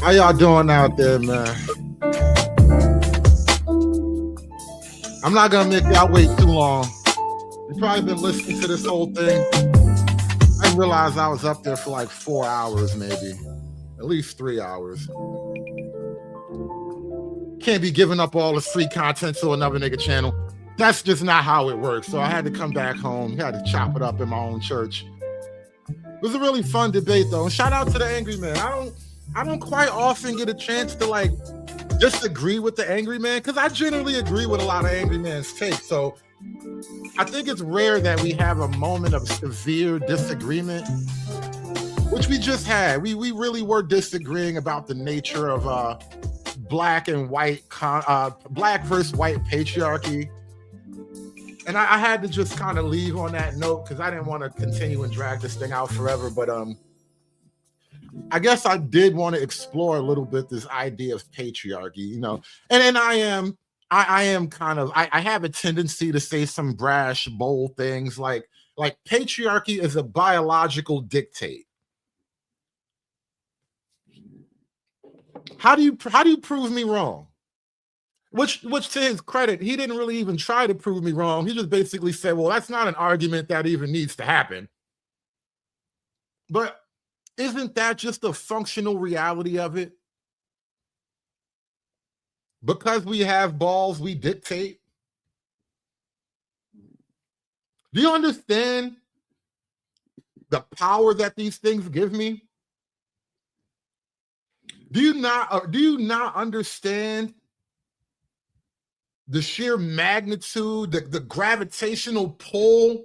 How y'all doing out there, man? I'm not gonna make y'all wait too long. You've probably been listening to this whole thing. I didn't realize I was up there for like 4 hours, maybe. At least 3 hours. Can't be giving up all the free content to another nigga channel. That's just not how it works. So I had to come back home. Had to chop it up in my own church. It was a really fun debate, though. And shout out to the angry man. I don't quite often get a chance to like disagree with the angry man, because I generally agree with a lot of angry man's takes. So I think it's rare that we have a moment of severe disagreement, which we just had. We really were disagreeing about the nature of black and white, black versus white patriarchy. And I had to just kind of leave on that note because I didn't want to continue and drag this thing out forever. But I guess I did want to explore a little bit this idea of patriarchy, you know. And then I am kind of, I have a tendency to say some brash, bold things like patriarchy is a biological dictate. How do you prove me wrong? Which to his credit, he didn't really even try to prove me wrong. He just basically said, well, that's not an argument that even needs to happen. But isn't that just a functional reality of it? Because we have balls, we dictate. Do you understand the power that these things give me? Do you not understand the sheer magnitude, the gravitational pull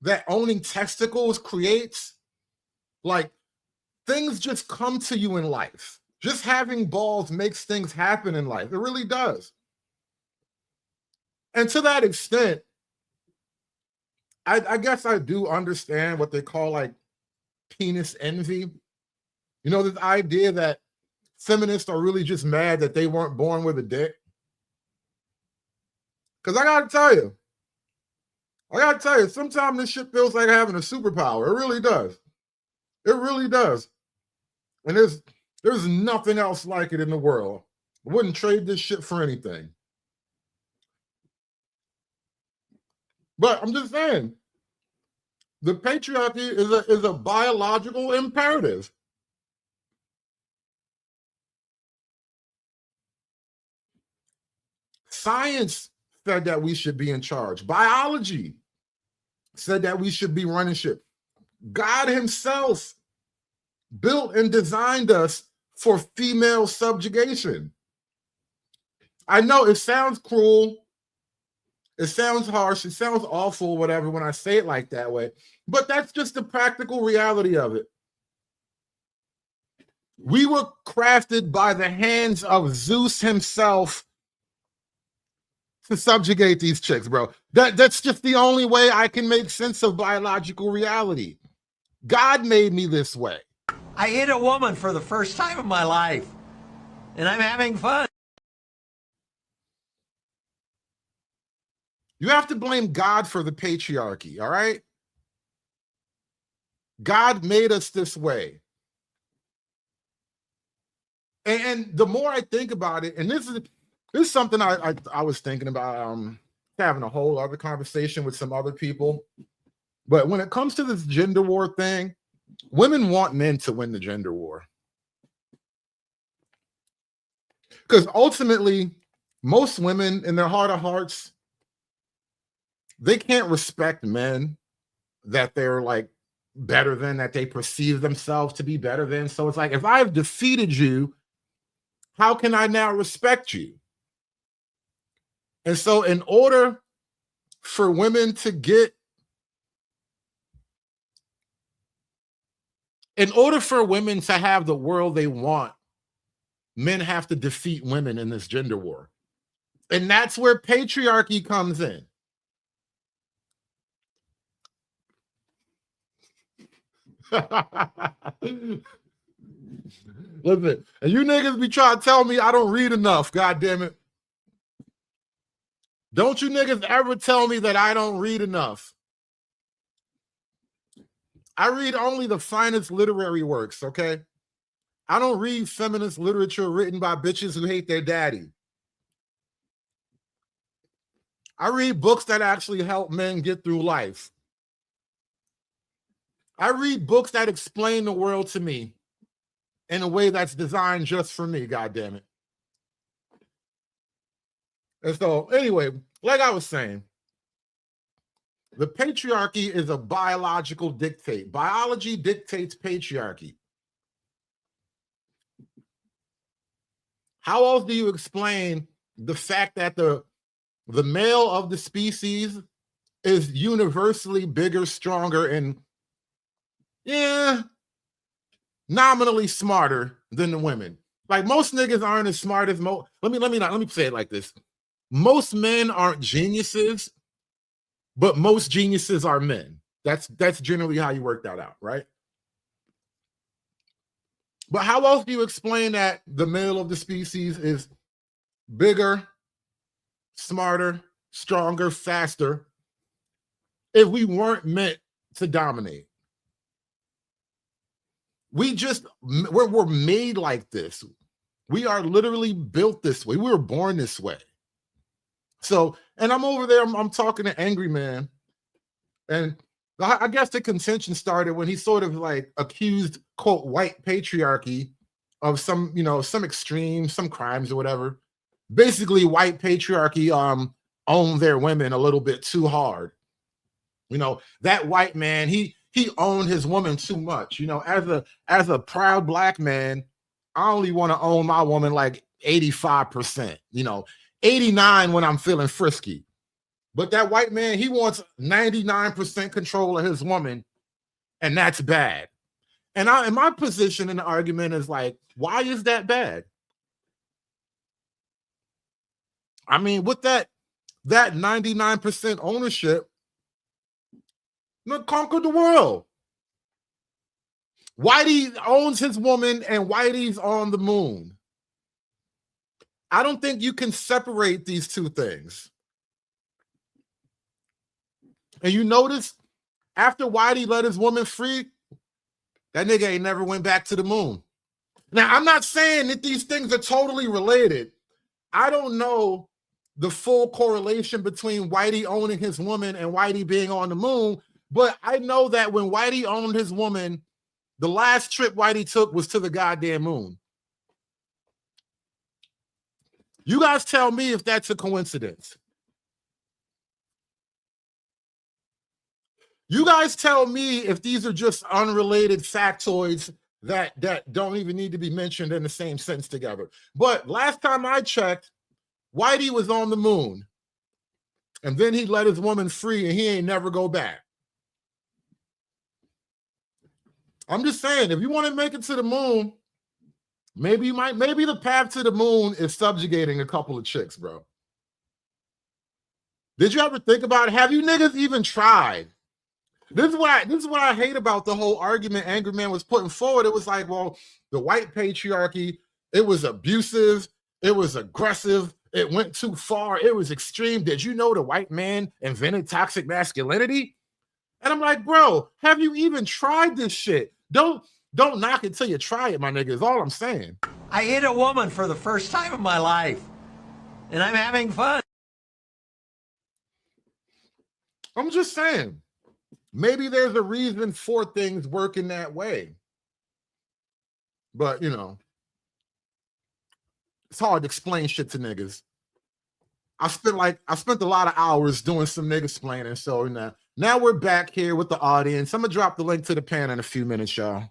that owning testicles creates? Like, things just come to you in life. Just having balls makes things happen in life. It really does. And to that extent, I guess I do understand what they call like penis envy. You know, this idea that feminists are really just mad that they weren't born with a dick. Because I gotta tell you, sometimes this shit feels like having a superpower. It really does. It really does. And there's nothing else like it in the world. I wouldn't trade this shit for anything. But I'm just saying, the patriarchy is a biological imperative. Science said that we should be in charge. Biology said that we should be running shit. God himself built and designed us for female subjugation. I know it sounds cruel, it sounds harsh, it sounds awful, whatever, when I say it like that way, but that's just the practical reality of it. We were crafted by the hands of Zeus himself to subjugate these chicks, bro. That's just the only way I can make sense of biological reality. God made me this way. I hit a woman for the first time in my life, and I'm having fun. You have to blame God for the patriarchy, all right? God made us this way. And the more I think about it, and this is something I was thinking about, having a whole other conversation with some other people. But when it comes to this gender war thing, women want men to win the gender war. Because ultimately, most women in their heart of hearts, they can't respect men that they're like better than, that they perceive themselves to be better than. So it's like, if I've defeated you, how can I now respect you? And so in order for women to get, in order for women to have the world they want, men have to defeat women in this gender war. And that's where patriarchy comes in. Listen, and you niggas be trying to tell me I don't read enough, God damn it. Don't you niggas ever tell me that I don't read enough. I read only the finest literary works, okay? I don't read feminist literature written by bitches who hate their daddy. I read books that actually help men get through life. I read books that explain the world to me in a way that's designed just for me, God damn it. And so, anyway, like I was saying, the patriarchy is a biological dictate. Biology dictates patriarchy. How else do you explain the fact that the male of the species is universally bigger, stronger, and nominally smarter than the women? Like, most niggas aren't as smart as let me say it like this. Most men aren't geniuses, but most geniuses are men. That's generally how you work that out, right? But how else do you explain that the male of the species is bigger, smarter, stronger, faster, if we weren't meant to dominate? We're made like this. We are literally built this way. We were born this way. So, and I'm over there, I'm talking to Angry Man, and I guess the contention started when he sort of like accused, quote, white patriarchy of some, some extreme, some crimes or whatever. Basically, white patriarchy owned their women a little bit too hard. That white man, he owned his woman too much. As a proud black man, I only want to own my woman like 85%, 89 when I'm feeling frisky. But that white man, he wants 99% control of his woman, and that's bad. And my position in the argument is like, why is that bad? I mean, with that 99% ownership, conquered the world. Whitey owns his woman, and Whitey's on the moon. I don't think you can separate these two things. And you notice, after Whitey let his woman free, that nigga ain't never went back to the moon. Now, I'm not saying that these things are totally related. I don't know the full correlation between Whitey owning his woman and Whitey being on the moon, but I know that when Whitey owned his woman, the last trip Whitey took was to the goddamn moon. You guys tell me if that's a coincidence. You guys tell me if these are just unrelated factoids that don't even need to be mentioned in the same sentence together. But last time I checked, Whitey was on the moon, and then he let his woman free, and he ain't never go back. I'm just saying, if you want to make it to the moon, maybe the path to the moon is subjugating a couple of chicks, bro. Did you ever think about it? Have you niggas even tried? This is what I hate about the whole argument Angry Man was putting forward. It was like, well, the white patriarchy, it was abusive, it was aggressive, it went too far, it was extreme. Did you know the white man invented toxic masculinity? And I'm like, bro, have you even tried this shit? Don't knock it till you try it, my nigga, is all I'm saying. I hit a woman for the first time in my life, and I'm having fun. I'm just saying. Maybe there's a reason for things working that way. But, it's hard to explain shit to niggas. I spent a lot of hours doing some nigga explaining. So now we're back here with the audience. I'm gonna drop the link to the pan in a few minutes, y'all.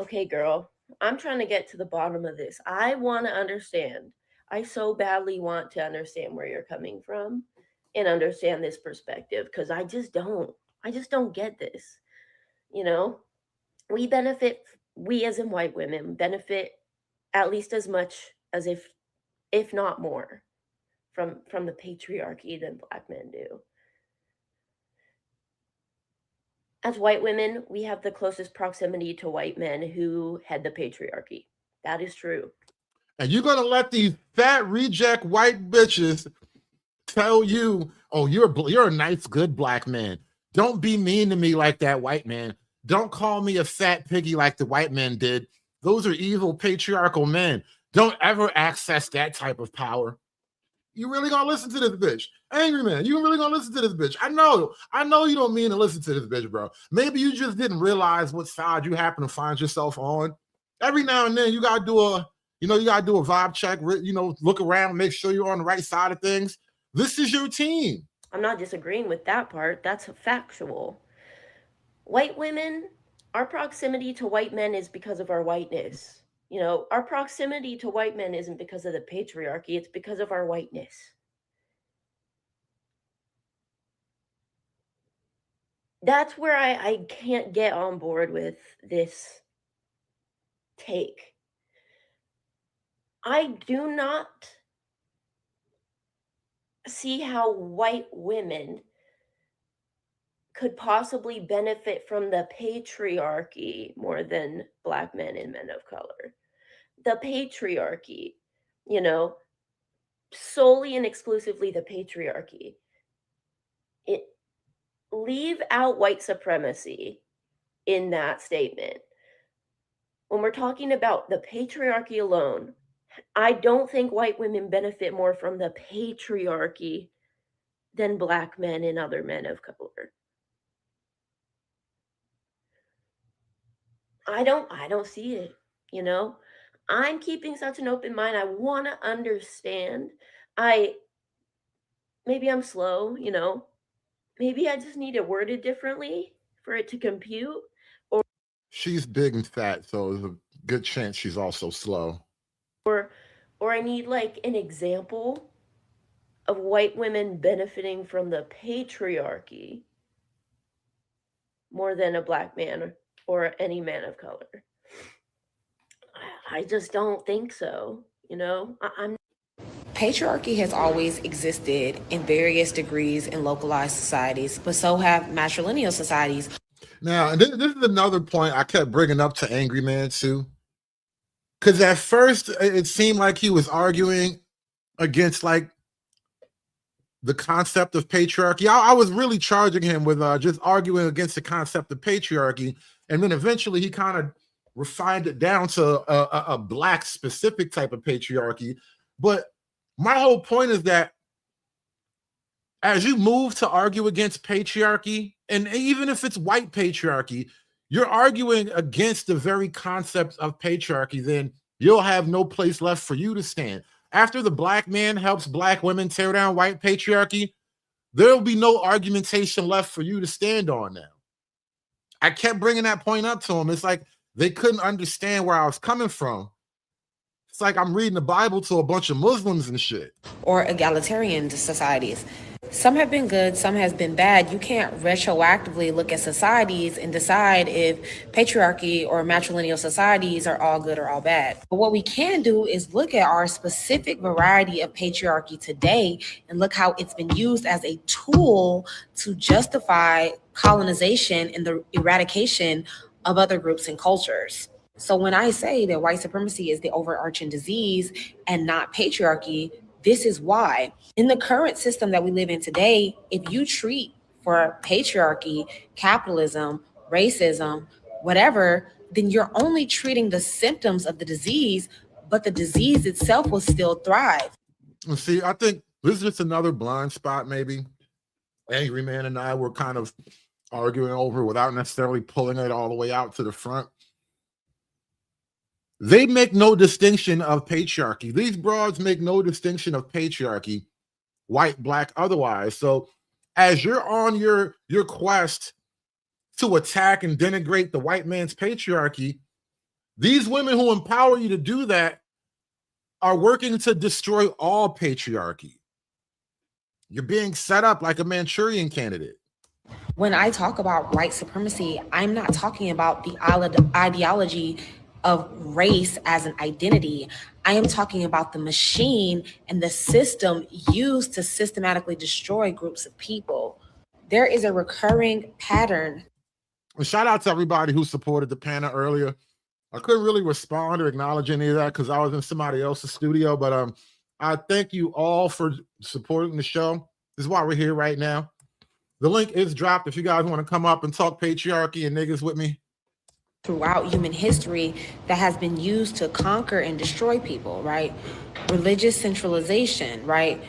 Okay, girl, I'm trying to get to the bottom of this. I want to understand. I so badly want to understand where you're coming from and understand this perspective because I just don't. I just don't get this. You know, we benefit, we as in white women benefit at least as much as if not more from the patriarchy than black men do. As white women, we have the closest proximity to white men who head the patriarchy. That is true. And you're gonna let these fat reject white bitches tell you, oh, you're a nice, good black man. Don't be mean to me like that white man. Don't call me a fat piggy like the white men did. Those are evil patriarchal men. Don't ever access that type of power. You really gonna listen to this bitch? Angry man, you really gonna listen to this bitch? I know you don't mean to listen to this bitch, bro. Maybe you just didn't realize what side you happen to find yourself on. Every now and then you gotta do a vibe check, look around, make sure you're on the right side of things. This is your team. I'm not disagreeing with that part. That's factual. White women, our proximity to white men is because of our whiteness. You know, our proximity to white men isn't because of the patriarchy, it's because of our whiteness. That's where I can't get on board with this take. I do not see how white women could possibly benefit from the patriarchy more than black men and men of color. The patriarchy, you know, solely and exclusively the patriarchy. It leave out white supremacy in that statement. When we're talking about the patriarchy alone, I don't think white women benefit more from the patriarchy than black men and other men of color. I don't see it, you know? I'm keeping such an open mind. I want to understand. Maybe I'm slow, you know? Maybe I just need it worded differently for it to compute. She's big and fat, so there's a good chance she's also slow. Or I need like an example of white women benefiting from the patriarchy more than a black man or any man of color. I just don't think so, you know? I'm Patriarchy has always existed in various degrees in localized societies, but so have matrilineal societies. Now, this is another point I kept bringing up to Angry Man too. Because at first it seemed like he was arguing against like the concept of patriarchy. I was really charging him with just arguing against the concept of patriarchy. And then eventually he kind of refined it down to a black specific type of patriarchy. But my whole point is that as you move to argue against patriarchy, and even if it's white patriarchy, you're arguing against the very concept of patriarchy, then you'll have no place left for you to stand. After the black man helps black women tear down white patriarchy, there'll be no argumentation left for you to stand on now. I kept bringing that point up to them. It's like they couldn't understand where I was coming from. It's like I'm reading the Bible to a bunch of Muslims and shit. Or egalitarian societies. Some have been good, some has been bad. You can't retroactively look at societies and decide if patriarchy or matrilineal societies are all good or all bad. But what we can do is look at our specific variety of patriarchy today and look how it's been used as a tool to justify colonization and the eradication of other groups and cultures. So when I say that white supremacy is the overarching disease and not patriarchy, this is why. In the current system that we live in today, if you treat for patriarchy, capitalism, racism, whatever, then you're only treating the symptoms of the disease, but the disease itself will still thrive. See, I think this is just another blind spot, maybe. Angry Man and I were kind of arguing over without necessarily pulling it all the way out to the front. They make no distinction of patriarchy. These broads make no distinction of patriarchy, white, black, otherwise. So as you're on your quest to attack and denigrate the white man's patriarchy, these women who empower you to do that are working to destroy all patriarchy. You're being set up like a Manchurian candidate. When I talk about white supremacy, I'm not talking about the ideology of race as an identity. I am talking about the machine and the system used to systematically destroy groups of people. There is a recurring pattern. And shout out to everybody who supported the panel earlier. I couldn't really respond or acknowledge any of that because I was in somebody else's studio, but I thank you all for supporting the show. This is why we're here right now. The link is dropped if you guys want to come up and talk patriarchy and niggas with me. Throughout human history that has been used to conquer and destroy people, right? Religious centralization, right?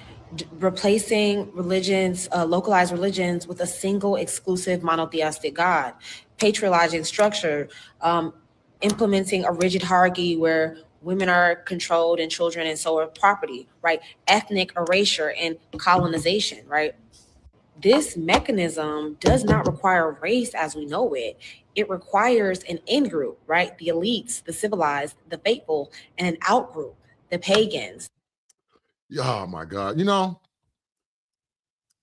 Replacing religions, localized religions with a single exclusive monotheistic God. Patriarchal structure, implementing a rigid hierarchy where women are controlled and children and so are property, right? Ethnic erasure and colonization, right? This mechanism does not require race as we know it. It requires an in-group, right? The elites, the civilized, the faithful, and an out-group, the pagans. Oh my God. You know,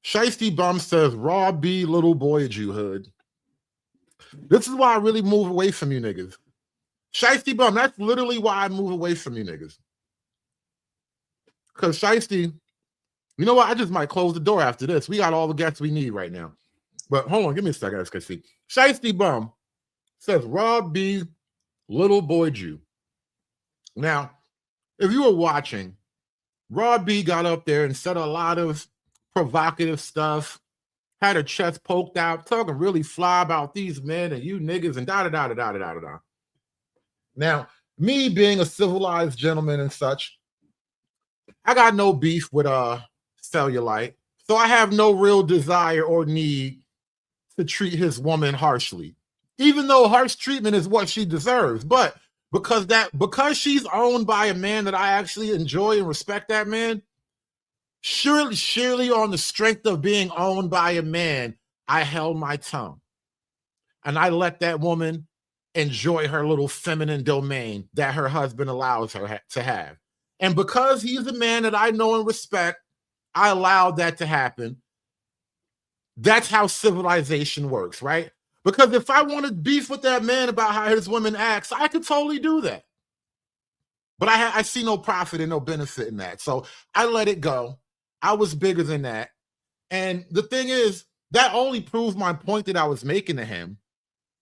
Shiesty Bum says, raw B, little boy Jew hood. This is why I really move away from you niggas. Shiesty Bum, that's literally why I move away from you niggas. Because Shiesty, you know what? I just might close the door after this. We got all the guests we need right now. But hold on, give me a second, SKC. Shiesty Bum says, Rob B, little boy Jew. Now, if you were watching, Rob B got up there and said a lot of provocative stuff, had her chest poked out, talking really fly about these men and you niggas and da-da-da-da-da-da-da-da. Now, me being a civilized gentleman and such, I got no beef with Cellulite, so I have no real desire or need to treat his woman harshly, even though harsh treatment is what she deserves. But because she's owned by a man that I actually enjoy and respect that man, surely on the strength of being owned by a man, I held my tongue and I let that woman enjoy her little feminine domain that her husband allows her to have. And because he's a man that I know and respect, I allowed that to happen. That's how civilization works, right? Because if I wanted beef with that man about how his woman acts, I could totally do that. But I see no profit and no benefit in that. So I let it go. I was bigger than that. And the thing is, that only proved my point that I was making to him.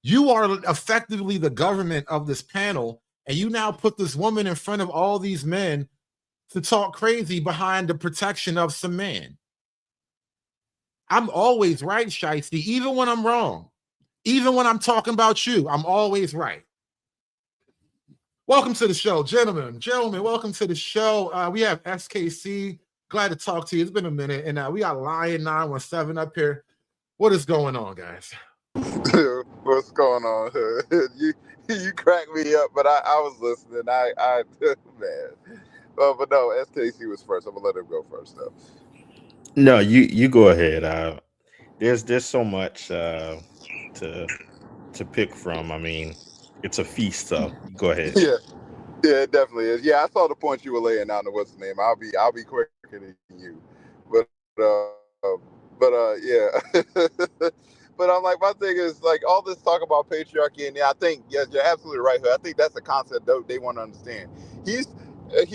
You are effectively the government of this panel, and you now put this woman in front of all these men to talk crazy behind the protection of some man. I'm always right, Shiesty, even when I'm wrong. Even when I'm talking about you, I'm always right. Welcome to the show, gentlemen, welcome to the show. We have SKC. Glad to talk to you. It's been a minute. And we got Lion 917 up here. What is going on, guys? What's going on? You cracked me up, but I was listening. I man. But no, SKC was first. I'm gonna let him go first though. No, you go ahead. There's so much to pick from. I mean, it's a feast, so go ahead. Yeah, it definitely is. Yeah, I saw the point you were laying out. And what's the name? I'll be quicker than you, but yeah. But I'm like, my thing is like all this talk about patriarchy, and I think yes, you're absolutely right. I think that's a concept they want to understand. He's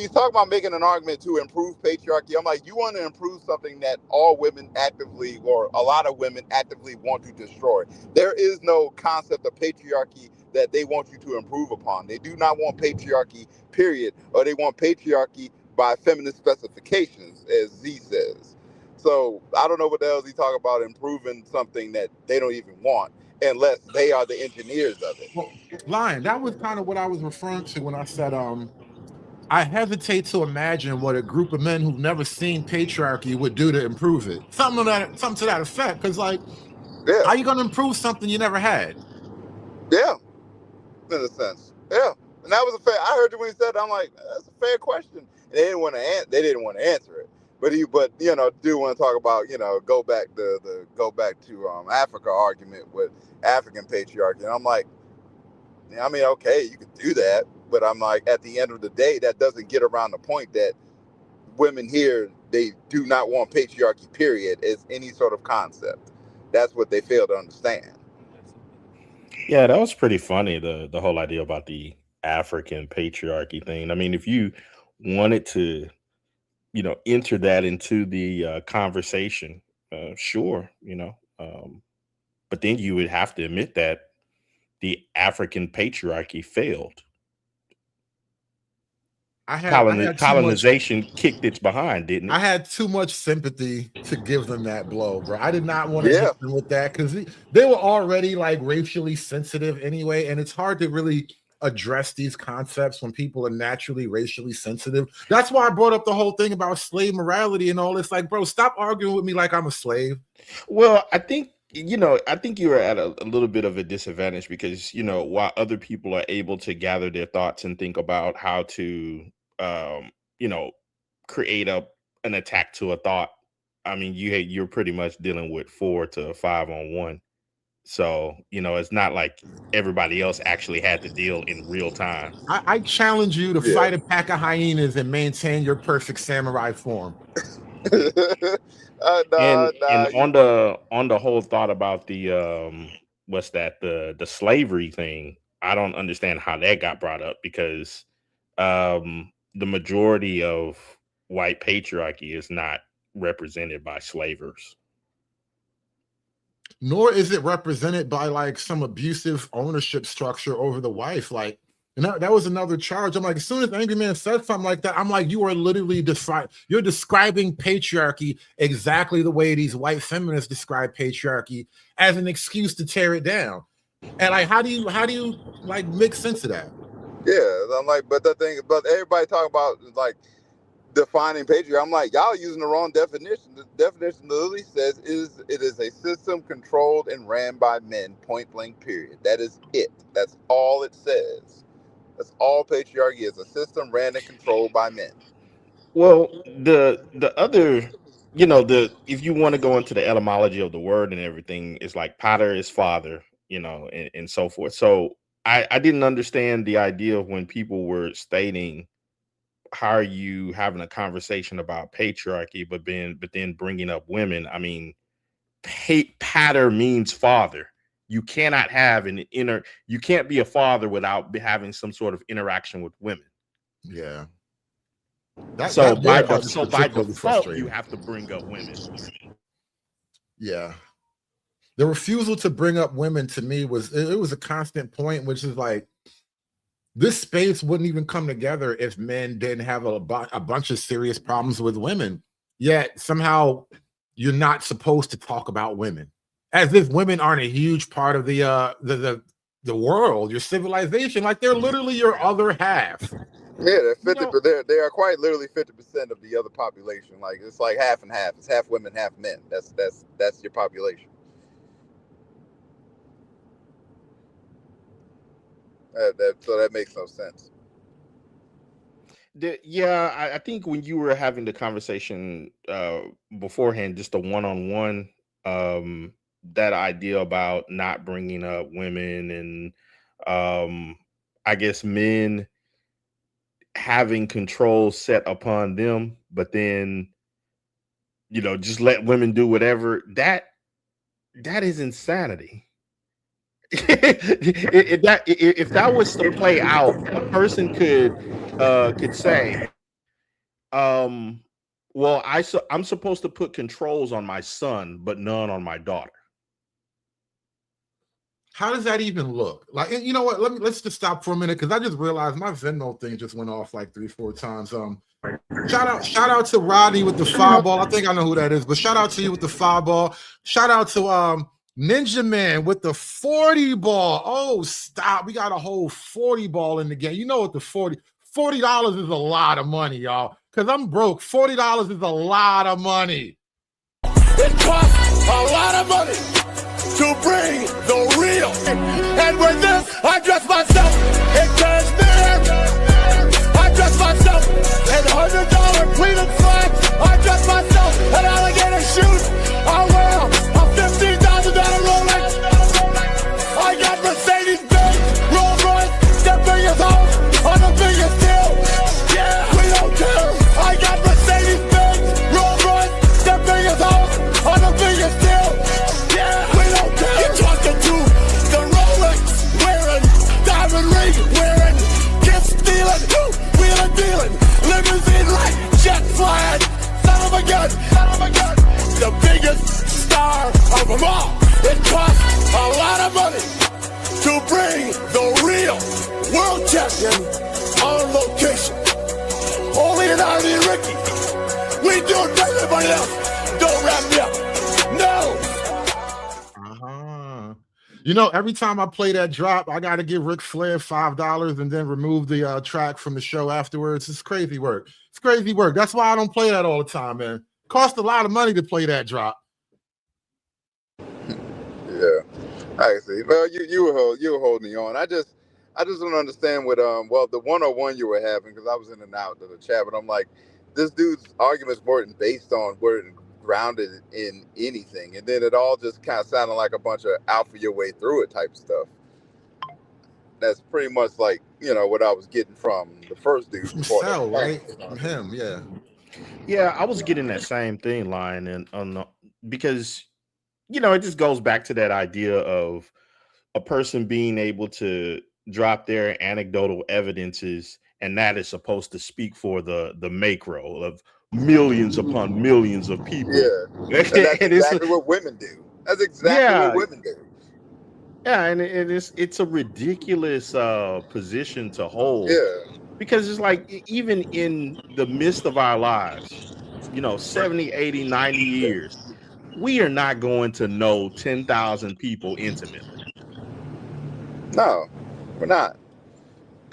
talking about making an argument to improve patriarchy. I'm like, you want to improve something that all women actively, or a lot of women actively want to destroy. There is no concept of patriarchy that they want you to improve upon. They do not want patriarchy, period, or they want patriarchy by feminist specifications, as Z says. So I don't know what the hell is he talking about improving something that they don't even want, unless they are the engineers of it. Well, Lion, that was kind of what I was referring to when I said I hesitate to imagine what a group of men who've never seen patriarchy would do to improve it. Something to that effect. Because like, yeah, how are you going to improve something you never had? Yeah, in a sense. Yeah, And that was a fair. I heard you when he said that. I'm like, that's a fair question. And they didn't want to. They didn't want to answer it. But do want to talk about go back to Africa argument with African patriarchy. And I'm like, yeah, I mean, okay, you can do that, but I'm like, at the end of the day, that doesn't get around the point that women here, they do not want patriarchy, period, as any sort of concept. That's what they fail to understand. Yeah, that was pretty funny, the whole idea about the African patriarchy thing. I mean, if you wanted to, enter that into the conversation, sure, but then you would have to admit that the African patriarchy failed. Colonization kicked its behind, didn't it? I had too much sympathy to give them that blow, bro. I did not want to hit them with that because they were already like racially sensitive anyway, and it's hard to really address these concepts when people are naturally racially sensitive. That's why I brought up the whole thing about slave morality and all this. Like, bro, stop arguing with me like I'm a slave. Well, I think you are at a little bit of a disadvantage because, while other people are able to gather their thoughts and think about how to, create an attack to a thought. I mean, you're pretty much dealing with 4 to 5 on 1. So, it's not like everybody else actually had to deal in real time. I challenge you to fight a pack of hyenas and maintain your perfect samurai form. And on the whole thought about the the slavery thing, I don't understand how that got brought up because the majority of white patriarchy is not represented by slavers. Nor is it represented by like some abusive ownership structure over the wife. Like, and that was another charge. I'm like, as soon as Angry Man said something like that, I'm like, you are literally you're describing patriarchy exactly the way these white feminists describe patriarchy as an excuse to tear it down. And like, how do you like make sense of that? Yeah, I'm like, but everybody talk about like defining patriarchy. I'm like, y'all using the wrong definition. The definition literally says it is a system controlled and ran by men, point blank, period. That is it. That's all it says. That's all patriarchy is, a system ran and controlled by men. Well, the other, if you want to go into the etymology of the word and everything, it's like pater is father, and so forth. So I didn't understand the idea of when people were stating, how are you having a conversation about patriarchy, but then bringing up women? I mean, pater means father. You cannot have you can't be a father without having some sort of interaction with women. Yeah. So by default, you have to bring up women. Yeah. The refusal to bring up women to me was a constant point, which is like, this space wouldn't even come together if men didn't have a bunch of serious problems with women. Yet somehow you're not supposed to talk about women, as if women aren't a huge part of the world, your civilization. Like, they're literally your other half. Yeah, they're 50. They are quite literally 50% of the other population. Like, it's like half and half. It's half women, half men. That's your population. So that makes no sense. I think when you were having the conversation beforehand, just a one-on-one, that idea about not bringing up women and I guess men having control set upon them, but then just let women do whatever, that is insanity. If that was to play out, a person could say, well, I'm supposed to put controls on my son, but none on my daughter. How does that even look? Like, you know what? Let's just stop for a minute, because I just realized my Venmo thing just went off like 3-4 times. Shout out to Rodney with the fireball. I think I know who that is, but shout out to you with the fireball. Shout out to Ninja Man with the 40 ball. Oh, stop. We got a whole 40 ball in the game. You know what, the $40 is a lot of money, y'all. Because I'm broke. $40 is a lot of money. It costs a lot of money to bring the real. And with this, I dress myself in cashmere. gun. Limousine like jet flying. Son of a gun, son of a gun. The biggest star of them all. It costs a lot of money to bring the real world champion on location. Only an Army and Ricky. We do it better than everybody else. Don't wrap me up. No. You know, every time I play that drop, I got to give Ric Flair $5 and then remove the track from the show afterwards. It's crazy work. It's crazy work. That's why I don't play that all the time, man. Cost a lot of money to play that drop. Yeah, I see. Well, you were holding me on. I just don't understand what the 101 you were having, because I was in and out of the chat, but I'm like, this dude's arguments weren't based on, weren't grounded in anything, and then it all just kind of sounded like a bunch of alpha your way through it type stuff. That's pretty much like, you know, what I was getting from the first dude before Cell, right? From him, yeah. Yeah, I was getting that same thing, Lion, and because, you know, it just goes back to that idea of a person being able to drop their anecdotal evidences, and that is supposed to speak for the macro of millions upon millions of people. Yeah, and that's exactly what women do. That's exactly what women do. Yeah, and it's a ridiculous position to hold. Yeah, because it's like, even in the midst of our lives, you know, 70, 80, 90 years, we are not going to know 10,000 people intimately. No, we're not.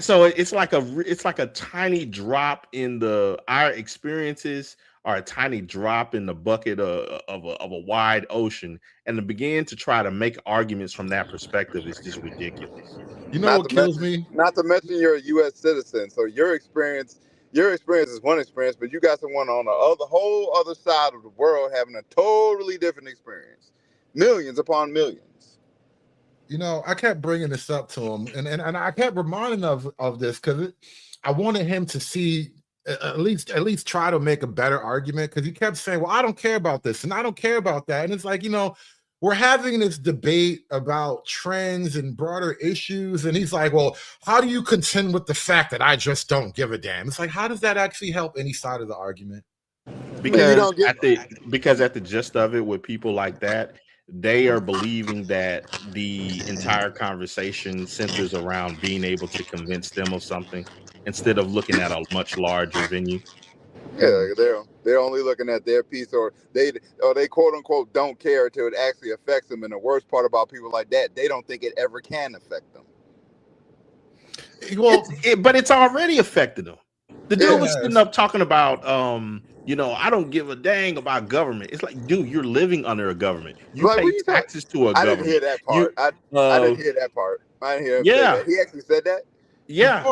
So it's like a tiny drop in our experiences are a tiny drop in the bucket of a wide ocean, and to begin to try to make arguments from that perspective is just ridiculous. You know what kills me? Not to mention you're a U.S. citizen, so your experience is one experience, but you got someone on the whole other side of the world having a totally different experience, millions upon millions. You know, I kept bringing this up to him, and I kept reminding him of this, because I wanted him to see, at least try to make a better argument, because he kept saying, well, I don't care about this and I don't care about that. And it's like, you know, we're having this debate about trends and broader issues, and he's like, well, how do you contend with the fact that I just don't give a damn? It's like, how does that actually help any side of the argument? Because at the gist of it, with people like that, they are believing that the entire conversation centers around being able to convince them of something instead of looking at a much larger venue. Yeah, they're only looking at their piece, or they quote unquote don't care until it actually affects them. And the worst part about people like that, they don't think it ever can affect them. Well, but it's already affected them. The dude was sitting up talking about, you know, I don't give a dang about government. It's like, dude, you're living under a government. You pay taxes to a government. I didn't hear that part. I didn't hear that part. I didn't hear him say that. He actually said that? Yeah.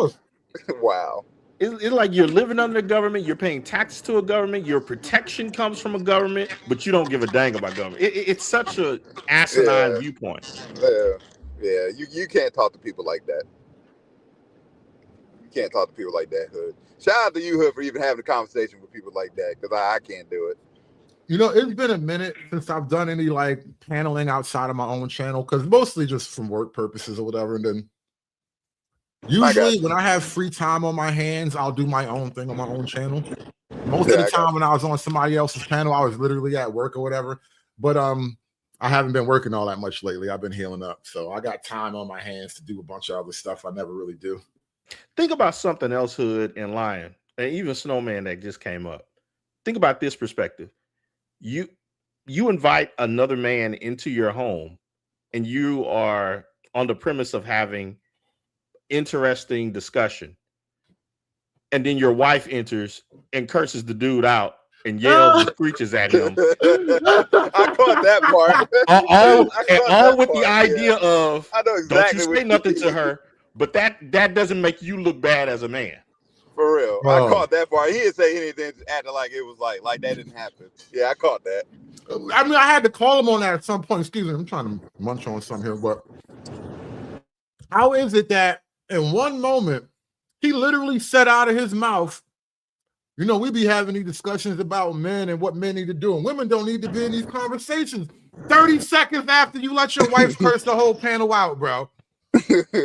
Wow. It's like you're living under a government. You're paying taxes to a government. Your protection comes from a government, but you don't give a dang about government. It's such a asinine viewpoint. Yeah. You can't talk to people like that. You can't talk to people like that, Hood. Shout out to you, Hood, for even having a conversation with people like that, because I can't do it. You know, it's been a minute since I've done any like paneling outside of my own channel, because mostly just from work purposes or whatever. And then usually when I have free time on my hands, I'll do my own thing on my own channel. Most of the time when I was on somebody else's panel, I was literally at work or whatever. But I haven't been working all that much lately. I've been healing up. So I got time on my hands to do a bunch of other stuff I never really do. Think about something else, Hood and Lion, and even Snowman that just came up. Think about this perspective. You invite another man into your home, and you are on the premise of having interesting discussion. And then your wife enters and curses the dude out and yells and screeches at him. I caught that part. all with the idea of, I know exactly, don't you say nothing to her, but that doesn't make you look bad as a man. For real. I caught that part. He didn't say anything, acting like it was like that didn't happen. Yeah, I caught that. I mean, I had to call him on that at some point. Excuse me, I'm trying to munch on something here, but how is it that in one moment he literally said out of his mouth, you know, we be having these discussions about men and what men need to do, and women don't need to be in these conversations. 30 seconds after you let your wife curse the whole panel out, bro.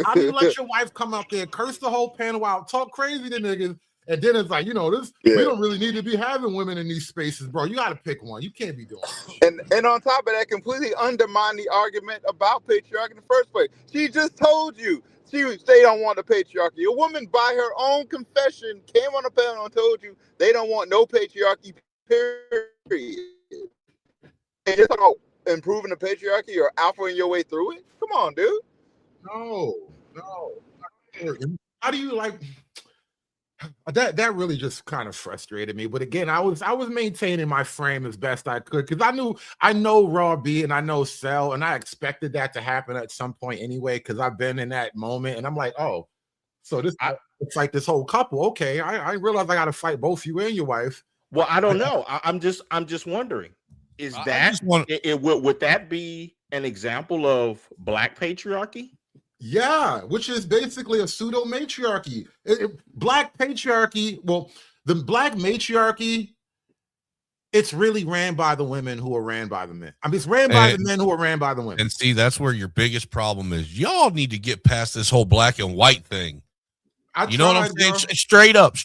How do you let your wife come up there, curse the whole panel out, talk crazy to niggas, And then it's like, you know, this Yeah. we don't really need to be having women in these spaces, bro. You got to pick one. You can't be doing that. And on top of that, completely undermine the argument about patriarchy in the first place. She just told you they don't want the patriarchy. A woman, by her own confession, came on the panel and told you they don't want no patriarchy, period. And just talk about improving the patriarchy or alphaing your way through it? Come on, dude. No. How do you like that really just kind of frustrated me. But again, I was maintaining my frame as best I could because I know Raw B and I know Cell, and I expected that to happen at some point anyway, because I've been in that moment and I'm like, oh, so it's like this whole couple. Okay, I realize I gotta fight both you and your wife. Well, I don't know. I'm just wondering, would that be an example of Black patriarchy? Yeah, which is basically a pseudo matriarchy. Black patriarchy, well, the Black matriarchy, it's really ran by the women who are ran by the men. I mean, it's ran by the men who are ran by the women. And see, that's where your biggest problem is. Y'all need to get past this whole black and white thing. You know what I'm saying? Straight up.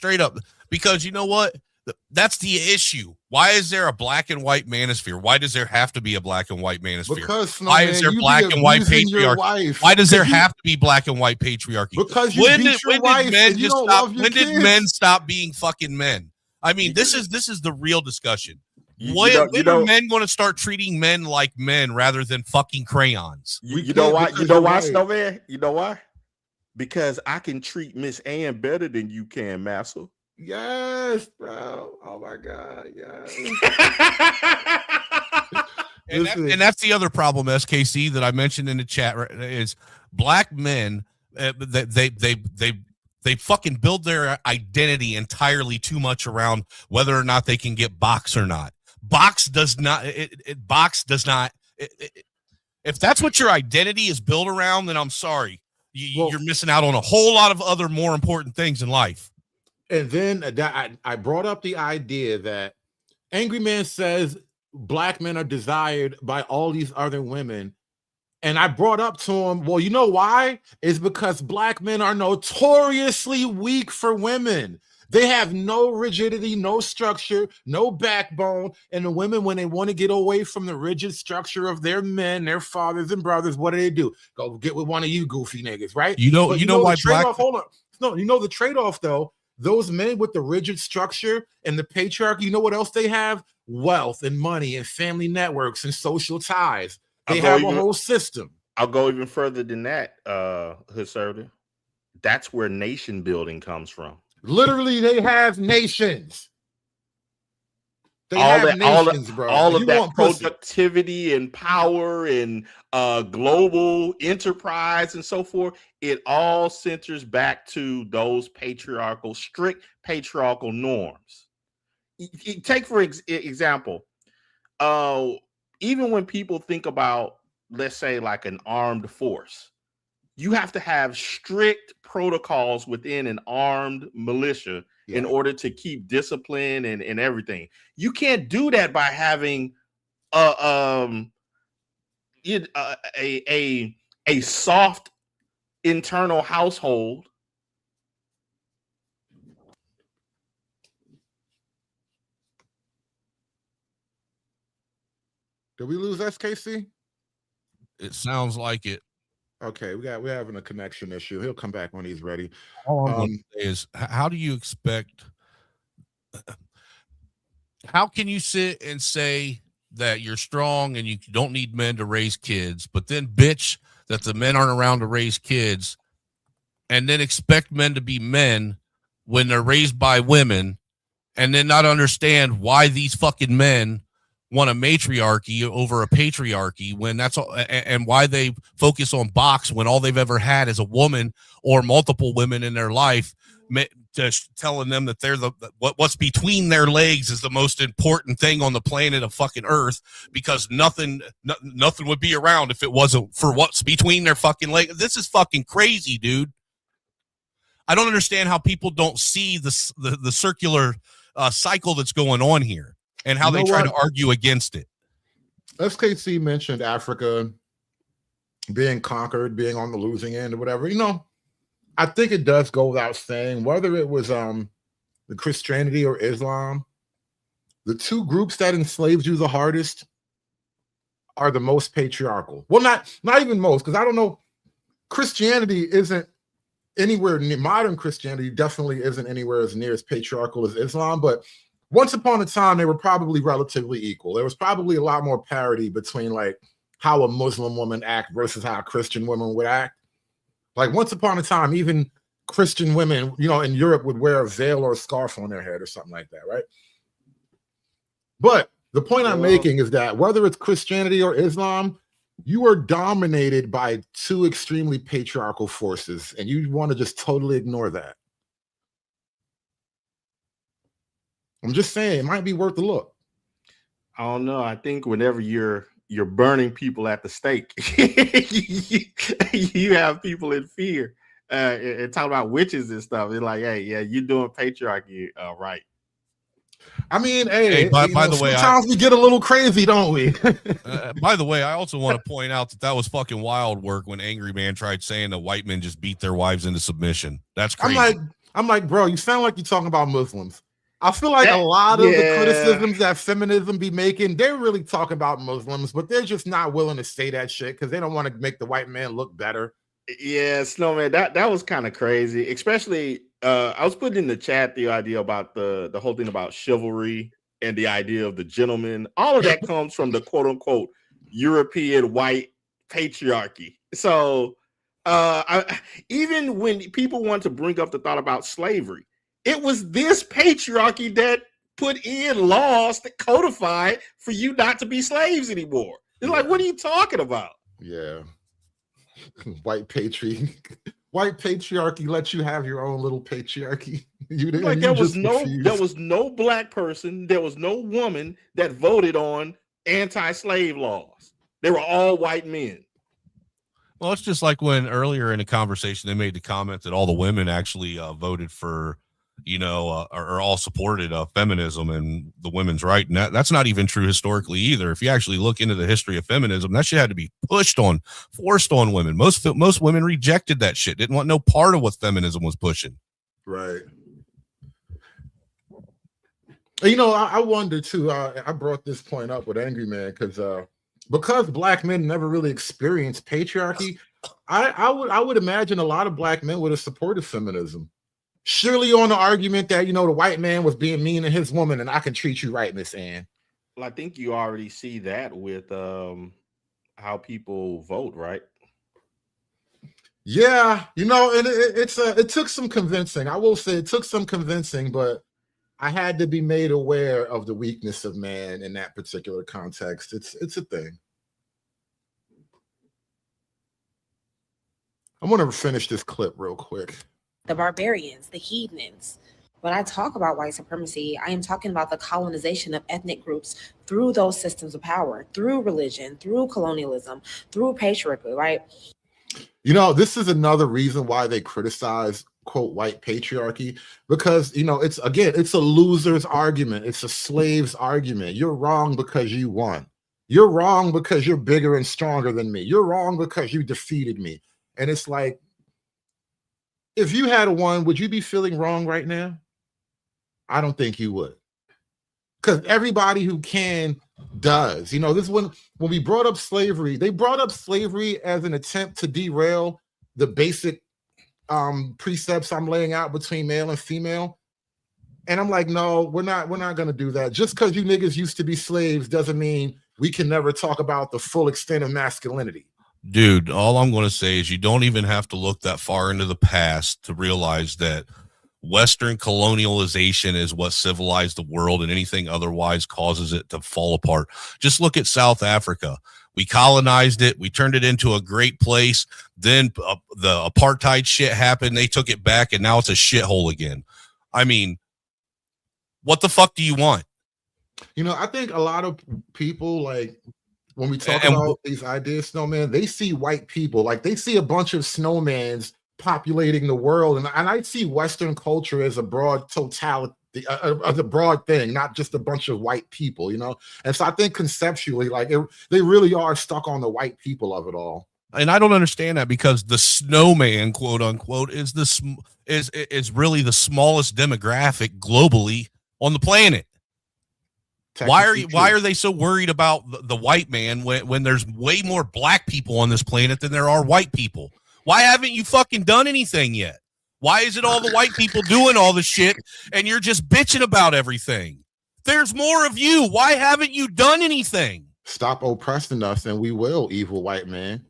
Because you know what? That's the issue. Why is there a black and white manosphere? Why does there have to be a black and white manosphere? Because why is there black and white patriarchy? Why does there have to be black and white patriarchy? Because when did men stop being fucking men? I mean, this is the real discussion. When are men going to start treating men like men rather than fucking crayons? You know why? You know why, Snowman? You know why? Because I can treat Miss Ann better than you can, Massa. Yes, bro. Oh my God. Yes. and that's the other problem, SKC, that I mentioned in the chat is black men. They fucking build their identity entirely too much around whether or not they can get box or not. Box does not. If that's what your identity is built around, then I'm sorry. You're missing out on a whole lot of other more important things in life. And then I brought up the idea that Angry Man says black men are desired by all these other women. And I brought up to him, well, you know why? It's because black men are notoriously weak for women. They have no rigidity, no structure, no backbone. And the women, when they want to get away from the rigid structure of their men, their fathers and brothers, what do? Go get with one of you goofy niggas, right? You know why trade-off, hold on. No, you know the trade-off, though. Those men with the rigid structure and the patriarchy, you know what else they have? Wealth and money and family networks and social ties. They have a whole system. I'll go even further than that, Hood. That's where nation building comes from. Literally, they have nations. All of that productivity and power and global enterprise and so forth, it all centers back to those strict patriarchal norms. Take, for example, even when people think about, let's say, like an armed force, you have to have strict protocols within an armed militia in order to keep discipline and everything. You can't do that by having a soft internal household. Did we lose SKC? It sounds like it. Okay, we're having a connection issue. He'll come back when he's ready. All I'm going to say is, how do you expect? How can you sit and say that you're strong and you don't need men to raise kids, but then bitch that the men aren't around to raise kids, and then expect men to be men when they're raised by women, and then not understand why these fucking men want a matriarchy over a patriarchy when that's all, and why they focus on box when all they've ever had is a woman or multiple women in their life, just telling them that they're what's between their legs is the most important thing on the planet of fucking Earth, because nothing would be around if it wasn't for what's between their fucking legs. This is fucking crazy, dude. I don't understand how people don't see the circular cycle that's going on here. And how they try to argue against it. SKC mentioned Africa being conquered, being on the losing end or whatever. You know, I think it does go without saying, whether it was the Christianity or Islam, the two groups that enslaved you the hardest are the most patriarchal. Well, not even most, because I don't know. Christianity isn't anywhere near, modern Christianity definitely isn't anywhere as near as patriarchal as Islam, but once upon a time they were probably relatively equal. There was probably a lot more parity between like how a Muslim woman act versus how a Christian woman would act. Like once upon a time, even Christian women, you know, in Europe would wear a veil or a scarf on their head or something like that, right? But the point I'm making is that whether it's Christianity or Islam, you are dominated by two extremely patriarchal forces, and you want to just totally ignore that. I'm just saying it might be worth a look. I don't know. I think whenever you're burning people at the stake, you have people in fear and talk about witches and stuff. It's like, hey, yeah, you're doing patriarchy right. I mean, hey, by the way, sometimes we get a little crazy, don't we? By the way, I also want to point out that was fucking wild work when Angry Man tried saying that white men just beat their wives into submission. That's crazy. I'm like, bro, you sound like you're talking about Muslims. I feel like a lot of the criticisms that feminism be making, they're really talking about Muslims, but they're just not willing to say that shit because they don't want to make the white man look better. Yeah, Snowman, that was kind of crazy. Especially, I was putting in the chat the idea about the whole thing about chivalry and the idea of the gentleman. All of that comes from the quote unquote European white patriarchy. So even when people want to bring up the thought about slavery, it was this patriarchy that put in laws that codified for you not to be slaves anymore. It's like, what are you talking about? Yeah. White patriarchy lets you have your own little patriarchy. There was no black person, there was no woman that voted on anti-slave laws. They were all white men. Well, it's just like when earlier in the conversation they made the comment that all the women actually voted for, are all supported feminism and the women's right. And that's not even true historically either. If you actually look into the history of feminism, that shit had to be forced on women. Most women rejected that shit, didn't want no part of what feminism was pushing. Right. I wonder too, I brought this point up with Angry Man because black men never really experienced patriarchy, I would imagine a lot of black men would have supported feminism. Surely on the argument that, the white man was being mean to his woman and I can treat you right, Miss Ann. Well, I think you already see that with how people vote, right? Yeah, and it took some convincing. I will say it took some convincing, but I had to be made aware of the weakness of man in that particular context. It's a thing. I want to finish this clip real quick. The barbarians, the heathens. When I talk about white supremacy, I am talking about the colonization of ethnic groups through those systems of power, through religion, through colonialism, through patriarchy, right? This is another reason why they criticize, quote, white patriarchy, because, it's a loser's argument. It's a slave's argument. You're wrong because you won. You're wrong because you're bigger and stronger than me. You're wrong because you defeated me. And it's like, if you had won, would you be feeling wrong right now? I don't think you would. Because everybody who can does. This when we brought up slavery, they brought up slavery as an attempt to derail the basic precepts I'm laying out between male and female. And I'm like, no, we're not going to do that. Just because you niggas used to be slaves doesn't mean we can never talk about the full extent of masculinity. Dude, all I'm going to say is you don't even have to look that far into the past to realize that Western colonialization is what civilized the world, and anything otherwise causes it to fall apart. Just look at South Africa. We colonized it. We turned it into a great place. Then the apartheid shit happened. They took it back, and now it's a shithole again. I mean, what the fuck do you want? I think a lot of people, like, when we talk about these ideas, Snowman, they see white people, like they see a bunch of snowmans populating the world. And I see Western culture as a broad totality, as a broad thing, not just a bunch of white people, And so I think conceptually, like they really are stuck on the white people of it all. And I don't understand that, because the snowman, quote unquote, is is really the smallest demographic globally on the planet. Why are they so worried about the white man when there's way more black people on this planet than there are white people? Why haven't you fucking done anything yet? Why is it all the white people doing all the shit and you're just bitching about everything? There's more of you. Why haven't you done anything? Stop oppressing us and we will, evil white man.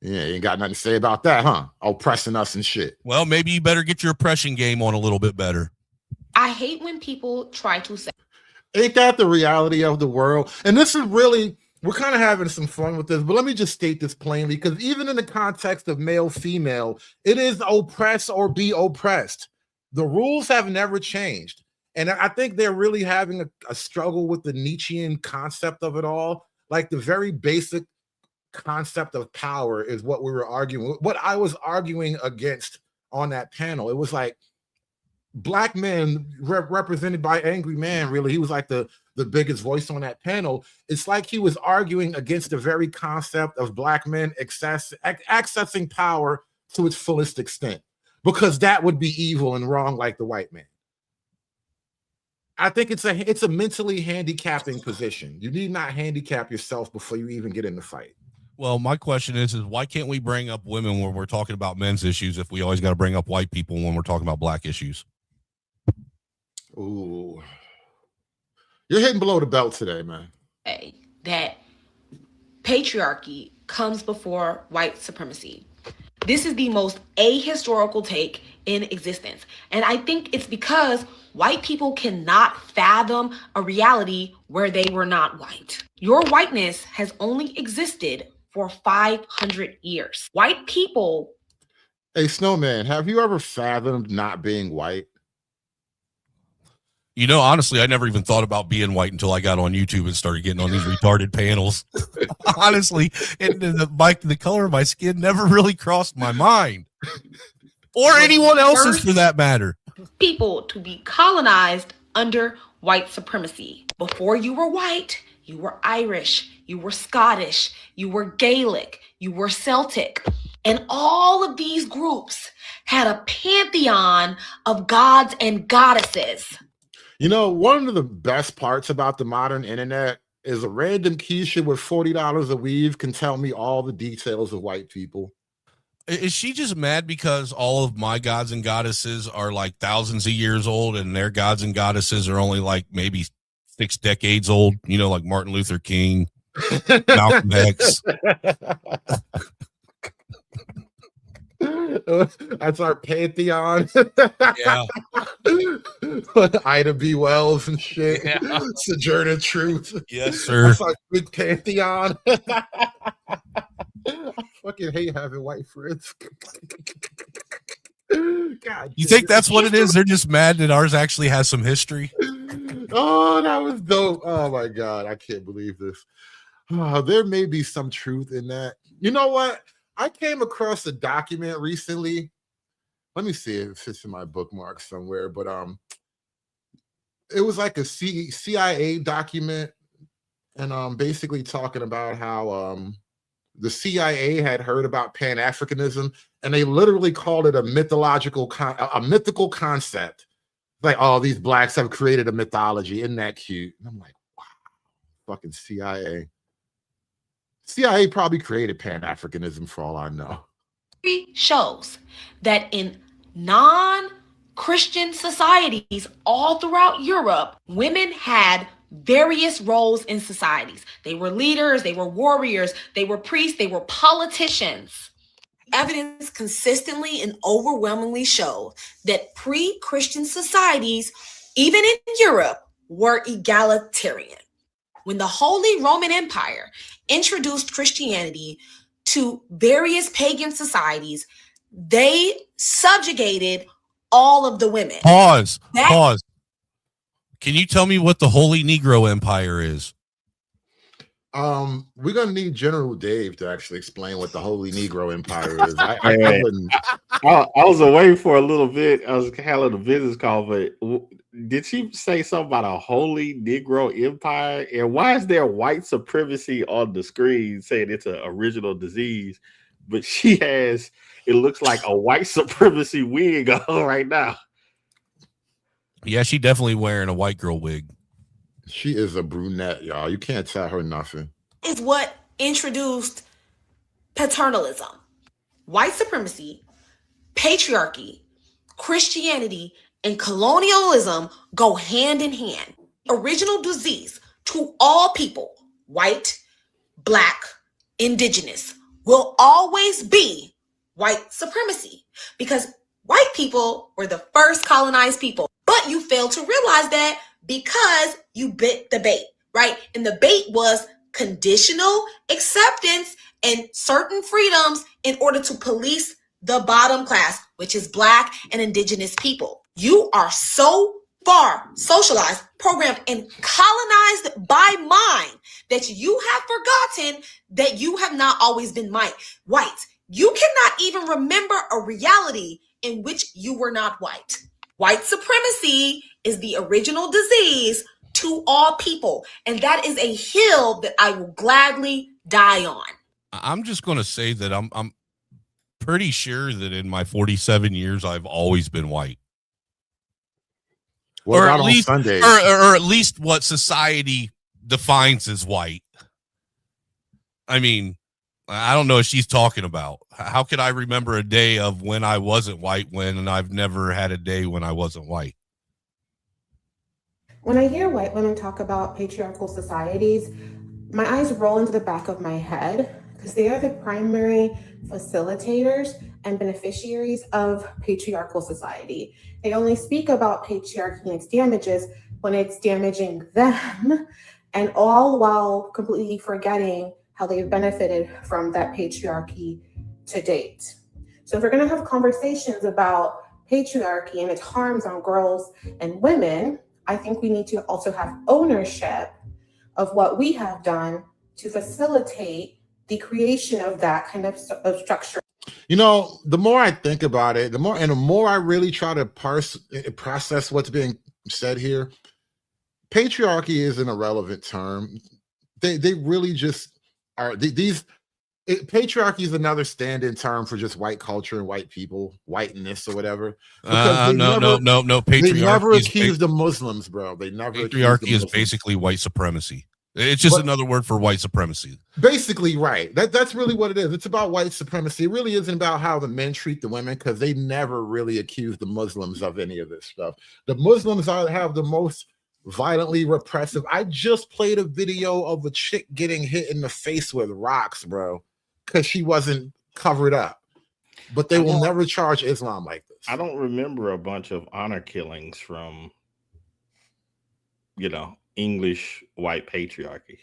Yeah, you ain't got nothing to say about that, huh? Oppressing us and shit. Well, maybe you better get your oppression game on a little bit better. I hate when people try to say, ain't that the reality of the world? And this is really, we're kind of having some fun with this, but let me just state this plainly, because even in the context of male, female, it is oppress or be oppressed. The rules have never changed. And I think they're really having a struggle with the Nietzschean concept of it all. Like the very basic concept of power is what we were arguing, what I was arguing against on that panel. It was like black men represented by Angry Man, really. He was like the biggest voice on that panel. It's like he was arguing against the very concept of black men accessing power to its fullest extent, because that would be evil and wrong like the white man. I think it's a mentally handicapping position. You need not handicap yourself before you even get in the fight. Well, my question is why can't we bring up women when we're talking about men's issues if we always got to bring up white people when we're talking about black issues? Ooh. You're hitting below the belt today, man. That patriarchy comes before white supremacy. This is the most ahistorical take in existence. And I think it's because white people cannot fathom a reality where they were not white. Your whiteness has only existed for 500 years. White people. Hey, Snowman, have you ever fathomed not being white? You know, honestly, I never even thought about being white until I got on YouTube and started getting on these retarded panels. Honestly, and the color of my skin never really crossed my mind, or anyone else's for that matter. People to be colonized under white supremacy. Before you were white, you were Irish, you were Scottish, you were Gaelic, you were Celtic. And all of these groups had a pantheon of gods and goddesses. You know, one of the best parts about the modern internet is a random Keisha with $40 a weave can tell me all the details of white people. Is she just mad because all of my gods and goddesses are like thousands of years old and their gods and goddesses are only like maybe 6 decades old? You know, like Martin Luther King, Malcolm X. That's our pantheon. Yeah. Ida B. Wells and shit. Yeah. Sojourner Truth. Yes, sir. That's our big pantheon. I fucking hate having white friends. God, you think that's what it is? They're just mad that ours actually has some history. Oh, that was dope. Oh my God, I can't believe this. Oh, there may be some truth in that. You know what? I came across a document recently. Let me see if it's in my bookmarks somewhere, but it was like a CIA document, and basically talking about how the CIA had heard about Pan-Africanism, and they literally called it a mythological concept. Like, oh, these blacks have created a mythology. Isn't that cute? And I'm like, wow, fucking CIA. CIA probably created Pan-Africanism for all I know. Shows that in non-Christian societies all throughout Europe, women had various roles in societies. They were leaders, they were warriors, they were priests, they were politicians. Evidence consistently and overwhelmingly show that pre-Christian societies, even in Europe, were egalitarian. When the Holy Roman Empire introduced Christianity to various pagan societies, they subjugated all of the women. Pause. Can you tell me what the Holy Negro Empire is? We're gonna need General Dave to actually explain what the Holy Negro Empire is. I was away for a little bit. I was handling a business call, but did she say something about a holy Negro empire? And why is there white supremacy on the screen saying it's an original disease? But she has, it looks like a white supremacy wig on right now. Yeah, she definitely wearing a white girl wig. She is a brunette, y'all. You can't tell her nothing. Is what introduced paternalism, white supremacy, patriarchy, Christianity, and colonialism go hand in hand. Original disease to all people, white, black, indigenous, will always be white supremacy because white people were the first colonized people. But you failed to realize that because you bit the bait, right? And the bait was conditional acceptance and certain freedoms in order to police the bottom class, which is black and indigenous people. You are so far socialized, programmed, and colonized by mind that you have forgotten that you have not always been white. You cannot even remember a reality in which you were not white. White supremacy is the original disease to all people, and that is a hill that I will gladly die on. I'm just going to say that I'm pretty sure that in my 47 years I've always been white. What or about at least, on Sundays? or at least what society defines as white. I mean, I don't know what she's talking about. How could I remember a day of when I wasn't white when I've never had a day when I wasn't white? When I hear white women talk about patriarchal societies, my eyes roll into the back of my head because they are the primary facilitators and beneficiaries of patriarchal society. They only speak about patriarchy and its damages when it's damaging them, and all while completely forgetting how they've benefited from that patriarchy to date. So if we're going to have conversations about patriarchy and its harms on girls and women, I think we need to also have ownership of what we have done to facilitate the creation of that kind of structure. You know, the more I think about it, the more I really try to process what's being said here, patriarchy is an irrelevant term. They really just are. Patriarchy is another stand-in term for just white culture and white people, whiteness or whatever. No. Patriarchy. They never accused the Muslims, bro. They never. Patriarchy is basically white supremacy. It's just another word for white supremacy. Basically, right. That's really what it is. It's about white supremacy. It really isn't about how the men treat the women because they never really accused the Muslims of any of this stuff. The Muslims have the most violently repressive. I just played a video of a chick getting hit in the face with rocks, bro, because she wasn't covered up. But they will never charge Islam like this. I don't remember a bunch of honor killings from, English white patriarchy.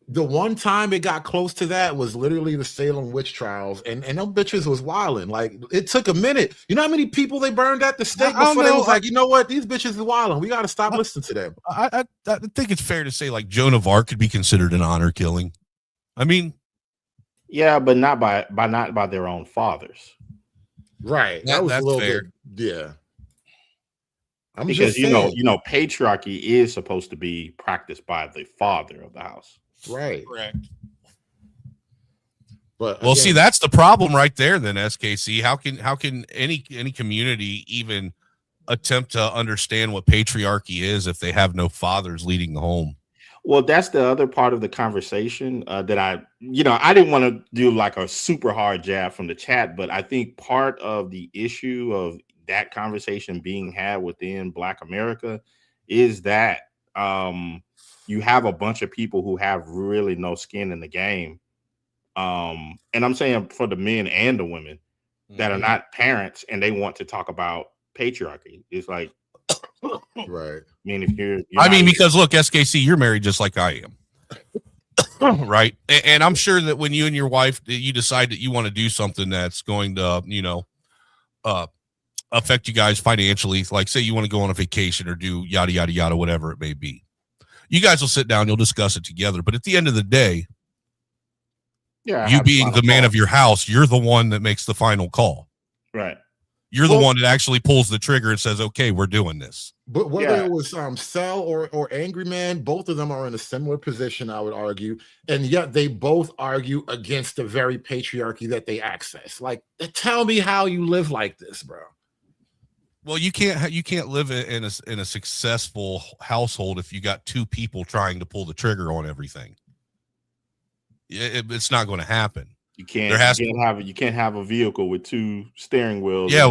The one time it got close to that was literally the Salem witch trials, and them bitches was wilding. Like, it took a minute. You know how many people they burned at the stake before they was like, you know what, these bitches is wilding. We got to stop listening to them. I think it's fair to say like Joan of Arc could be considered an honor killing. I mean, yeah, but not by their own fathers. Right. That was that's a little fair. bit. Yeah. Because patriarchy is supposed to be practiced by the father of the house. Right. Correct. But well, see, that's the problem right there. Then SKC, how can any community even attempt to understand what patriarchy is if they have no fathers leading the home? Well, that's the other part of the conversation that I didn't want to do like a super hard jab from the chat, but I think part of the issue of that conversation being had within Black America is that you have a bunch of people who have really no skin in the game. And I'm saying for the men and the women that are not parents and they want to talk about patriarchy. It's like, right. I mean, if you're because look, SKC, you're married just like I am. Right. And I'm sure that when you and your wife, you decide that you want to do something that's going to, affect you guys financially, like say you want to go on a vacation or do yada, yada, yada, whatever it may be. You guys will sit down, you'll discuss it together. But at the end of the day, you being the man of your house, you're the one that makes the final call. Right. You're the one that actually pulls the trigger and says, okay, we're doing this. But whether it was Cell or Angry Man, both of them are in a similar position, I would argue. And yet they both argue against the very patriarchy that they access. Like, tell me how you live like this, bro. Well, you can't live in a successful household if you got two people trying to pull the trigger on everything. It's not going to happen. You can't have a vehicle with two steering wheels. Yeah,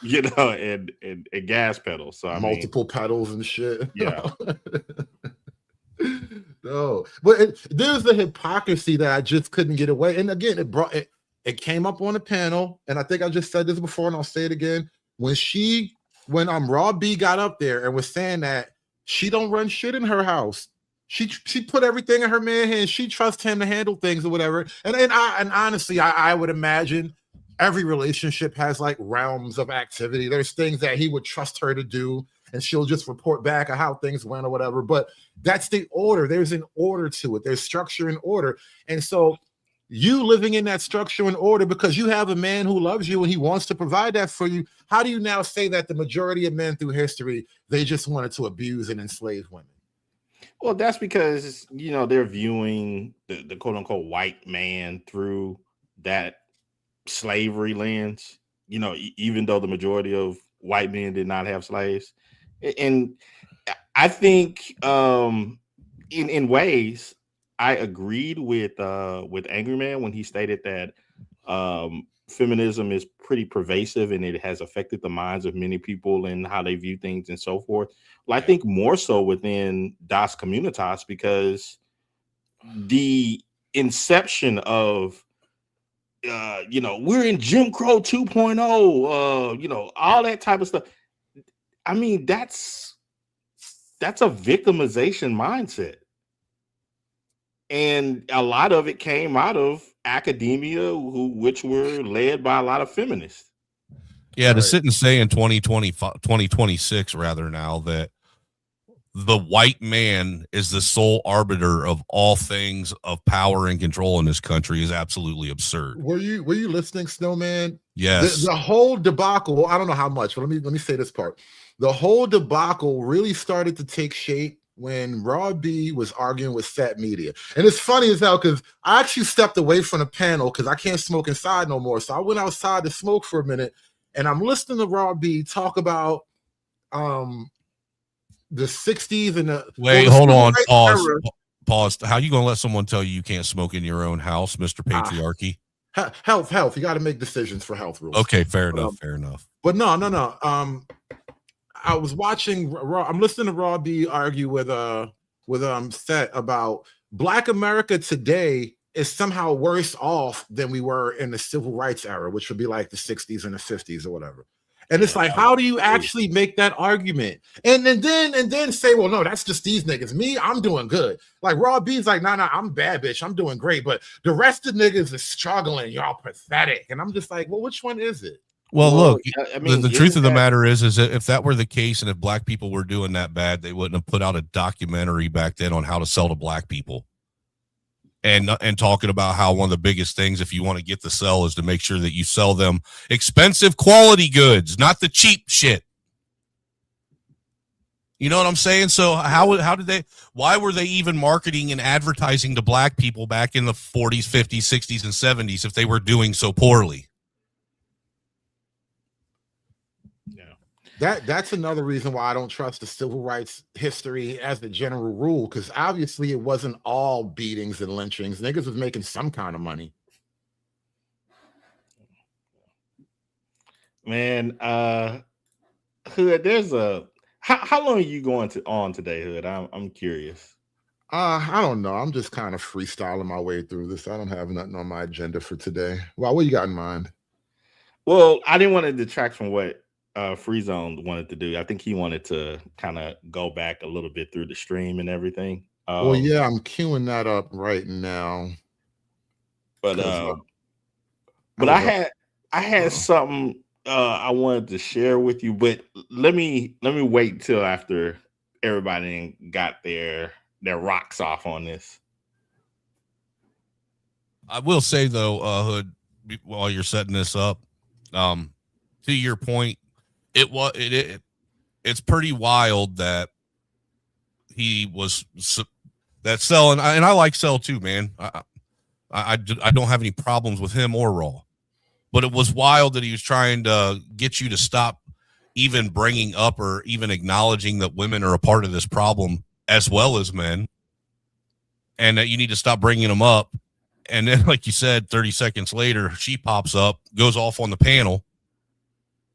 and gas pedals. So multiple pedals and shit. Yeah. No, but there's the hypocrisy that I just couldn't get away. And again, it came up on the panel, and I think I just said this before, and I'll say it again. When Raw B got up there and was saying that she don't run shit in her house. She put everything in her man's hands. She trusts him to handle things or whatever. And honestly, I would imagine every relationship has like realms of activity. There's things that he would trust her to do, and she'll just report back on how things went or whatever. But that's the order. There's an order to it. There's structure and order. And so you living in that structure and order because you have a man who loves you and he wants to provide that for you. How do you now say that the majority of men through history, they just wanted to abuse and enslave women? Well, that's because, they're viewing the quote unquote white man through that slavery lens, even though the majority of white men did not have slaves. And I think in ways I agreed with Angry Man when he stated that feminism is pretty pervasive and it has affected the minds of many people and how they view things and so forth. Well, I think more so within Das Communitas, because the inception of we're in Jim Crow 2.0, all that type of stuff. I mean, that's a victimization mindset. And a lot of it came out of academia, which were led by a lot of feminists. Yeah, to sit and say in 2026 rather now that the white man is the sole arbiter of all things of power and control in this country is absolutely absurd. Were you listening, Snowman? Yes. The whole debacle, well, I don't know how much, but let me say this part. The whole debacle really started to take shape when Raw B was arguing with Fat Media. And it's funny as hell because I actually stepped away from the panel because I can't smoke inside no more. So I went outside to smoke for a minute, and I'm listening to Raw B talk about the 60s and the hold on, pause. How you gonna let someone tell you can't smoke in your own house, Mr. Patriarchy? Health. You got to make decisions for health rules. Okay, fair enough. But no. I was watching Raw. I'm listening to Raw B argue with Seth about Black America today is somehow worse off than we were in the civil rights era, which would be like the 60s and the 50s or whatever. And it's like, how do you actually make that argument? And then say, well, no, that's just these niggas. Me, I'm doing good. Like Raw B's like, nah, I'm bad, bitch. I'm doing great. But the rest of niggas is struggling. Y'all pathetic. And I'm just like, well, which one is it? Well, look, I mean, the truth of the matter is that if that were the case and if black people were doing that bad, they wouldn't have put out a documentary back then on how to sell to black people. And talking about how one of the biggest things, if you want to get the sell, is to make sure that you sell them expensive quality goods, not the cheap shit. You know what I'm saying? So why were they even marketing and advertising to black people back in the 40s, 50s, 60s, and 70s if they were doing so poorly? That's another reason why I don't trust the civil rights history as the general rule, because obviously it wasn't all beatings and lynchings. Niggas was making some kind of money. Man, Hood, there's how long are you going on today, Hood? I'm curious. I don't know. I'm just kind of freestyling my way through this. I don't have nothing on my agenda for today. Well, what you got in mind? Well, I didn't want to detract from what Free Zone wanted to do. I think he wanted to kind of go back a little bit through the stream and everything. Well, yeah, I'm queuing that up right now. But I had something I wanted to share with you, but let me wait till after everybody got their rocks off on this. I will say though, Hood, while you're setting this up, to your point, it's pretty wild that he was that Cell, and I like Cell too, man. I don't have any problems with him or Raw, but it was wild that he was trying to get you to stop even bringing up or even acknowledging that women are a part of this problem as well as men, and that you need to stop bringing them up. And then, like you said, 30 seconds later, she pops up, goes off on the panel,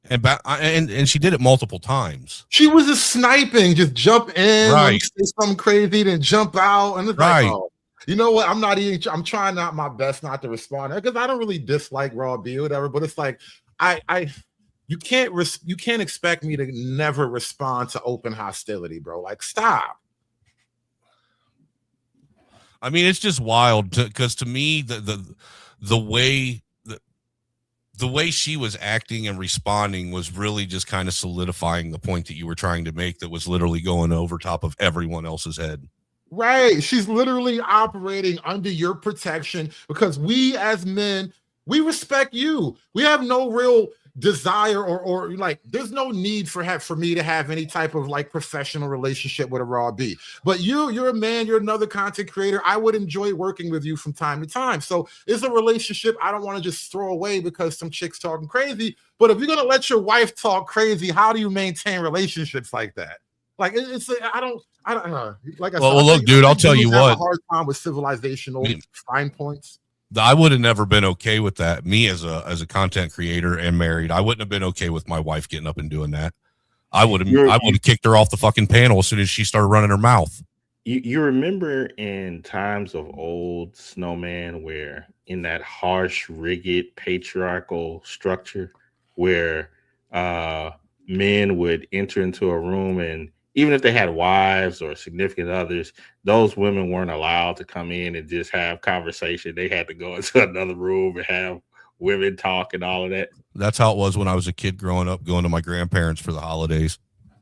and she did it multiple times. She was just sniping, just jump in, right, say something crazy, then jump out, and it's right. like, oh, you know what? I'm trying not my best not to respond because I don't really dislike Raw B or whatever, but it's like you can't expect me to never respond to open hostility, bro. Like, stop. I mean, it's just wild because to me, the way she was acting and responding was really just kind of solidifying the point that you were trying to make. That was literally going over top of everyone else's head. Right. She's literally operating under your protection because we as men, we respect you. We have no real desire or like there's no need for me to have any type of like professional relationship with a Raw B. But you're a man, you're another content creator. I would enjoy working with you from time to time. So it's a relationship I don't want to just throw away because some chick's talking crazy. But if you're gonna let your wife talk crazy, how do you maintain relationships like that? Like I don't know. Like I said, well, look, dude, I'll tell you what. A hard time with civilizational fine points. I would have never been okay with that. Me as a content creator and married, I wouldn't have been okay with my wife getting up and doing that. I would have kicked her off the fucking panel as soon as she started running her mouth. You remember in times of old, Snowman, where in that harsh, rigid, patriarchal structure where men would enter into a room, and even if they had wives or significant others, those women weren't allowed to come in and just have conversation. They had to go into another room and have women talk and all of that. That's how it was when I was a kid growing up, going to my grandparents for the holidays.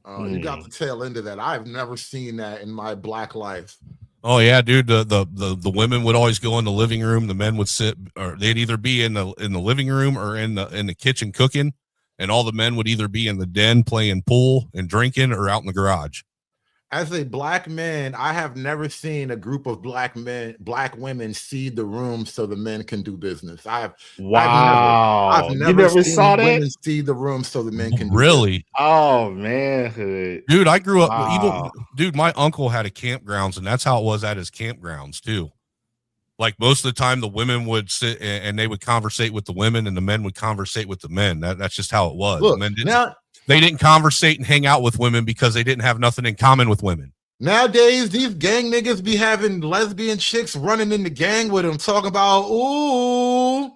You got the tail end of that. I've never seen that in my Black life. Oh yeah, dude. The women would always go in the living room. The men would sit, or they'd either be in the living room or in the kitchen cooking. And all the men would either be in the den playing pool and drinking or out in the garage. As a Black man, I have never seen a group of Black women cede the room so the men can do business. I've never seen saw that? Women cede the room so the men can do really? business. Oh man, dude, I grew up. Dude, my uncle had a campgrounds, and that's how it was at his campgrounds too. Like most of the time, the women would sit and they would conversate with the women, and the men would conversate with the men. That's just how it was. Look, they didn't conversate and hang out with women because they didn't have nothing in common with women. Nowadays, these gang niggas be having lesbian chicks running in the gang with them, talking about, ooh.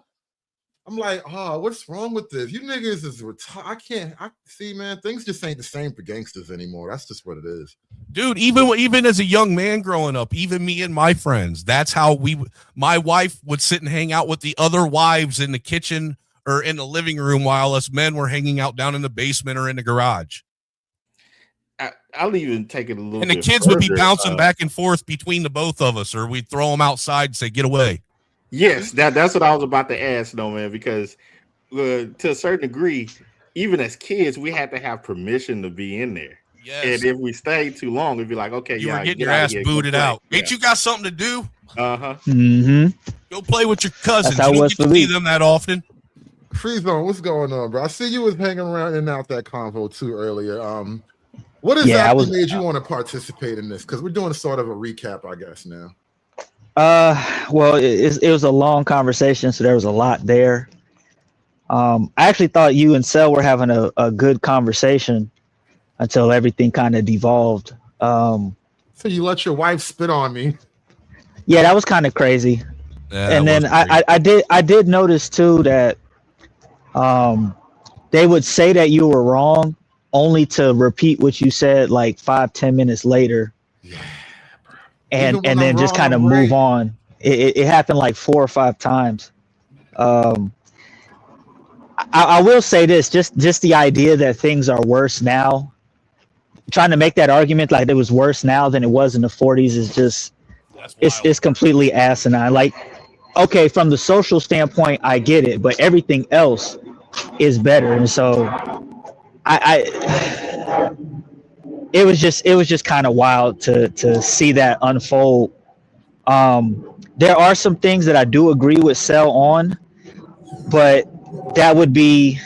I'm like, oh, what's wrong with this? You niggas is retired. I see, man, things just ain't the same for gangsters anymore. That's just what it is. Dude, even as a young man growing up, even me and my friends, that's how my wife would sit and hang out with the other wives in the kitchen or in the living room while us men were hanging out down in the basement or in the garage. I'll even take it a little bit. And the kids would be bouncing back and forth between the both of us, or we'd throw them outside and say, get away. Yes, that's what I was about to ask, though, man, because to a certain degree, even as kids, we had to have permission to be in there. Yes. And if we stayed too long, we'd be like, okay, you were getting your ass booted out. Yeah. Ain't you got something to do? Go play with your cousins. You don't get to see them that often. Free Zone, what's going on, bro? I see you was hanging around in and out that convo too earlier. What exactly made you want to participate in this? Because we're doing sort of a recap, I guess, now. Well, it was a long conversation, so there was a lot there. I actually thought you and Cell were having a good conversation until everything kind of devolved. So you let your wife spit on me? Yeah, that was kind of crazy. Yeah, and then I did notice too that they would say that you were wrong only to repeat what you said like 5-10 minutes later. Yeah. And then just kind of move on. It happened like 4 or 5 times. I will say this, just the idea that things are worse now, trying to make that argument like it was worse now than it was in the 40s is just, it's completely asinine. Like, okay, from the social standpoint, I get it, but everything else is better. And so I it was just kind of wild to see that unfold. There are some things that I do agree with Cell on, but that would be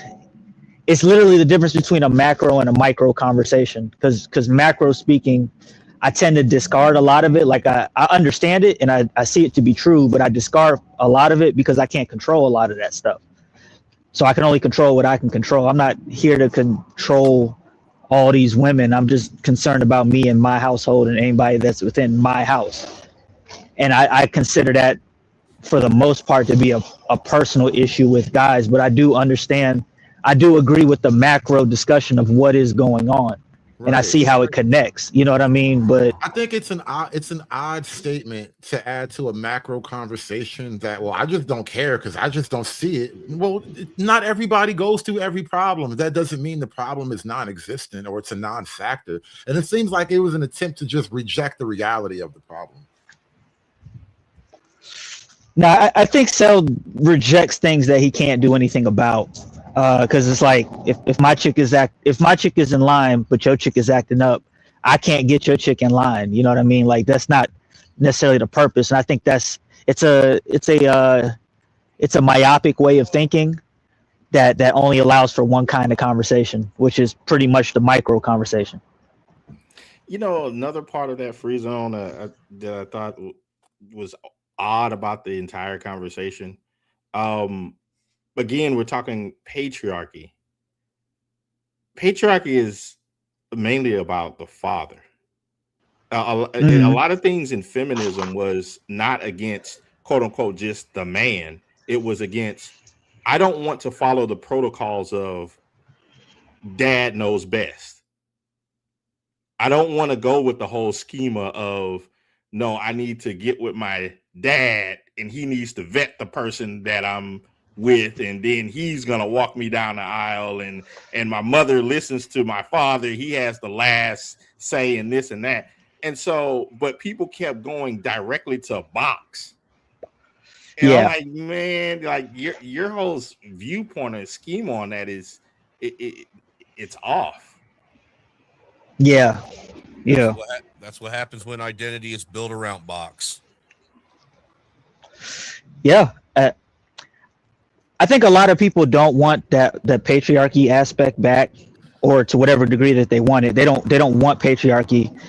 it's literally the difference between a macro and a micro conversation. Because macro speaking, I tend to discard a lot of it. Like I understand it and I see it to be true, but I discard a lot of it because I can't control a lot of that stuff. So I can only control what I can control. I'm not here to control all these women. I'm just concerned about me and my household and anybody that's within my house. And I consider that for the most part to be a personal issue with guys, but I do understand, I do agree with the macro discussion of what is going on. And I Right. see how it connects. You know what I mean? But I think it's an odd statement to add to a macro conversation that, well, I just don't care because I just don't see it. Well, not everybody goes through every problem. That doesn't mean the problem is non-existent or it's a non-factor. And it seems like it was an attempt to just reject the reality of the problem. now I think Cell rejects things that he can't do anything about. Because it's like if my chick is in line, but your chick is acting up, I can't get your chick in line. You know what I mean? Like that's not necessarily the purpose. And I think it's a myopic way of thinking that only allows for one kind of conversation, which is pretty much the micro conversation. You know, another part of that free zone that I thought was odd about the entire conversation. Again, we're talking patriarchy. Patriarchy is mainly about the father. A lot of things in feminism was not against quote unquote just the man. It was against, I don't want to follow the protocols of dad knows best. I don't want to go with the whole schema of, no, I need to get with my dad and he needs to vet the person that I'm with, and then he's gonna walk me down the aisle, and my mother listens to my father, he has the last say in this and that. And so, but people kept going directly to a box. And I'm like, man, like your whole viewpoint and scheme on that is it's off. Yeah. That's what happens when identity is built around box. Yeah. I think a lot of people don't want that patriarchy aspect back, or to whatever degree that they want it. They don't want patriarchy,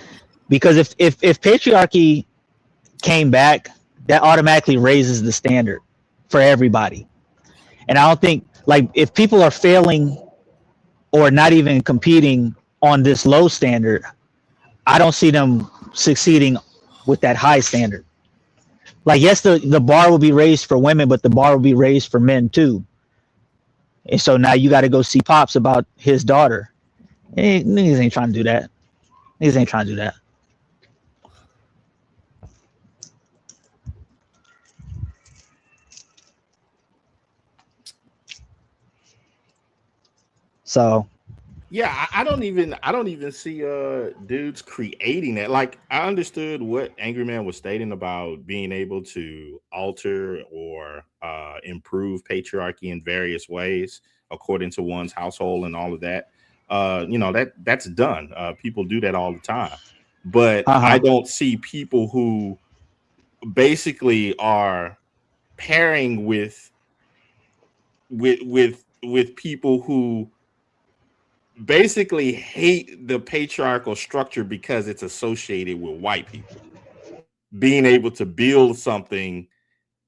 because if patriarchy came back, that automatically raises the standard for everybody. And I don't think, like, if people are failing or not even competing on this low standard, I don't see them succeeding with that high standard. Like, yes, the bar will be raised for women, but the bar will be raised for men too. And so now you got to go see Pops about his daughter. Niggas ain't trying to do that. Niggas ain't trying to do that. So yeah, I don't even see dudes creating that. Like, I understood what Angry Man was stating about being able to alter or improve patriarchy in various ways according to one's household and all of that. That's done. People do that all the time. But I don't see people who basically are pairing with people who basically hate the patriarchal structure because it's associated with white people being able to build something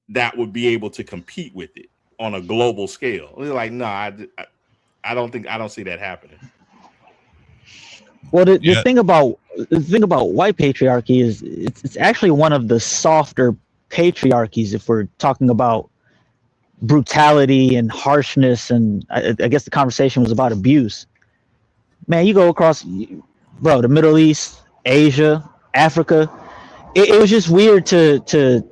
that would be able to compete with it on a global scale. It's like, no, I don't see that happening. Well, the thing about white patriarchy is it's actually one of the softer patriarchies if we're talking about brutality and harshness, and I guess the conversation was about abuse. Man, you go across, bro, the Middle East, Asia, Africa. It was just weird to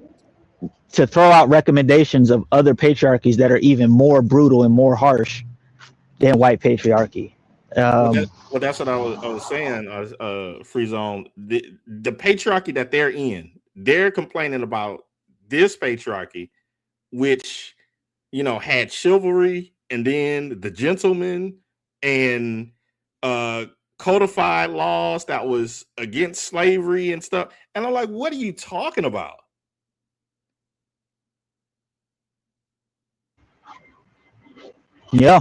throw out recommendations of other patriarchies that are even more brutal and more harsh than white patriarchy. Well, that's what I was saying. Free zone. The patriarchy that they're in, they're complaining about this patriarchy, which had chivalry and then the gentleman, and codified laws that was against slavery and stuff. And I'm like, what are you talking about? Yeah.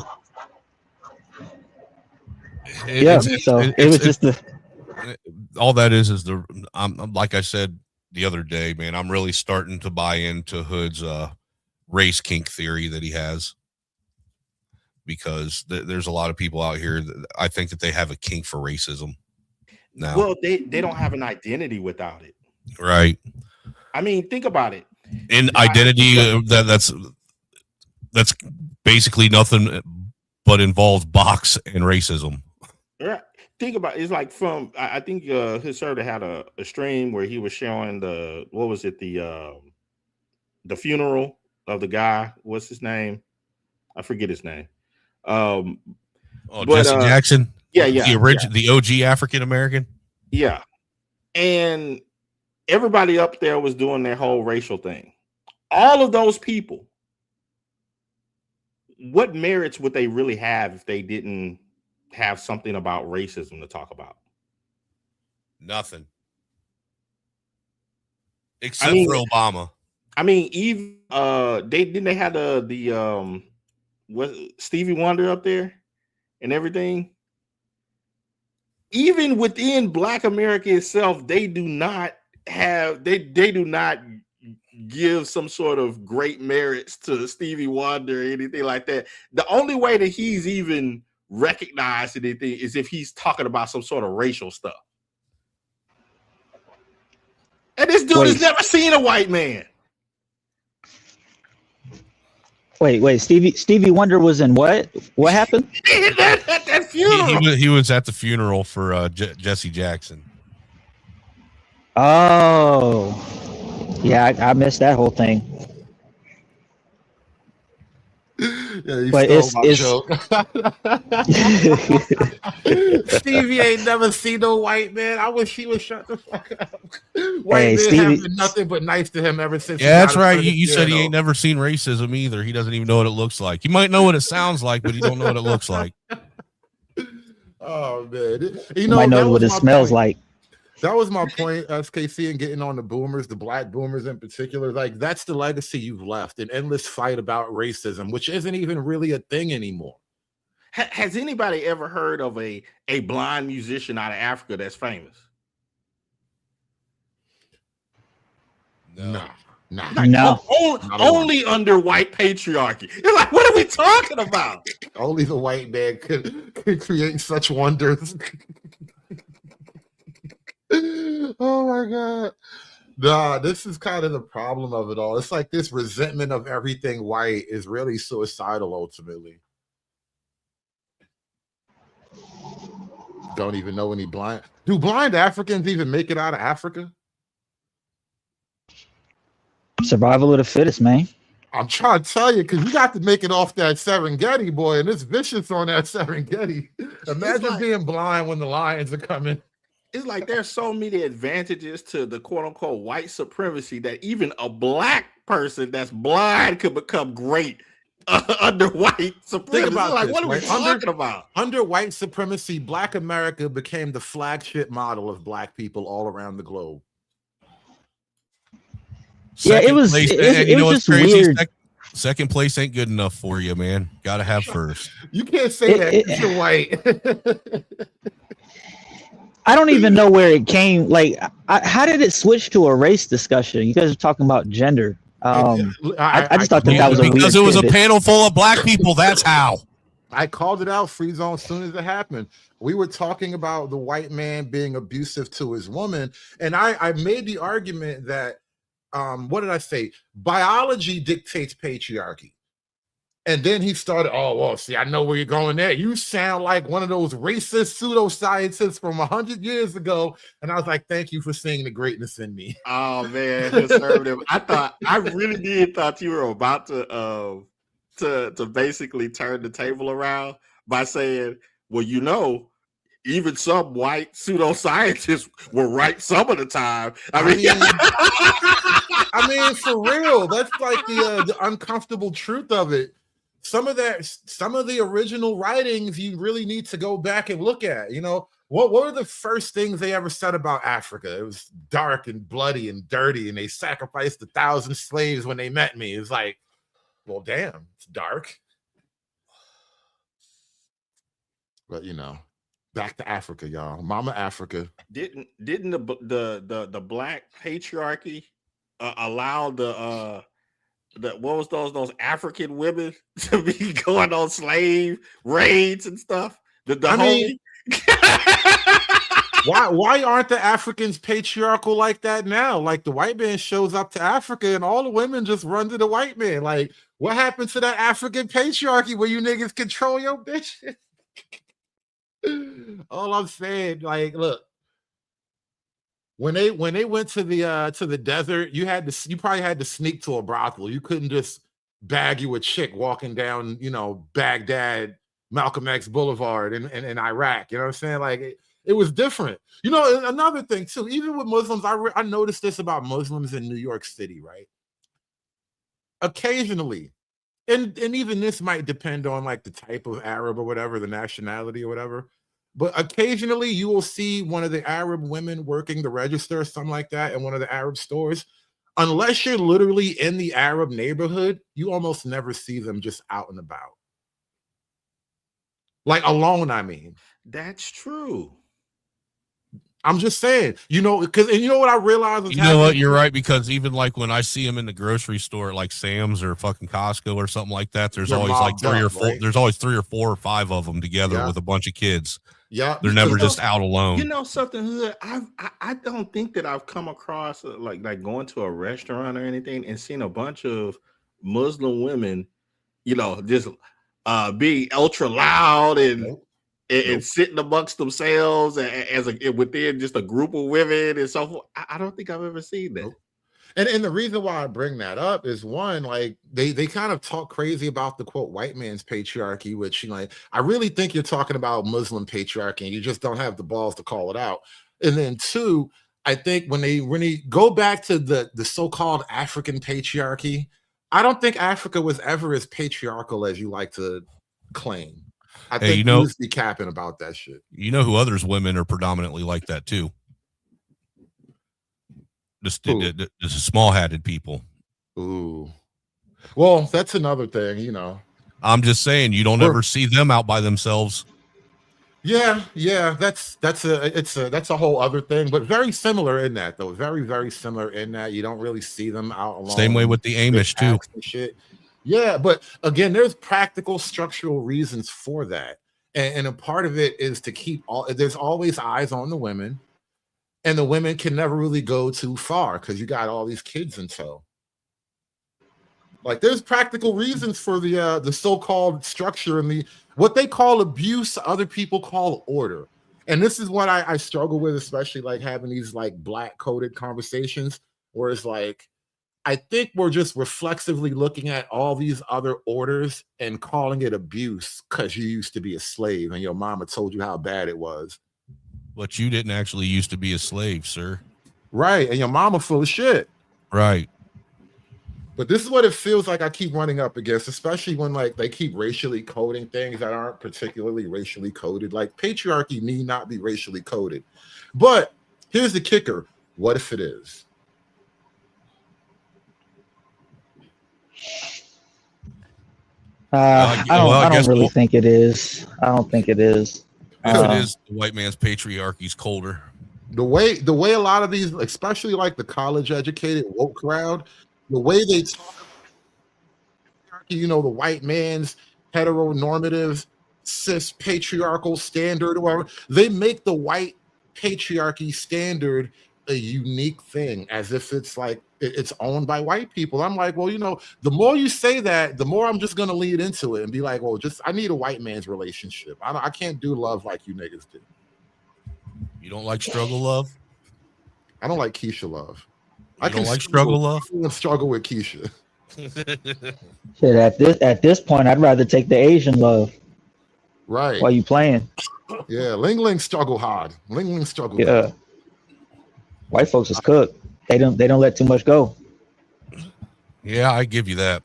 Yeah. So it was just the. All that is the. I'm like I said the other day, man. I'm really starting to buy into Hood's race kink theory that he has, because there's a lot of people out here that I think that they have a kink for racism now. Well, they don't have an identity without it. Right. I mean, think about it. In identity, that's basically nothing but involves box and racism. Right. Think about it. It's like from I think his server had a stream where he was showing the funeral of the guy. What's his name? I forget his name. Jesse Jackson. Yeah, the OG African American. Yeah, and everybody up there was doing their whole racial thing. All of those people, what merits would they really have if they didn't have something about racism to talk about? Nothing. Except for Obama. I mean, even they had the what Stevie Wonder up there and everything. Even within Black America itself, they do not give some sort of great merits to Stevie Wonder or anything like that. The only way that he's even recognized anything is if he's talking about some sort of racial stuff. And this dude has never seen a white man. Wait. Stevie Wonder was in what? What happened? At that funeral. He was at the funeral for Jesse Jackson. Oh, yeah, I missed that whole thing. Yeah, you but stole my joke. Stevie ain't never seen no white man. I wish he would shut the fuck up. White men have been nothing but nice to him ever since. Yeah, that's right. You said he ain't never seen racism either. He doesn't even know what it looks like. He might know what it sounds like, but he don't know what it looks like. Oh man, you might know what it smells like. That was my point, SKC, and getting on the boomers, the Black boomers in particular. Like, that's the legacy you've left, an endless fight about racism, which isn't even really a thing anymore. Has anybody ever heard of a blind musician out of Africa that's famous? No. Only under white patriarchy. You're like, what are we talking about? Only the white man could create such wonders. Oh my God. Nah, this is kind of the problem of it all. It's like this resentment of everything white is really suicidal ultimately. Don't even know any blind. Do blind Africans even make it out of Africa? Survival of the fittest, man. I'm trying to tell you, because you got to make it off that Serengeti, boy, and it's vicious on that Serengeti. Imagine being blind when the lions are coming. It's like there's so many advantages to the quote unquote white supremacy that even a black person that's blind could become great under white supremacy. Think about like, this, what are we talking about? Under white supremacy, Black America became the flagship model of Black people all around the globe. It was just crazy? Weird. Second place ain't good enough for you, man. Got to have first. You can't say that because you're white. I don't even know where it came. Like, how did it switch to a race discussion? You guys are talking about gender. I just thought that was because it was a panel full of Black people. That's how. I called it out, Free Zone, as soon as it happened. We were talking about the white man being abusive to his woman, and I made the argument that what did I say? Biology dictates patriarchy. And then he started, oh, well, see, I know where you're going there. You sound like one of those racist pseudoscientists from 100 years ago. And I was like, thank you for seeing the greatness in me. Oh, man, conservative. I really did thought you were about to basically turn the table around by saying, well, you know, even some white pseudoscientists were right some of the time. I mean, for real, that's like the uncomfortable truth of it. some of the original writings you really need to go back and look at. You know, what were the first things they ever said about Africa? It was dark and bloody and dirty, and they sacrificed 1,000 slaves when they met me. It's like, well, damn, it's dark. But you know, back to Africa, y'all. Mama Africa. Didn't the black patriarchy allow the what was those African women to be going on slave raids and stuff? Why aren't the Africans patriarchal like that now? Like the white man shows up to Africa and all the women just run to the white man. Like, what happened to that African patriarchy where you niggas control your bitches? All I'm saying, like, look, when they went to the desert, you probably had to sneak to a brothel. You couldn't just bag you a chick walking down, you know, Baghdad, Malcolm X Boulevard in Iraq. You know what I'm saying? Like it was different. You know, another thing too, even with Muslims, I noticed this about Muslims in New York City, right? Occasionally, and even this might depend on like the type of Arab or whatever, the nationality or whatever. But occasionally you will see one of the Arab women working the register or something like that in one of the Arab stores. Unless you're literally in the Arab neighborhood, you almost never see them just out and about. Like alone, I mean. That's true. I'm just saying, you know, because you know what I realized. You know what? You're right, because even like when I see them in the grocery store, like Sam's or fucking Costco or something like that, there's always like three or four. Right? There's always 3 or 4 or 5 of them together with a bunch of kids. Yeah, they're never just out alone. You know something? I don't think that I've come across like going to a restaurant or anything and seen a bunch of Muslim women, you know, just being ultra loud and sitting amongst themselves within just a group of women and so forth. I don't think I've ever seen that. And the reason why I bring that up is one, like they kind of talk crazy about the quote white man's patriarchy, which, you know, like, I really think you're talking about Muslim patriarchy and you just don't have the balls to call it out. And then 2, I think when they go back to the so-called African patriarchy, I don't think Africa was ever as patriarchal as you like to claim. I think you know, be capping about that shit. You know who others women are predominantly like that too? The small-hatted people. Ooh. Well, that's another thing, you know. I'm just saying you don't ever see them out by themselves. Yeah, that's a whole other thing, but very similar in that though. Very, very similar in that you don't really see them out alone. Same way with the Amish too. Shit. Yeah, but again, there's practical structural reasons for that. And a part of it is to keep there's always eyes on the women, and the women can never really go too far because you got all these kids in tow. Like there's practical reasons for the so-called structure and what they call abuse, other people call order. And this is what I struggle with, especially like having these like black coded conversations where it's like, I think we're just reflexively looking at all these other orders and calling it abuse because you used to be a slave and your mama told you how bad it was. But you didn't actually used to be a slave, sir. Right. And your mama full of shit. Right. But this is what it feels like I keep running up against, especially when like they keep racially coding things that aren't particularly racially coded. Like patriarchy need not be racially coded. But here's the kicker. What if it is? I don't really think it is. I don't think it is. If it is, the white man's patriarchy's colder. The way a lot of these, especially like the college educated woke crowd, the way they talk about patriarchy, you know, the white man's heteronormative, cis patriarchal standard, or whatever, they make the white patriarchy standard a unique thing as if it's like it's owned by white people. I'm like, well, you know, the more you say that, the more I'm just going to lead into it and be like, well, I need a white man's relationship. I can't do love like you niggas do. You don't like struggle love? I don't like Keisha love. I don't like struggle love? I can struggle with Keisha. Shit, at this point, I'd rather take the Asian love. Right. While you playing. Yeah, Ling Ling struggle hard. Ling Ling struggle. Yeah. Hard. White folks is cooked. They don't let too much go. Yeah, I give you that.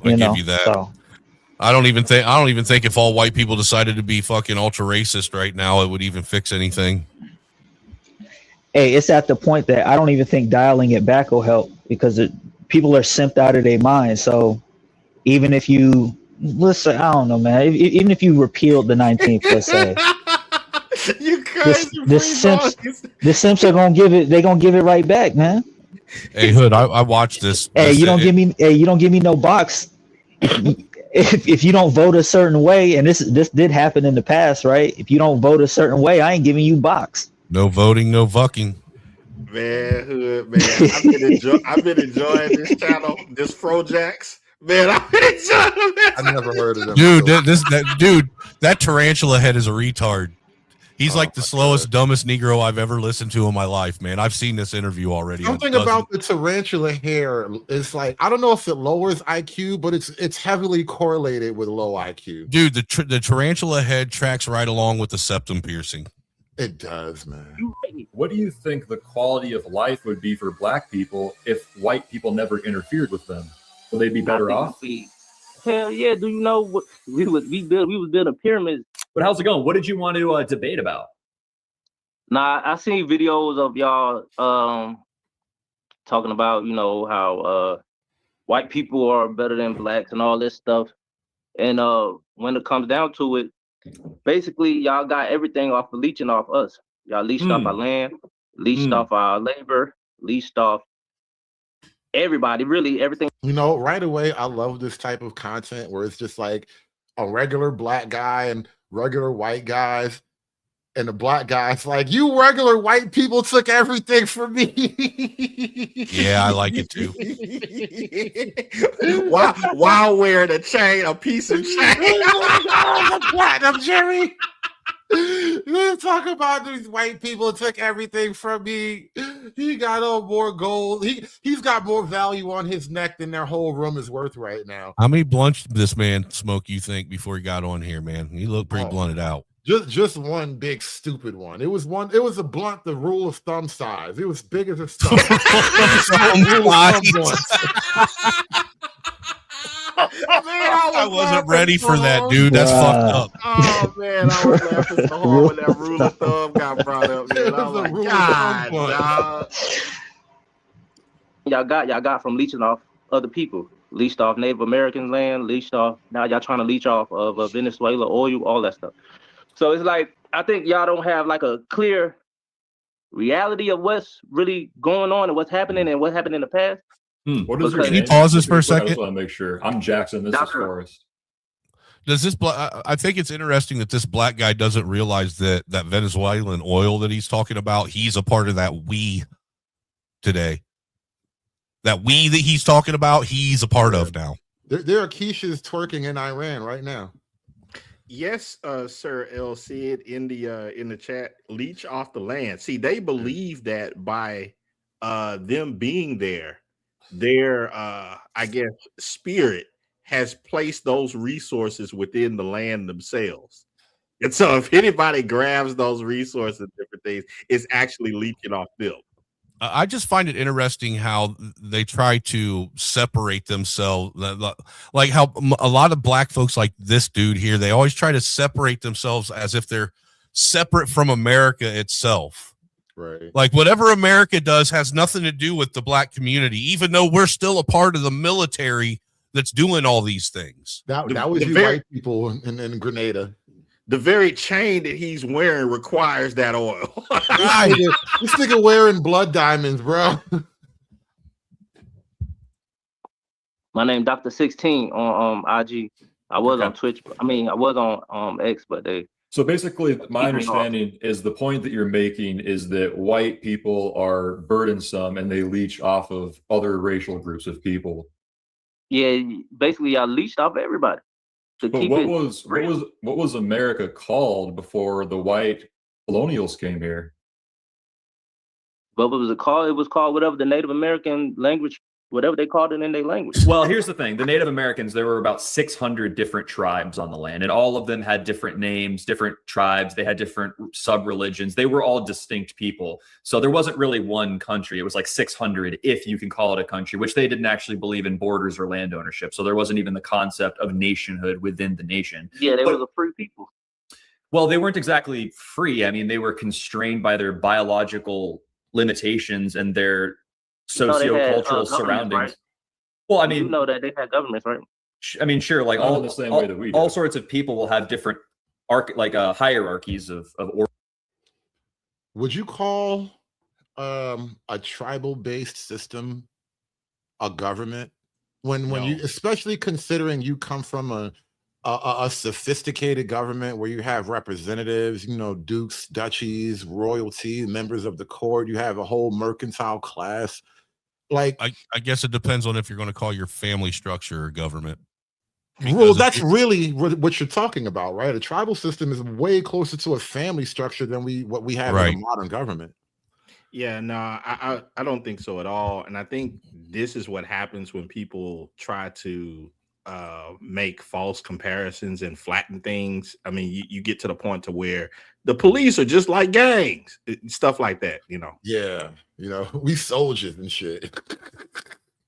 I give you that. So. I don't even think if all white people decided to be fucking ultra racist right now, it would even fix anything. Hey, it's at the point that I don't even think dialing it back will help because people are simped out of their minds. So even if you listen, I don't know, man. Even if you repealed the 19th, let's say, You crazy the simps are gonna give it. They're gonna give it right back, man. Hey, Hood, I watched this. Hey, you don't give me no box. If you don't vote a certain way, and this did happen in the past, right? If you don't vote a certain way, I ain't giving you box. No voting, no fucking. Man, Hood, man. I've been enjoying this channel, this Projax. Man, I've been enjoying it. I never heard of them. Dude, that tarantula head is a retard. He's like the slowest, dumbest Negro I've ever listened to in my life, man. I've seen this interview already. Something about the tarantula hair is like, I don't know if it lowers IQ, but it's heavily correlated with low IQ. Dude, the tarantula head tracks right along with the septum piercing. It does, man. What do you think the quality of life would be for black people if white people never interfered with them? Would they be better off? Hell yeah! Do you know what we was building pyramids? But how's it going? What did you want to debate about? Nah, I seen videos of y'all talking about how white people are better than blacks and all this stuff. And when it comes down to it, basically y'all got everything off of leeching off us. Y'all leached off our land, leached off our labor, leached off everybody, really everything. Right away, I love this type of content where it's just like a regular black guy and regular white guys, and the black guy's like, you regular white people took everything from me. Yeah, I like it too. while wearing a piece of chain. Platinum Jerry. They talk about these white people took everything from me. He got on more gold. He's got more value on his neck than their whole room is worth right now. How many blunts did this man smoke, you think, before he got on here, man? He looked pretty blunted out. Just one big stupid one. It was a blunt, the rule of thumb size. It was big as a thumb. I wasn't ready for that, dude. That's fucked up. Oh man, I was laughing so hard when that rule of thumb got brought up. Man. I was like, God, y'all got from leeching off other people. Leached off Native American land, leached off. Now y'all trying to leech off of Venezuela oil, all that stuff. So it's like, I think y'all don't have like a clear reality of what's really going on and what's happening and what happened in the past. What is Can you pause this for a second? I just want to make sure. I'm Jackson. This is Forrest. Does this? I think it's interesting that this black guy doesn't realize that Venezuelan oil that he's talking about, he's a part of that we today. That we that he's talking about, he's a part of now. There are Keishas twerking in Iran right now. Yes, Sir L said in the chat, leech off the land. See, they believe that by them being there, their I guess spirit has placed those resources within the land themselves. And so if anybody grabs those resources, different things, it's actually leeching off them. I just find it interesting how they try to separate themselves, like how a lot of black folks like this dude here, they always try to separate themselves as if they're separate from America itself. Right. Like whatever America does has nothing to do with the black community, even though we're still a part of the military that's doing all these things. That was you white people in Grenada. The very chain that he's wearing requires that oil. This nigga wearing blood diamonds, bro. My name Dr. 16 on IG. I was on Twitch. I was on X, but they. So basically, my understanding is the point that you're making is that white people are burdensome and they leech off of other racial groups of people. Yeah, basically, I leached off everybody. But what was America called before the white colonials came here? What was it called? It was called whatever the Native American language whatever they called it in their language. Well, here's the thing. The Native Americans, there were about 600 different tribes on the land, and all of them had different names, different tribes. They had different sub-religions. They were all distinct people. So there wasn't really one country. It was like 600, if you can call it a country, which they didn't actually believe in borders or land ownership. So there wasn't even the concept of nationhood within the nation. Yeah, they were a free people. Well, they weren't exactly free. I mean, they were constrained by their biological limitations and their sociocultural surroundings. Right? Well, I mean, you know that they had governments, right? I mean, sure, like all the same way that we do. All sorts of people will have different hierarchies of order. Would you call a tribal-based system a government? When you, especially considering you come from a sophisticated government where you have representatives, you know, dukes, duchies, royalty, members of the court, you have a whole mercantile class. Like, I guess it depends on if you're going to call your family structure a government. Well, that's really what you're talking about, right? A tribal system is way closer to a family structure than what we have in a modern government. Yeah, no, I don't think so at all. And I think this is what happens when people try to make false comparisons and flatten things. I mean, you get to the point to where the police are just like gangs, stuff like that, you know. Yeah, you know, we soldiers and shit.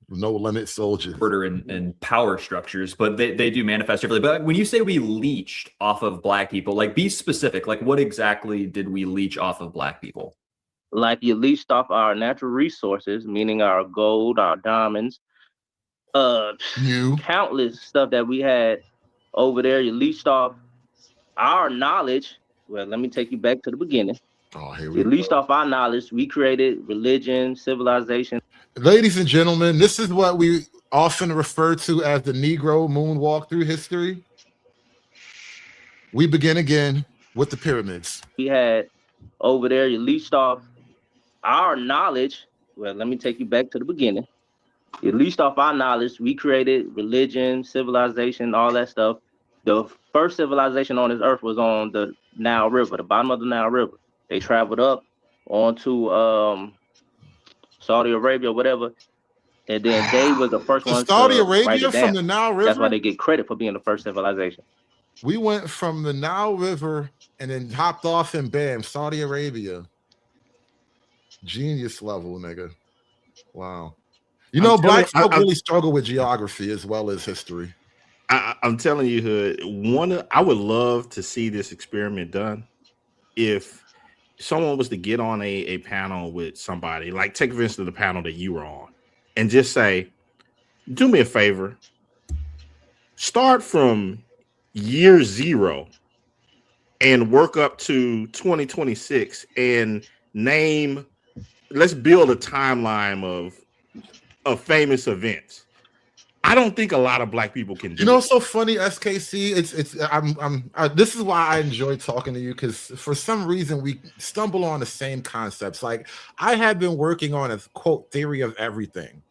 No limit soldiers. Order and power structures, but they do manifest differently. But when you say we leached off of black people, like, be specific. Like, what exactly did we leech off of black people? Like, you leached off our natural resources, meaning our gold, our diamonds, countless stuff that we had over there. You leached off our knowledge. Well, let me take you back to the beginning. Oh, here we go. You leached off our knowledge. We created religion, civilization. Ladies and gentlemen, this is what we often refer to as the Negro moonwalk through history. We begin again with the pyramids. We had over there, you leached off our knowledge. Well, let me take you back to the beginning. You leached off our knowledge. We created religion, civilization, all that stuff. The first civilization on this earth was on the Nile River, the bottom of the Nile River. They traveled up onto Saudi Arabia, whatever. And then they was the first ones. Saudi Arabia from the Nile River? That's why they get credit for being the first civilization. We went from the Nile River and then hopped off and bam, Saudi Arabia. Genius level, nigga. Wow. You know, black folk really struggle with geography as well as history. I'm telling you, Hood, I would love to see this experiment done. If someone was to get on a panel with somebody, like take for instance the panel that you were on, and just say, do me a favor, start from year 0 and work up to 2026 and let's build a timeline of famous events. I don't think a lot of black people can do. You know, it's so funny, SKC. This is why I enjoy talking to you, because for some reason we stumble on the same concepts. Like, I have been working on a quote theory of everything,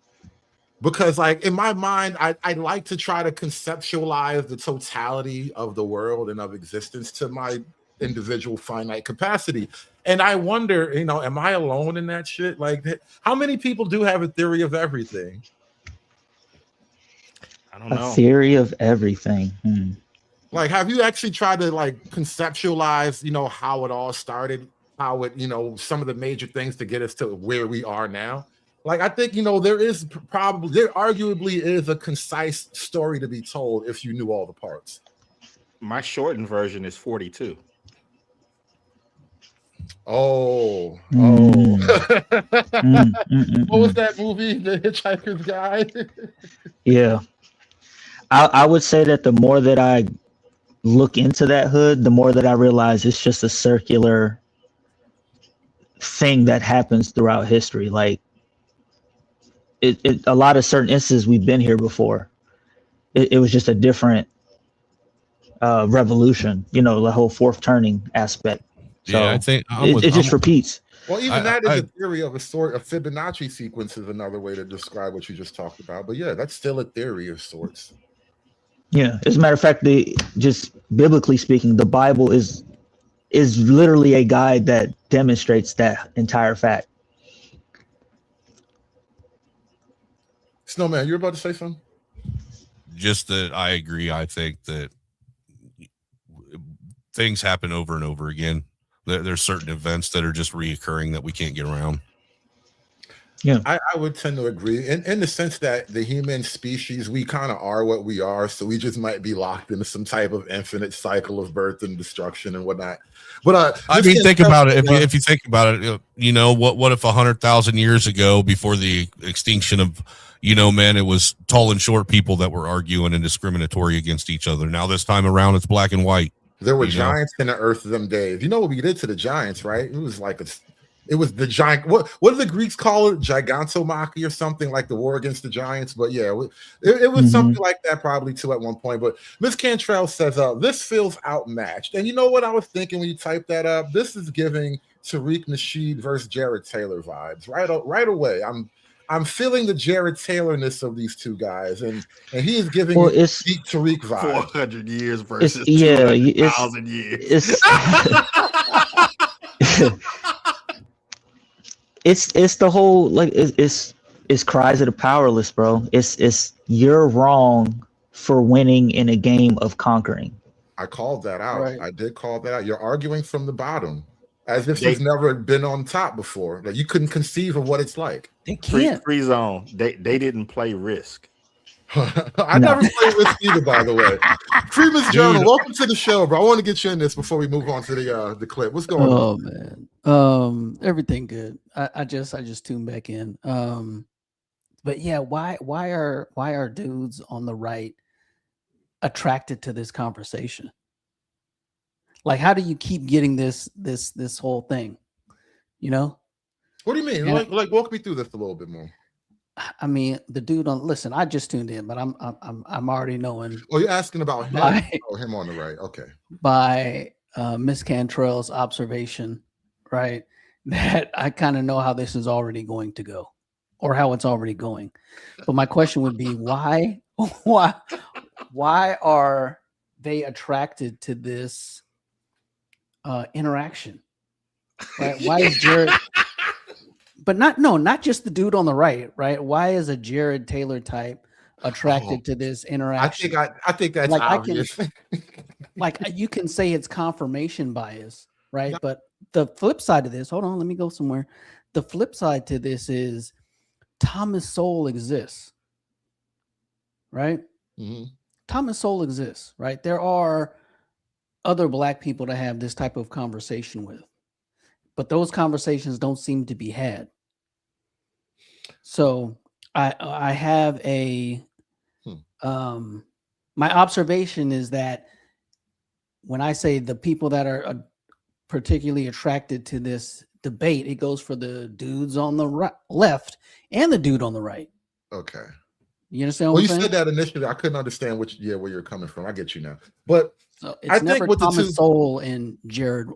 because like in my mind, I like to try to conceptualize the totality of the world and of existence to my individual finite capacity. And I wonder, you know, am I alone in that shit? Like, how many people do have a theory of everything? I don't know. A theory of everything. Like, have you actually tried to like conceptualize, you know, how it all started, how it, you know, some of the major things to get us to where we are now? Like, I think, you know, there arguably is a concise story to be told if you knew all the parts. My shortened version is 42. What was that movie, The Hitchhiker's Guide? Yeah. I would say that the more that I look into that, Hood, the more that I realize it's just a circular thing that happens throughout history. Like, a lot of certain instances we've been here before. It was just a different revolution, you know, the whole fourth turning aspect. So yeah, I think it just repeats. Well, even that is a theory of a sort. A Fibonacci sequence is another way to describe what you just talked about. But yeah, that's still a theory of sorts. Yeah, as a matter of fact, just biblically speaking, the Bible is literally a guide that demonstrates that entire fact. Snowman, you're about to say something? Just that I agree. I think that things happen over and over again. There's certain events that are just reoccurring that we can't get around. Yeah, I would tend to agree in the sense that the human species, we kind of are what we are. So we just might be locked into some type of infinite cycle of birth and destruction and whatnot. But I mean, think about it. If you think about it, you know, what if 100,000 years ago, before the extinction of, you know, man, it was tall and short people that were arguing and discriminatory against each other. Now this time around, it's black and white. There were giants in the earth them days. You know what we did to the giants, right? It was like it was the giant. What do the Greeks call it? Gigantomachy or something, like the war against the giants. But yeah, it was something like that probably too at one point. But Miss Cantrell says, this feels outmatched. And you know what I was thinking when you typed that up? This is giving Tariq Nasheed versus Jared Taylor vibes right away. I'm feeling the Jared Taylor-ness of these two guys, and he is giving deep Tariq vibes. 400 years versus 200,000 years. It's the whole, like, it's cries of the powerless, bro. It's you're wrong for winning in a game of conquering. I called that out. Right. I did call that out. You're arguing from the bottom, as if you've never been on top before. Like you couldn't conceive of what it's like. They can't. Free zone. They didn't play Risk. I never played Risk either, by the way. Freeman's Journal, welcome to the show, bro. I want to get you in this before we move on to the clip. What's going on? Oh man, everything good. I just tuned back in. But yeah, why are dudes on the right attracted to this conversation? Like, how do you keep getting this whole thing? You know? What do you mean? And like walk me through this a little bit more. I mean, the dude on listen, I just tuned in, but I'm already knowing. Oh, you're asking about him. Him on the right. Okay. By Miss Cantrell's observation, right? That I kind of know how this is already going to go, or how it's already going. But my question would be, why are they attracted to this interaction? Right? Why is Jared? But not just the dude on the right, right? Why is a Jared Taylor type attracted to this interaction? I think that's like obvious. Like you can say it's confirmation bias, right? But the flip side of this, hold on, let me go somewhere. The flip side to this is Thomas Sowell exists, right? Mm-hmm. Thomas Sowell exists, right? There are other black people to have this type of conversation with, but those conversations don't seem to be had. So I have a my observation is that when I say the people that are particularly attracted to this debate, it goes for the dudes on the left and the dude on the right. Okay. You understand? Well, you said that initially. I couldn't understand where you're coming from. I get you now. But so it's never Thomas Sowell and Jared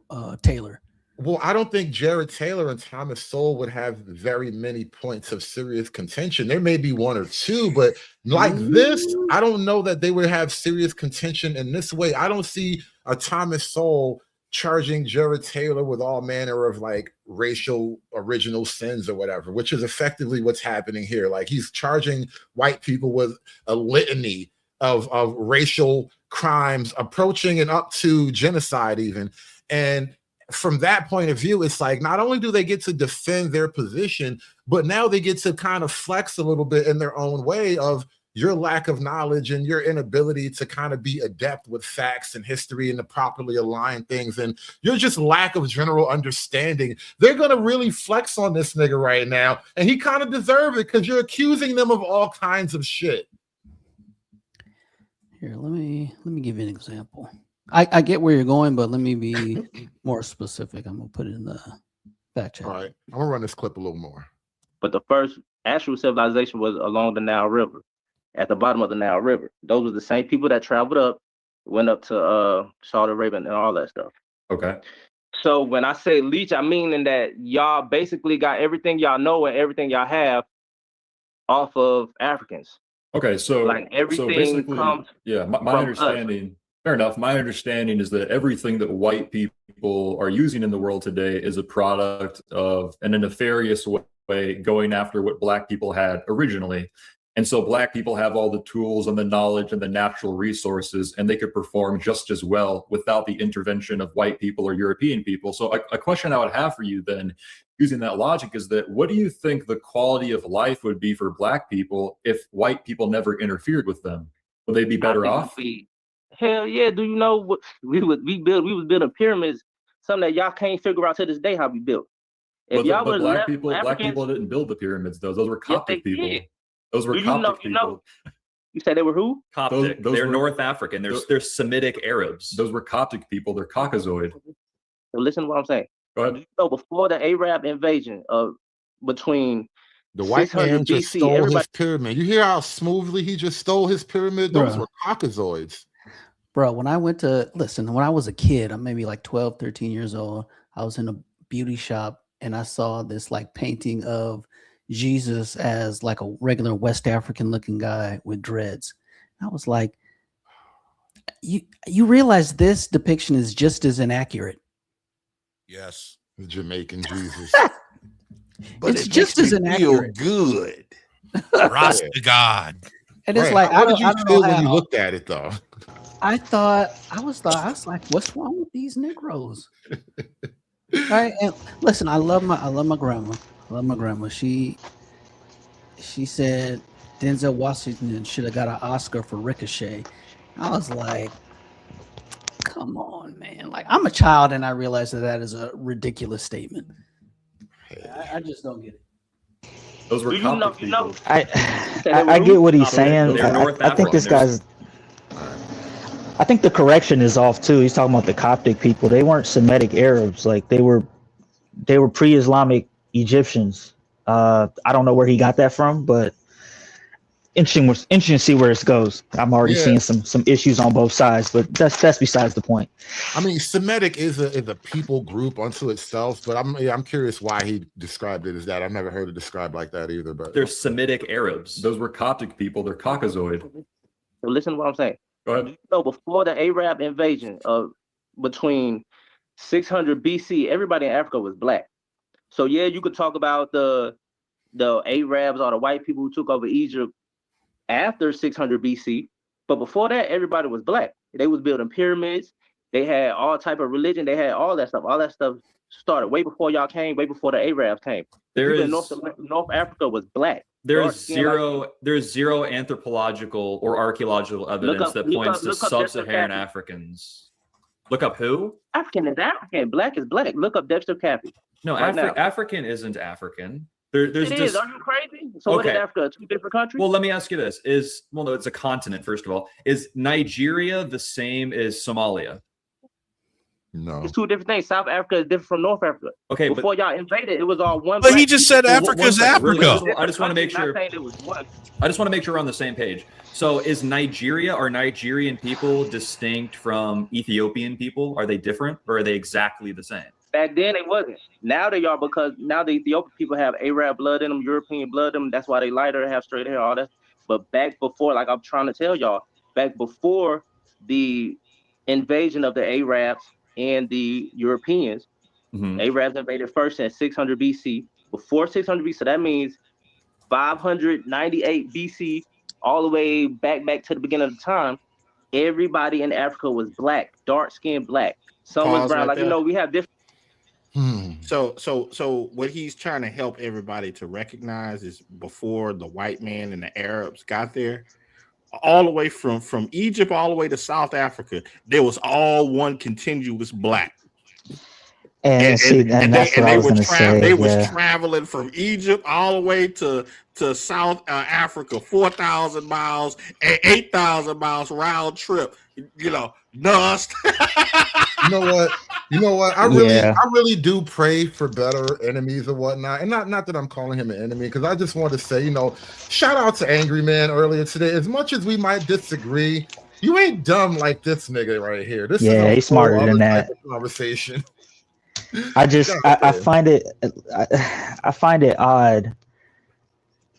Taylor. Well, I don't think Jared Taylor and Thomas Sowell would have very many points of serious contention. There may be one or two, but like this, I don't know that they would have serious contention in this way. I don't see a Thomas Sowell charging Jared Taylor with all manner of like racial original sins or whatever, which is effectively what's happening here. Like he's charging white people with a litany of racial crimes approaching and up to genocide even. And from that point of view, it's like not only do they get to defend their position, but now they get to kind of flex a little bit in their own way of your lack of knowledge and your inability to kind of be adept with facts and history and to properly align things. And your just lack of general understanding. They're going to really flex on this nigga right now. And he kind of deserves it because you're accusing them of all kinds of shit. Here, let me give you an example. I get where you're going, but let me be more specific. I'm gonna put it in the back chat. All right, I'm gonna run this clip a little more. But the first actual civilization was along the Nile River, at the bottom of the Nile River. Those were the same people that traveled up, went up to Saudi Arabia and all that stuff. Okay. So when I say leech, I mean in that y'all basically got everything y'all know and everything y'all have off of Africans. Okay, so like everything basically, comes my understanding. Us. Fair enough. My understanding is that everything that white people are using in the world today is a product of, in a nefarious way, going after what black people had originally. And so black people have all the tools and the knowledge and the natural resources, and they could perform just as well without the intervention of white people or European people. So a question I would have for you then, using that logic, is that what do you think the quality of life would be for black people if white people never interfered with them? Would they be better off? Hell yeah. Do you know what we was building pyramids, something that y'all can't figure out to this day how we built. If But, y'all but would black left people didn't build the pyramids, though. Those were Yes, Coptic they people. did. Those were Do you Coptic know, people. You said they were who? Coptic. Those They're were- North African. They're Semitic Arabs. Those were Coptic people. They're Caucasoid. So listen to what I'm saying. Go ahead. So before the Arab invasion of between The white 600 man just BC, stole his everybody pyramid. You hear how smoothly he just stole his pyramid? Those Bruh. were Caucasoids. Bro, when I went to listen, when I was a kid, I'm maybe like 12, 13 years old, I was in a beauty shop and I saw this like painting of Jesus as like a regular West African looking guy with dreads. I was like, you realize this depiction is just as inaccurate. Yes. The Jamaican Jesus. But It's it just makes as me feel inaccurate. good. Rasta God. And it's Right. like, How did you I don't feel know when you how. looked at it though? I was like, what's wrong with these Negroes? Right? And listen, I love my grandma. I love my grandma. She said Denzel Washington should have got an Oscar for Ricochet. I was like, come on, man. Like, I'm a child and I realize that is a ridiculous statement. I just don't get it. Those were Do you know- Coptic you know- people. I get what he's saying. They're North I think this African. guy's. I think the correction is off too. He's talking about the Coptic people. They weren't Semitic Arabs. Like they were pre-Islamic Egyptians. I don't know where he got that from, but interesting to see where this goes. I'm already Yeah. seeing some issues on both sides, but that's besides the point. I mean, Semitic is a people group unto itself, but I'm curious why he described it as that. I've never heard it described like that either. But They're Semitic Arabs. Those were Coptic people. They're Caucasoid. So listen to what I'm saying. Go ahead. So before the Arab invasion of between 600 BC, everybody in Africa was black. So yeah, you could talk about the Arabs or the white people who took over Egypt after 600 BC, but before that, everybody was black. They was building pyramids. They had all type of religion. They had all that stuff. All that stuff started way before y'all came, way before the Arabs came. There Even is- North Africa was black. There's Dark skin zero anthropological or archaeological evidence that points to look up sub-Saharan Dexter Africans. Look up who? African is African. Black is black. Look up Dexter Caffey. No, Right now. African isn't African. There's It just is. Are you crazy? So what is Okay. Africa? Two different countries? Well, let me ask you this: no, it's a continent. First of all, is Nigeria the same as Somalia? no. It's two different things. South Africa is different from North Africa. Okay, Before y'all invaded, it was all one. But he black just said people. Africa's One second, really, Africa. I just want to make Not sure. saying it was one. I just want to make sure we're on the same page. So, is Nigeria or Nigerian people distinct from Ethiopian people? Are they different, or are they exactly the same? Back then it wasn't. Now they are, because now the Ethiopian people have Arab blood in them, European blood in them. That's why they lighter, have straight hair, all that. But back before, like I'm trying to tell y'all, back before the invasion of the Arabs and the Europeans, Mhm. Arabs invaded first in 600 BC. Before 600 BC, so that means 598 BC, all the way back to the beginning of the time. Everybody in Africa was black, dark skinned black. Some was Pause brown. right Like, you there. know, we have different. So what he's trying to help everybody to recognize is before the white man and the Arabs got there, all the way from Egypt all the way to South Africa, there was all one continuous black. And that's what I was going to say. They was Yeah. traveling from Egypt all the way to South Africa, 4,000 miles and 8,000 miles round trip. You know, dust. You know what? I really do pray for better enemies or whatnot. And not that I'm calling him an enemy, because I just want to say, shout out to Angry Man earlier today. As much as we might disagree, you ain't dumb like this nigga right here. This is a He's smarter whole than other that. type of conversation. I find it odd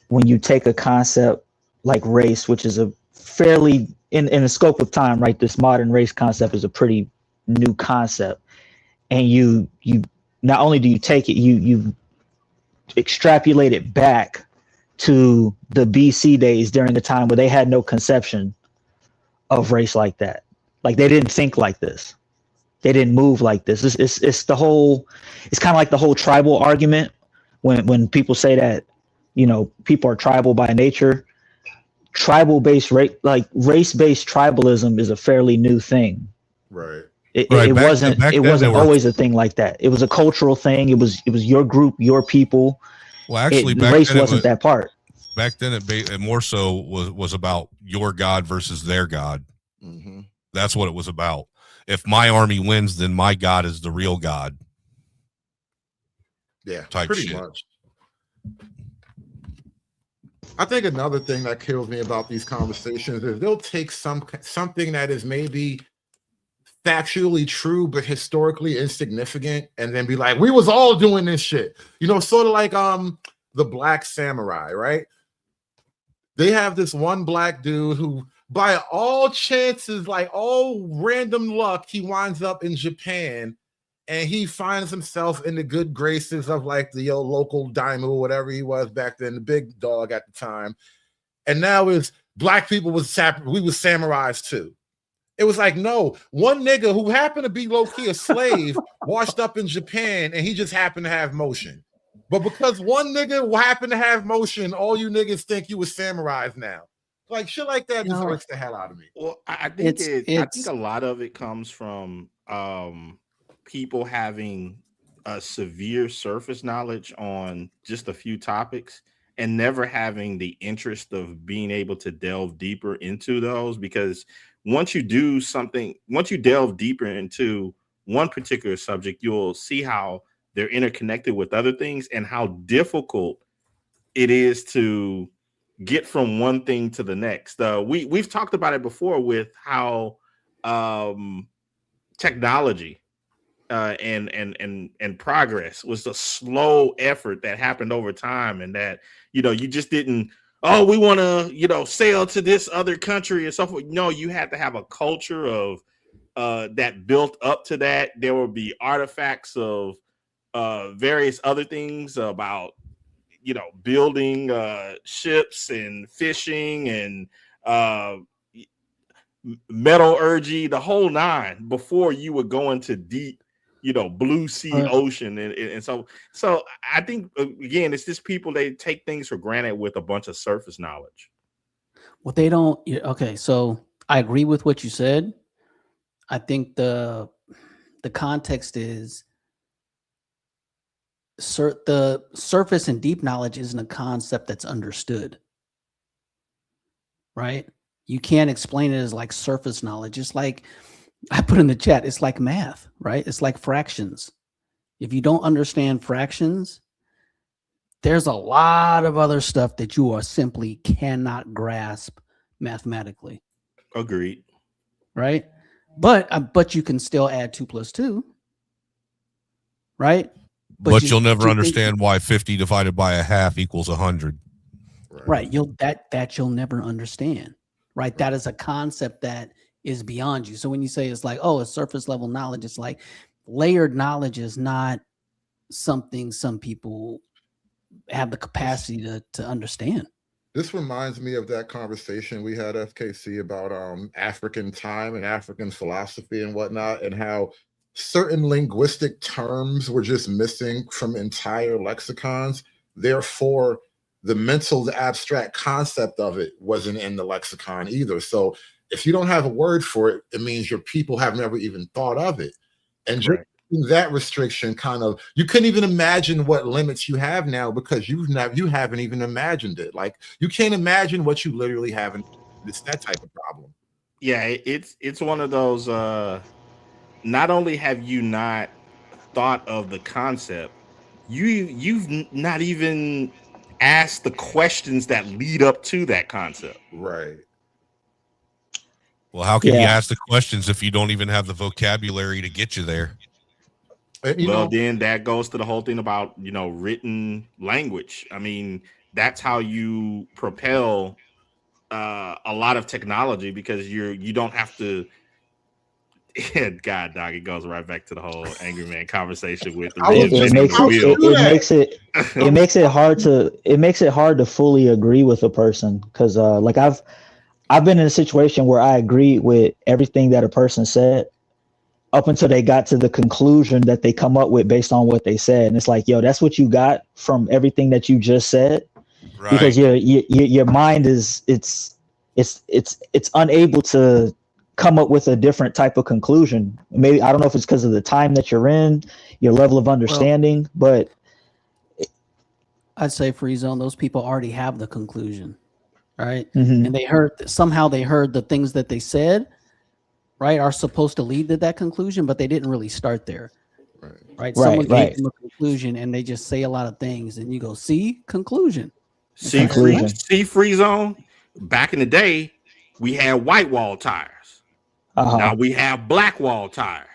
when you take a concept like race, which is a fairly in the scope of time, right? This modern race concept is a pretty new concept, and you not only do you take it, you extrapolate it back to the BC days during the time where they had no conception of race like that. Like they didn't think like this. They didn't move like this. It's the whole. It's kind of like the whole tribal argument when people say that, you know, people are tribal by nature. Tribal based race based tribalism is a fairly new thing. Right. It wasn't back it then wasn't they were, always a thing like that. It was a cultural thing. It was your group, your people. well, actually, back Race then wasn't that part. Back then it more so was about your God versus their God. Mm-hmm. That's what it was about. If my army wins, then my God is the real God. Yeah, type pretty shit. much. I think another thing that kills me about these conversations is they'll take something that is maybe factually true but historically insignificant and then be like, we was all doing this shit. You know, sort of like the Black Samurai, right? They have this one black dude who, by all chances, like all random luck, he winds up in Japan and he finds himself in the good graces of like the local daimyo, whatever he was back then, the big dog at the time. And now is black people we was samurais too. It was like, no, one nigga who happened to be low-key a slave washed up in Japan and he just happened to have motion. But because one nigga happened to have motion, all you niggas think you was samurais now. Like shit like that just irks the hell out of me. Well, I think I think a lot of it comes from people having a severe surface knowledge on just a few topics and never having the interest of being able to delve deeper into those, because once you delve deeper into one particular subject, you'll see how they're interconnected with other things and how difficult it is to get from one thing to the next. We've talked about it before with how technology and progress was a slow effort that happened over time, and that, you know, you just didn't, oh, we want to, you know, sail to this other country and so forth. No, you had to have a culture of that built up to that. There will be artifacts of various other things about, you know, building ships and fishing and metallurgy, the whole nine, before you would go into deep, you know, blue sea ocean. And so I think, again, it's just people, they take things for granted with a bunch of surface knowledge. Well, they don't. Okay, so I agree with what you said. I think the context is the surface and deep knowledge isn't a concept that's understood, right? You can't explain it as like surface knowledge. It's like I put in the chat, it's like math, right? It's like fractions. If you don't understand fractions, there's a lot of other stuff that you are simply cannot grasp mathematically. Agreed. Right? But you can still add 2 plus 2. Right? But you'll never understand why 50 divided by a half equals 100. Right. You'll never understand. Right? That is a concept that is beyond you. So when you say it's like, oh, it's surface level knowledge, it's like layered knowledge is not something some people have the capacity to understand. This reminds me of that conversation we had, FKC, about African time and African philosophy and whatnot, and how certain linguistic terms were just missing from entire lexicons. Therefore, the mental, the abstract concept of it wasn't in the lexicon either. So if you don't have a word for it, it means your people have never even thought of it. And just that restriction kind of, you couldn't even imagine what limits you have now because you haven't even imagined it. Like you can't imagine what you literally haven't. It's that type of problem. Yeah, it's one of those. Not only have you not thought of the concept, you've not even asked the questions that lead up to that concept. Right. Well, how can you ask the questions if you don't even have the vocabulary to get you there? Then that goes to the whole thing about, you know, written language. I mean, that's how you propel a lot of technology, because you don't have to. God, dog, it goes right back to the whole angry man conversation with the I was just reinventing about the to wheel. do that. It makes it hard to fully agree with a person because like I've been in a situation where I agreed with everything that a person said up until they got to the conclusion that they come up with based on what they said, and it's like, yo, that's what you got from everything that you just said, because Right. your mind is it's unable to come up with a different type of conclusion. Maybe I don't know if it's because of the time that you're in, your level of understanding, but I'd say free zone. Those people already have the conclusion, right? Mhm. And they heard the things that they said, right, are supposed to lead to that conclusion, but they didn't really start there, right? Someone gave them a conclusion, and they just say a lot of things, and you go, "See, conclusion." See free zone. Back in the day, we had white wall tires. Now we have black wall tires.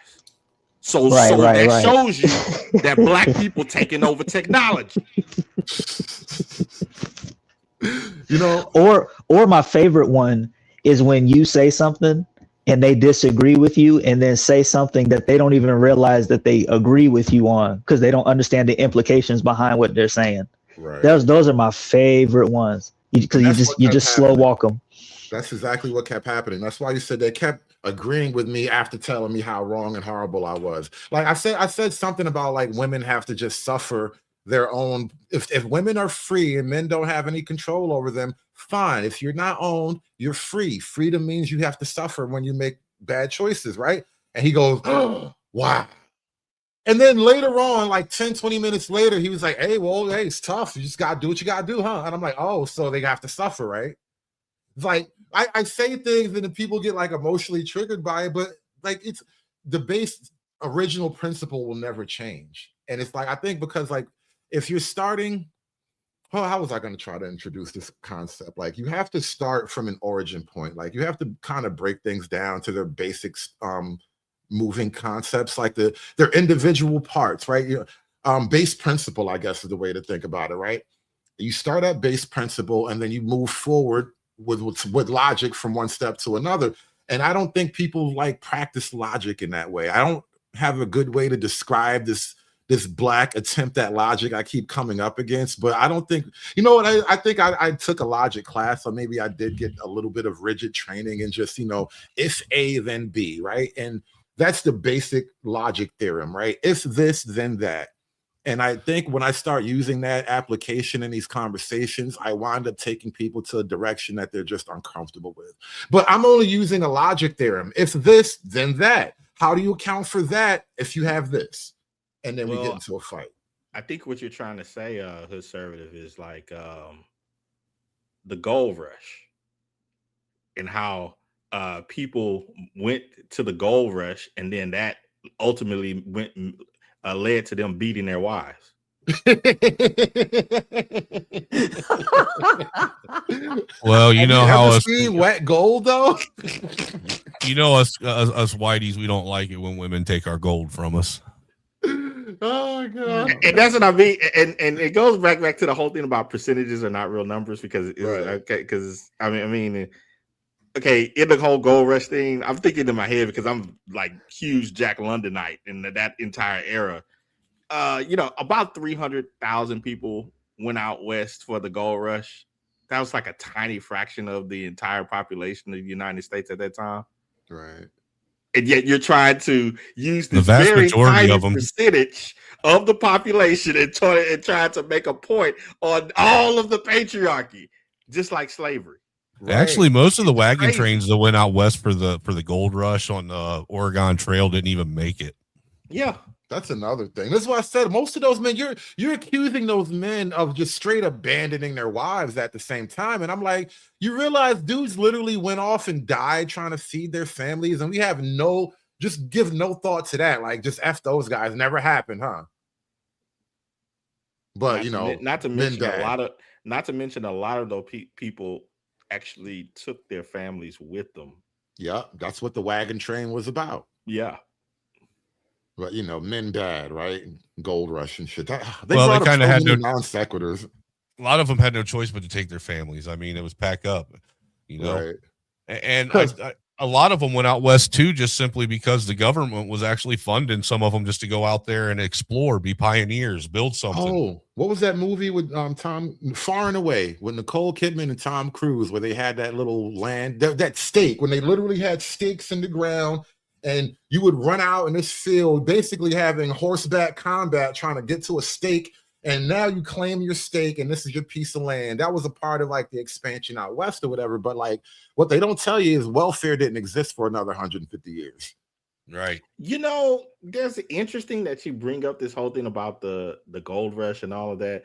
So that shows you that black people taking over technology. You know, or my favorite one is when you say something and they disagree with you and then say something that they don't even realize that they agree with you on because they don't understand the implications behind what they're saying. Right. Those are my favorite ones because you just slow walk them. That's exactly what kept happening. That's why you said they kept agreeing with me after telling me how wrong and horrible I was. Like I said something about like women have to just suffer their own. If women are free and men don't have any control over them, fine. If you're not owned, you're free. Freedom means you have to suffer when you make bad choices, right? And he goes, oh, wow. And then later on, like 10, 20 minutes later, he was like, hey, it's tough. You just got to do what you got to do, huh? And I'm like, oh, so they have to suffer, right? It's like, I say things and then people get like emotionally triggered by it, but like it's the base original principle will never change. And it's like, I think because like, if you're starting, how was I going to try to introduce this concept? Like you have to start from an origin point. Like you have to kind of break things down to their basics, moving concepts, like their individual parts, right? Base principle, I guess, is the way to think about it, right? You start at base principle and then you move forward with logic from one step to another. And I don't think people like practice logic in that way. I don't have a good way to describe this black attempt at logic I keep coming up against, but I don't think, you know what, I think I took a logic class, so maybe I did get a little bit of rigid training and just, if A, then B, right? And that's the basic logic theorem, right? If this, then that. And I think when I start using that application in these conversations, I wind up taking people to a direction that they're just uncomfortable with. But I'm only using a logic theorem. If this, then that. How do you account for that if you have this? And then we get into a fight. I think what you're trying to say, Conservative, is like the gold rush and how people went to the gold rush and then that ultimately led to them beating their wives. Well, you know how us wet gold though. You know us whiteys, we don't like it when women take our gold from us. Oh my god! And that's what I mean. And it goes back to the whole thing about percentages are not real numbers because it's okay. Because I mean, okay, in the whole gold rush thing, I'm thinking in my head because I'm like huge Jack Londonite in that entire era. About 300,000 people went out west for the gold rush. That was like a tiny fraction of the entire population of the United States at that time. Right. And yet you're trying to use this the vast very majority tiny of them percentage of the population and trying to make a point on all of the patriarchy, just like slavery. Right. Actually, most of the wagon trains that went out west for the gold rush on the Oregon Trail didn't even make it. Yeah. That's another thing. That's why I said most of those men, you're accusing those men of just straight abandoning their wives at the same time. And I'm like, you realize dudes literally went off and died trying to feed their families, and we have just give no thought to that. Like, just F those guys. Never happened, huh? But not to mention a lot of those people actually took their families with them. Yeah, that's what the wagon train was about. Yeah. But men bad, right? Gold rush and shit. They kind of had no non sequiturs. A lot of them had no choice but to take their families. I mean, it was pack up, Right. And a lot of them went out west too, just simply because the government was actually funding some of them just to go out there and explore, be pioneers, build something. Oh, what was that movie with Tom Far and Away with Nicole Kidman and Tom Cruise where they had that little land, that stake, when they literally had stakes in the ground and you would run out in this field basically having horseback combat trying to get to a stake, and now you claim your stake and this is your piece of land. That was a part of like the expansion out west or whatever, but like what they don't tell you is welfare didn't exist for another 150 years. Right. You know, that's interesting that you bring up this whole thing about the gold rush and all of that.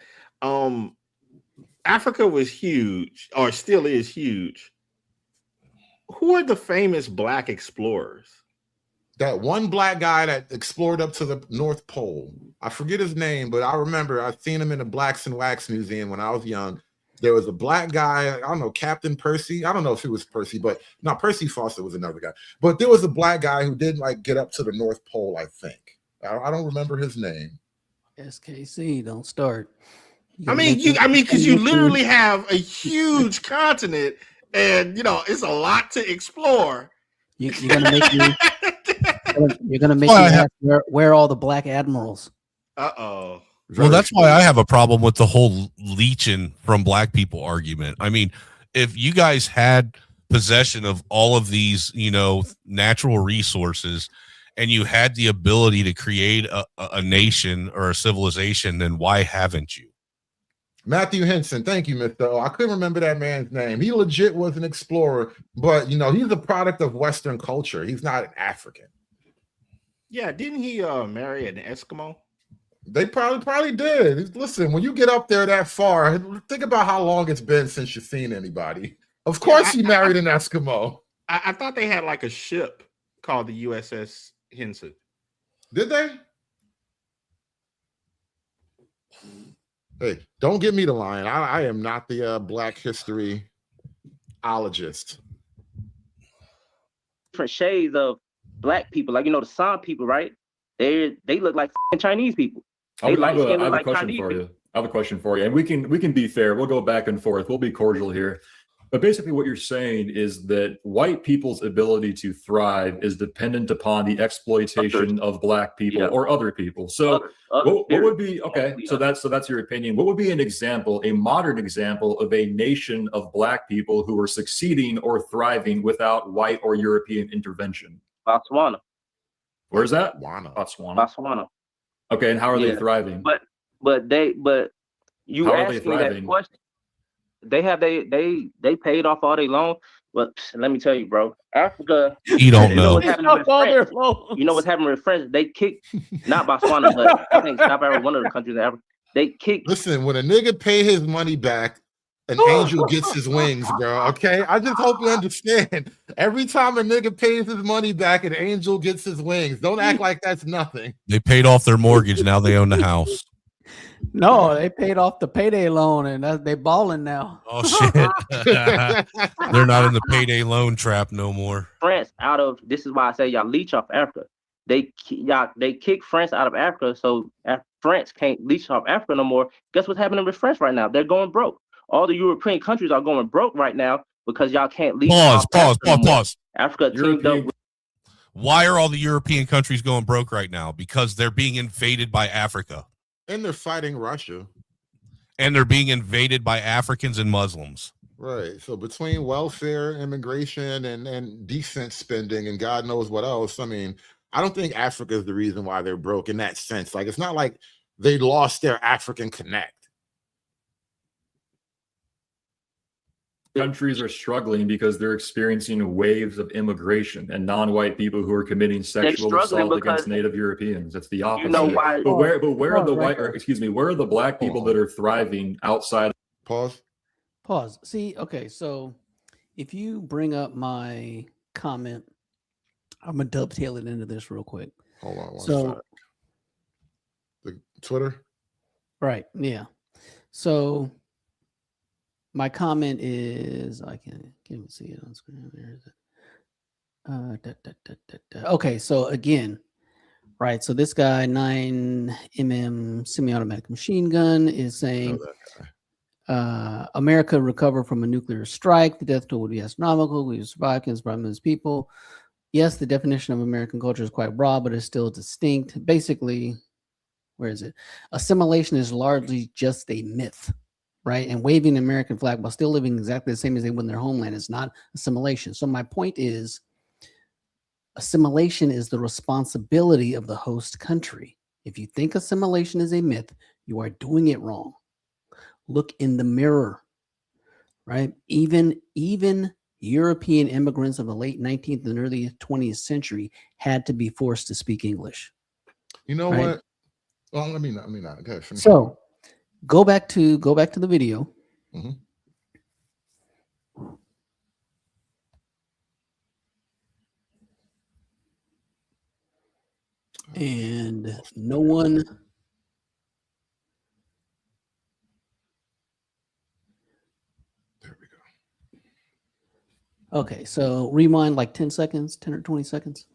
Africa was huge, or still is huge. Who are the famous Black explorers? That one Black guy that explored up to the North Pole. I forget his name, but I remember I've seen him in the Blacks and Wax Museum when I was young. There was a Black guy, I don't know, Captain Percy. I don't know if it was Percy, but no, Percy Foster was another guy. But there was a Black guy who did like get up to the North Pole, I think. I don't remember his name. SKC, don't start. Because you literally have a huge continent, and you know it's a lot to explore. You're gonna make me. You're gonna make me ask where are all the Black admirals? Uh-oh. Well, that's why I have a problem with the whole leeching from Black people argument. I mean, if you guys had possession of all of these, you know, natural resources, and you had the ability to create a nation or a civilization, then why haven't you? Matthew Henson, thank you, Mr. O. I couldn't remember that man's name. He legit was an explorer, but you know, he's a product of Western culture. He's not an African. Yeah, didn't he marry an Eskimo? They probably did. Listen, when you get up there that far, think about how long it's been since you've seen anybody. Of course, he married an Eskimo. I thought they had like a ship called the USS Henson. Did they? Hey, don't get me the line. I am not the Black historyologist. Different shades of Black people, like, you know, the San people, right? They look like Chinese people. I have a question for you. I have a question for you, and we can be fair. We'll go back and forth. We'll be cordial here. But basically what you're saying is that white people's ability to thrive is dependent upon the exploitation of Black people or other people. So what would be, okay, so that's your opinion. What would be an example, a modern example of a nation of Black people who are succeeding or thriving without white or European intervention? Botswana. Where's that? Botswana. Okay, and how are they thriving? But you asked me that question. They paid off all their loans. But let me tell you, bro, Africa. You don't know. You know what's happening with France? They kicked not Botswana, but I think South Africa, one of the countries in Africa. They kicked. Listen, when a nigga pay his money back, an angel gets his wings, bro. Okay, I just hope you understand. Every time a nigga pays his money back, an angel gets his wings. Don't act like that's nothing. They paid off their mortgage. Now they own the house. No, they paid off the payday loan, and they balling now. Oh shit! They're not in the payday loan trap no more. France out of this is why I say y'all leech off Africa. They kick France out of Africa, so France can't leech off Africa no more. Guess what's happening with France right now? They're going broke. All the European countries are going broke right now because y'all can't leech off Africa. Pause. Africa teamed up with. Why are all the European countries going broke right now? Because they're being invaded by Africa. And they're fighting Russia. And they're being invaded by Africans and Muslims. Right. So between welfare, immigration, and defense spending, and God knows what else, I mean, I don't think Africa is the reason why they're broke in that sense. Like, it's not like they lost their African connect. Countries are struggling because they're experiencing waves of immigration and non-white people who are committing sexual assault against Native Europeans. It's the opposite. You know why? But where are the white, or excuse me, where are the Black people that are thriving outside? Pause. See, okay, so if you bring up my comment, I'm gonna dovetail it into this real quick. Hold on one sec. The Twitter? Right, yeah. So my comment is, I can't even see it on screen. Where is it? Okay, so again, right. So this guy, 9mm semi-automatic machine gun, is saying, America recovered from a nuclear strike. The death toll would be astronomical. We survive, can survive as people. Yes, the definition of American culture is quite broad, but it's still distinct. Basically, where is it? Assimilation is largely just a myth, right? And waving the American flag while still living exactly the same as they would in their homeland is not assimilation. So my point is, assimilation is the responsibility of the host country. If you think assimilation is a myth, you are doing it wrong. Look in the mirror, right? Even European immigrants of the late 19th and early 20th century had to be forced to speak English. You know right? what? Well, let me not. Okay, finish. So go back to the video. Mm-hmm. And no one. There we go. Okay, so rewind like 10 seconds, 10 or 20 seconds.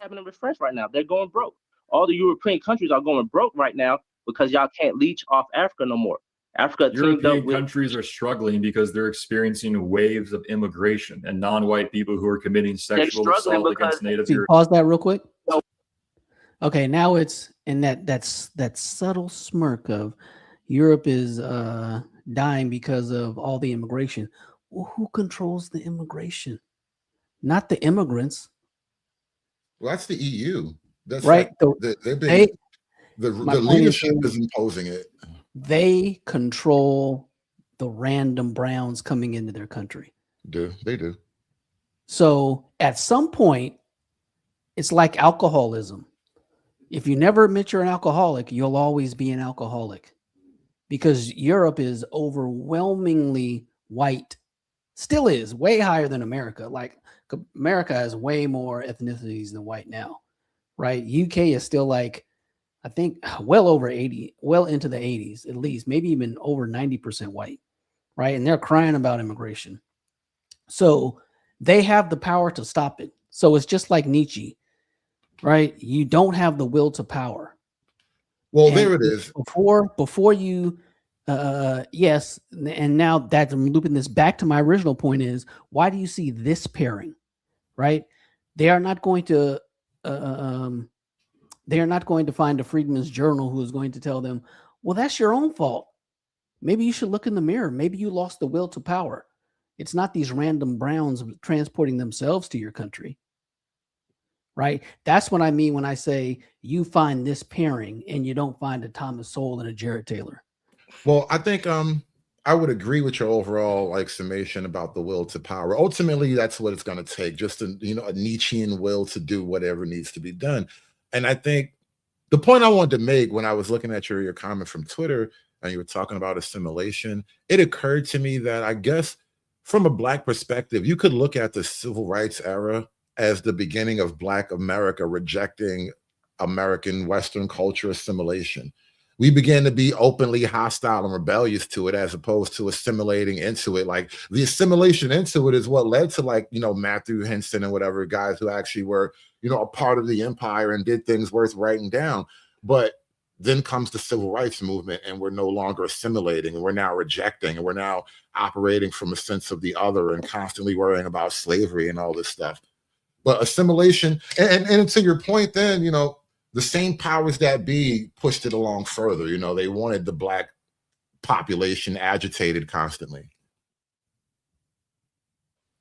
Having a refresh right now. They're going broke. All the European countries are going broke right now because y'all can't leech off Africa no more. Africa teamed up European with countries are struggling because they're experiencing waves of immigration and non-white people who are committing sexual struggling assault because- against Native See, Europeans. pause that real quick. No. Okay, now it's in that subtle smirk of Europe is dying because of all the immigration. Well, who controls the immigration? Not the immigrants. Well, that's the EU. That's Right. the leadership is imposing it. They control the random browns coming into their country. They do. So at some point, it's like alcoholism. If you never admit you're an alcoholic, you'll always be an alcoholic, because Europe is overwhelmingly white. Still is way higher than America. Like America has way more ethnicities than white now, right? UK is still like, I think well over 80, well into the 80s, at least, maybe even over 90% white, right? And they're crying about immigration. So they have the power to stop it. So it's just like Nietzsche, right? You don't have the will to power. Well, And there it is. Before you, yes, and now that I'm looping this back to my original point is, why do you see this pairing, right? They are not going to, they are not going to find a Freedmen's Journal who is going to tell them, well, that's your own fault. Maybe you should look in the mirror. Maybe you lost the will to power. It's not these random browns transporting themselves to your country, right? That's what I mean when I say you find this pairing and you don't find a Thomas Sowell and a Jared Taylor. Well, I think I would agree with your overall like summation about the will to power. Ultimately, that's what it's going to take, just a Nietzschean will to do whatever needs to be done. And I think the point I wanted to make when I was looking at your comment from Twitter and you were talking about assimilation, it occurred to me that I guess from a Black perspective, you could look at the civil rights era as the beginning of Black America rejecting American Western culture assimilation. We began to be openly hostile and rebellious to it as opposed to assimilating into it. Like the assimilation into it is what led to like, Matthew Henson and whatever guys who actually were, a part of the empire and did things worth writing down. But then comes the civil rights movement and we're no longer assimilating and we're now rejecting and we're now operating from a sense of the other and constantly worrying about slavery and all this stuff. But assimilation, and to your point then, the same powers that be pushed it along further. They wanted the Black population agitated constantly.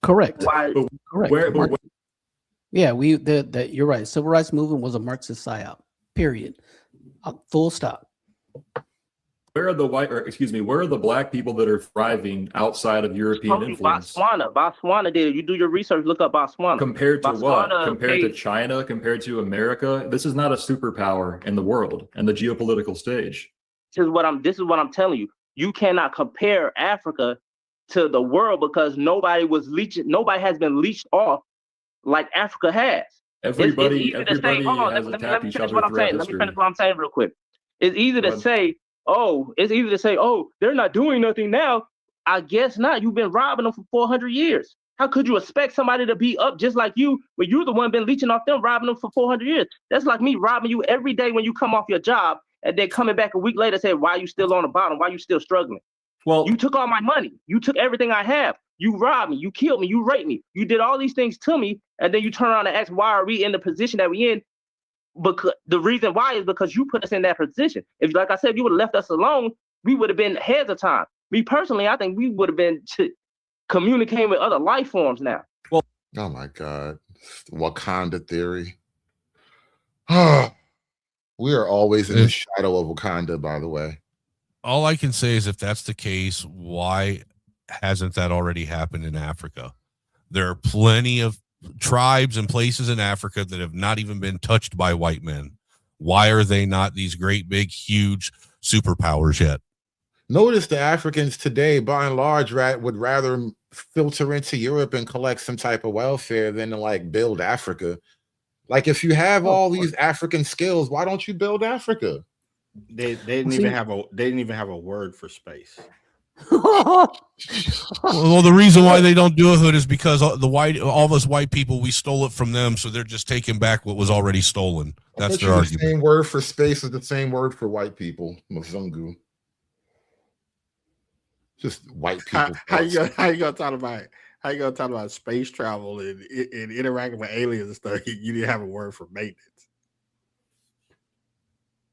Correct. Why? Correct. Yeah, you're right. Civil rights movement was a Marxist psyop. Period. Full stop. Where are the Black people that are thriving outside of European influence? Botswana did it. You do your research, look up Botswana. Compared to what? Botswana Compared to China, compared to America? This is not a superpower in the world and the geopolitical stage. This is what I'm telling you. You cannot compare Africa to the world because nobody has been leached off like Africa has. Everybody has attacked each other throughout history. Let me finish what I'm saying real quick. It's easy to say, they're not doing nothing now. I guess not. You've been robbing them for 400 years. How could you expect somebody to be up just like you when you're the one been leeching off them, robbing them for 400 years? That's like me robbing you every day when you come off your job and then coming back a week later saying, why are you still on the bottom? Why are you still struggling? Well, you took all my money. You took everything I have. You robbed me. You killed me. You raped me. You did all these things to me, and then you turn around and ask, why are we in the position that we in? Because the reason why is because you put us in that position. If, like I said, if you would have left us alone, we would have been ahead of time. Me personally, I think we would have been communicating with other life forms now. Well, oh my God, Wakanda theory. We are always in the shadow of Wakanda, by the way. All I can say is if that's the case, why hasn't that already happened in Africa? There are plenty of tribes and places in Africa that have not even been touched by white men. Why are they not these great, big, huge superpowers yet? Notice the Africans today, by and large, would rather filter into Europe and collect some type of welfare than to like build Africa. Like if you have all these African skills, why don't you build Africa? They didn't even have a word for space. Well, the reason why they don't do it is because all of us white people, we stole it from them, so they're just taking back what was already stolen. That's their argument. The same word for space is the same word for white people, Mzungu. Just white people. How you gonna talk about space travel and interacting with aliens and stuff? You didn't have a word for maintenance.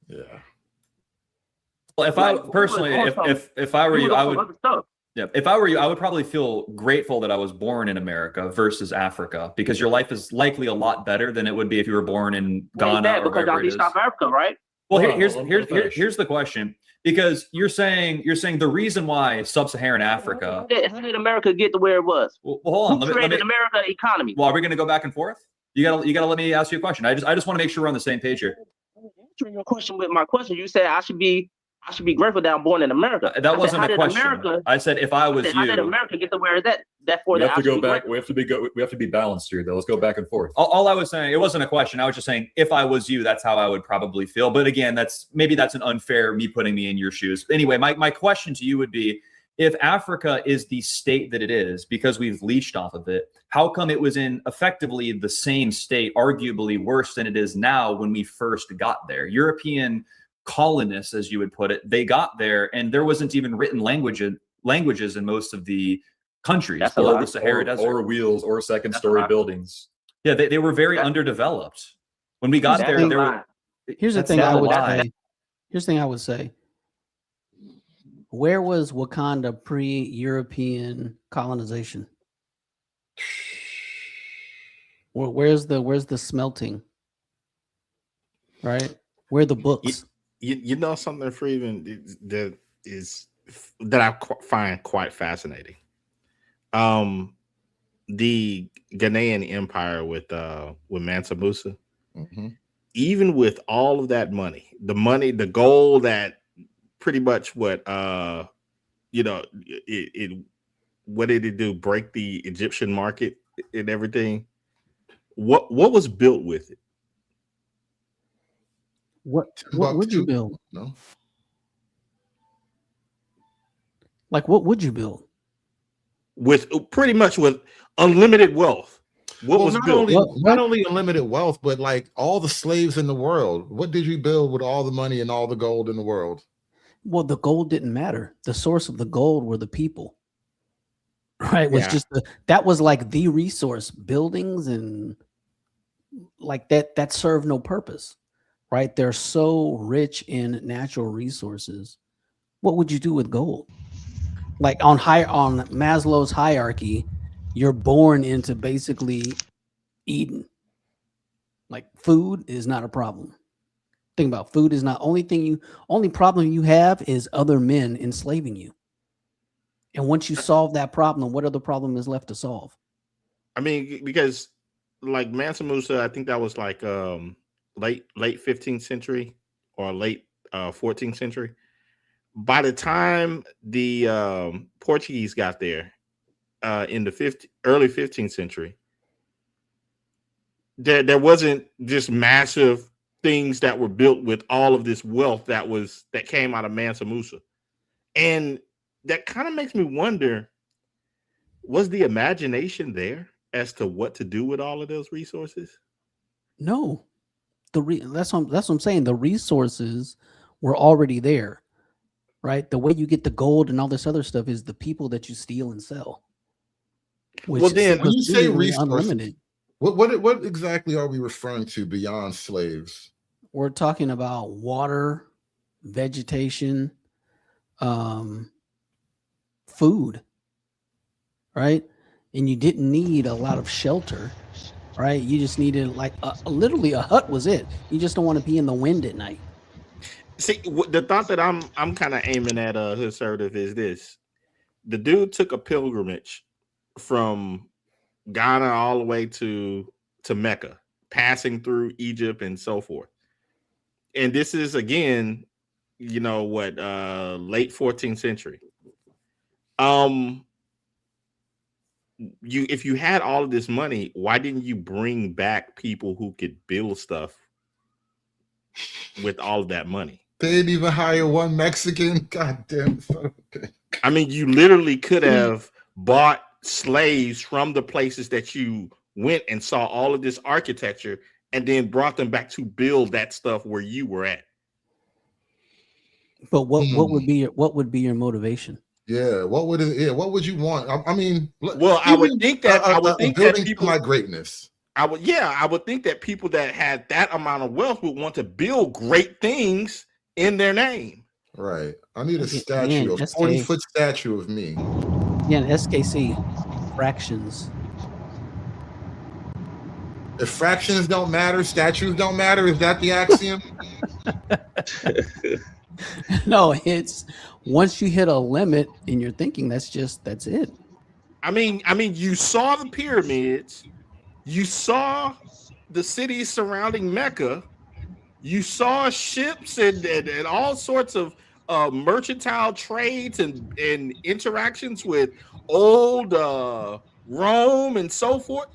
Yeah. Well, if I personally, if I were you, I would. Yeah, if I were you, I would probably feel grateful that I was born in America versus Africa, because your life is likely a lot better than it would be if you were born in Ghana or wherever it is. South Africa, right? Well, here's the question, because you're saying the reason why sub-Saharan Africa. How did America get to where it was? Well, hold on. Who created America economy? Well, are we going to go back and forth? You gotta let me ask you a question. I just want to make sure we're on the same page here. Answering your question with my question, you said I should be grateful that I'm born in America. That wasn't a question. I said if I was you. How did America get to where that for we that? have to go back. We have to be balanced here, though. Let's go back and forth. All I was saying, it wasn't a question. I was just saying if I was you, that's how I would probably feel. But again, that's an unfair me putting me in your shoes. Anyway, my question to you would be, if Africa is the state that it is because we've leached off of it, how come it was in effectively the same state, arguably worse than it is now when we first got there? European colonists, as you would put it, they got there and there wasn't even written languages in most of the countries below the Sahara Desert. Or wheels or second-story buildings. Yeah, they were very underdeveloped. When we got there, there were. Here's the thing I would say. Here's the thing I would say. Where was Wakanda pre-European colonization? Where's the smelting? Right? Where are the books? You know something, Freeman, that I find quite fascinating. The Ghanaian Empire with Mansa Musa, even with all of that money, the gold that pretty much what did it do? Break the Egyptian market and everything. What was built with it? What would you build? No. Like what would you build? With pretty much with unlimited wealth. What was built? Not only unlimited wealth, but like all the slaves in the world. What did you build with all the money and all the gold in the world? Well, the gold didn't matter. The source of the gold were the people. Right? It was just that was like the resource. Buildings and like that served no purpose. Right? They're so rich in natural resources. What would you do with gold? Like on Maslow's hierarchy, you're born into basically Eden. Like food is not a problem. Think about food is not only problem you have is other men enslaving you. And once you solve that problem, what other problem is left to solve? I mean, because like Mansa Musa, I think that was like late 15th century or late 14th century. By the time the Portuguese got there in the early 15th century, there wasn't just massive things that were built with all of this wealth that came out of Mansa Musa. And that kind of makes me wonder, was the imagination there as to what to do with all of those resources? No. That's what I'm saying. The resources were already there, right? The way you get the gold and all this other stuff is the people that you steal and sell. Which Well, then when you say seemingly resources, unlimited. what exactly are we referring to beyond slaves? We're talking about water, vegetation, food, right? And you didn't need a lot of shelter, right? You just needed like literally a hut was it. You just don't want to be in the wind at night. See, the thought that I'm kind of aiming at assertive is this: the dude took a pilgrimage from Ghana all the way to Mecca, passing through Egypt and so forth. And this is again, you know what, late 14th century. If you had all of this money, why didn't you bring back people who could build stuff with all of that money? They didn't even hire one Mexican. God damn. Okay. I mean, you literally could have bought slaves from the places that you went and saw all of this architecture and then brought them back to build that stuff where you were at. But what would be your motivation? Yeah, what would you want? I mean, well, I would think that people my greatness. I would think that people that had that amount of wealth would want to build great things in their name. Right. I need a statue, a 40-foot statue of me. Yeah, an SKC fractions. If fractions don't matter, statues don't matter. Is that the axiom? No, it's once you hit a limit in your thinking, that's it. I mean, you saw the pyramids, you saw the cities surrounding Mecca, you saw ships and all sorts of mercantile trades and interactions with old Rome and so forth.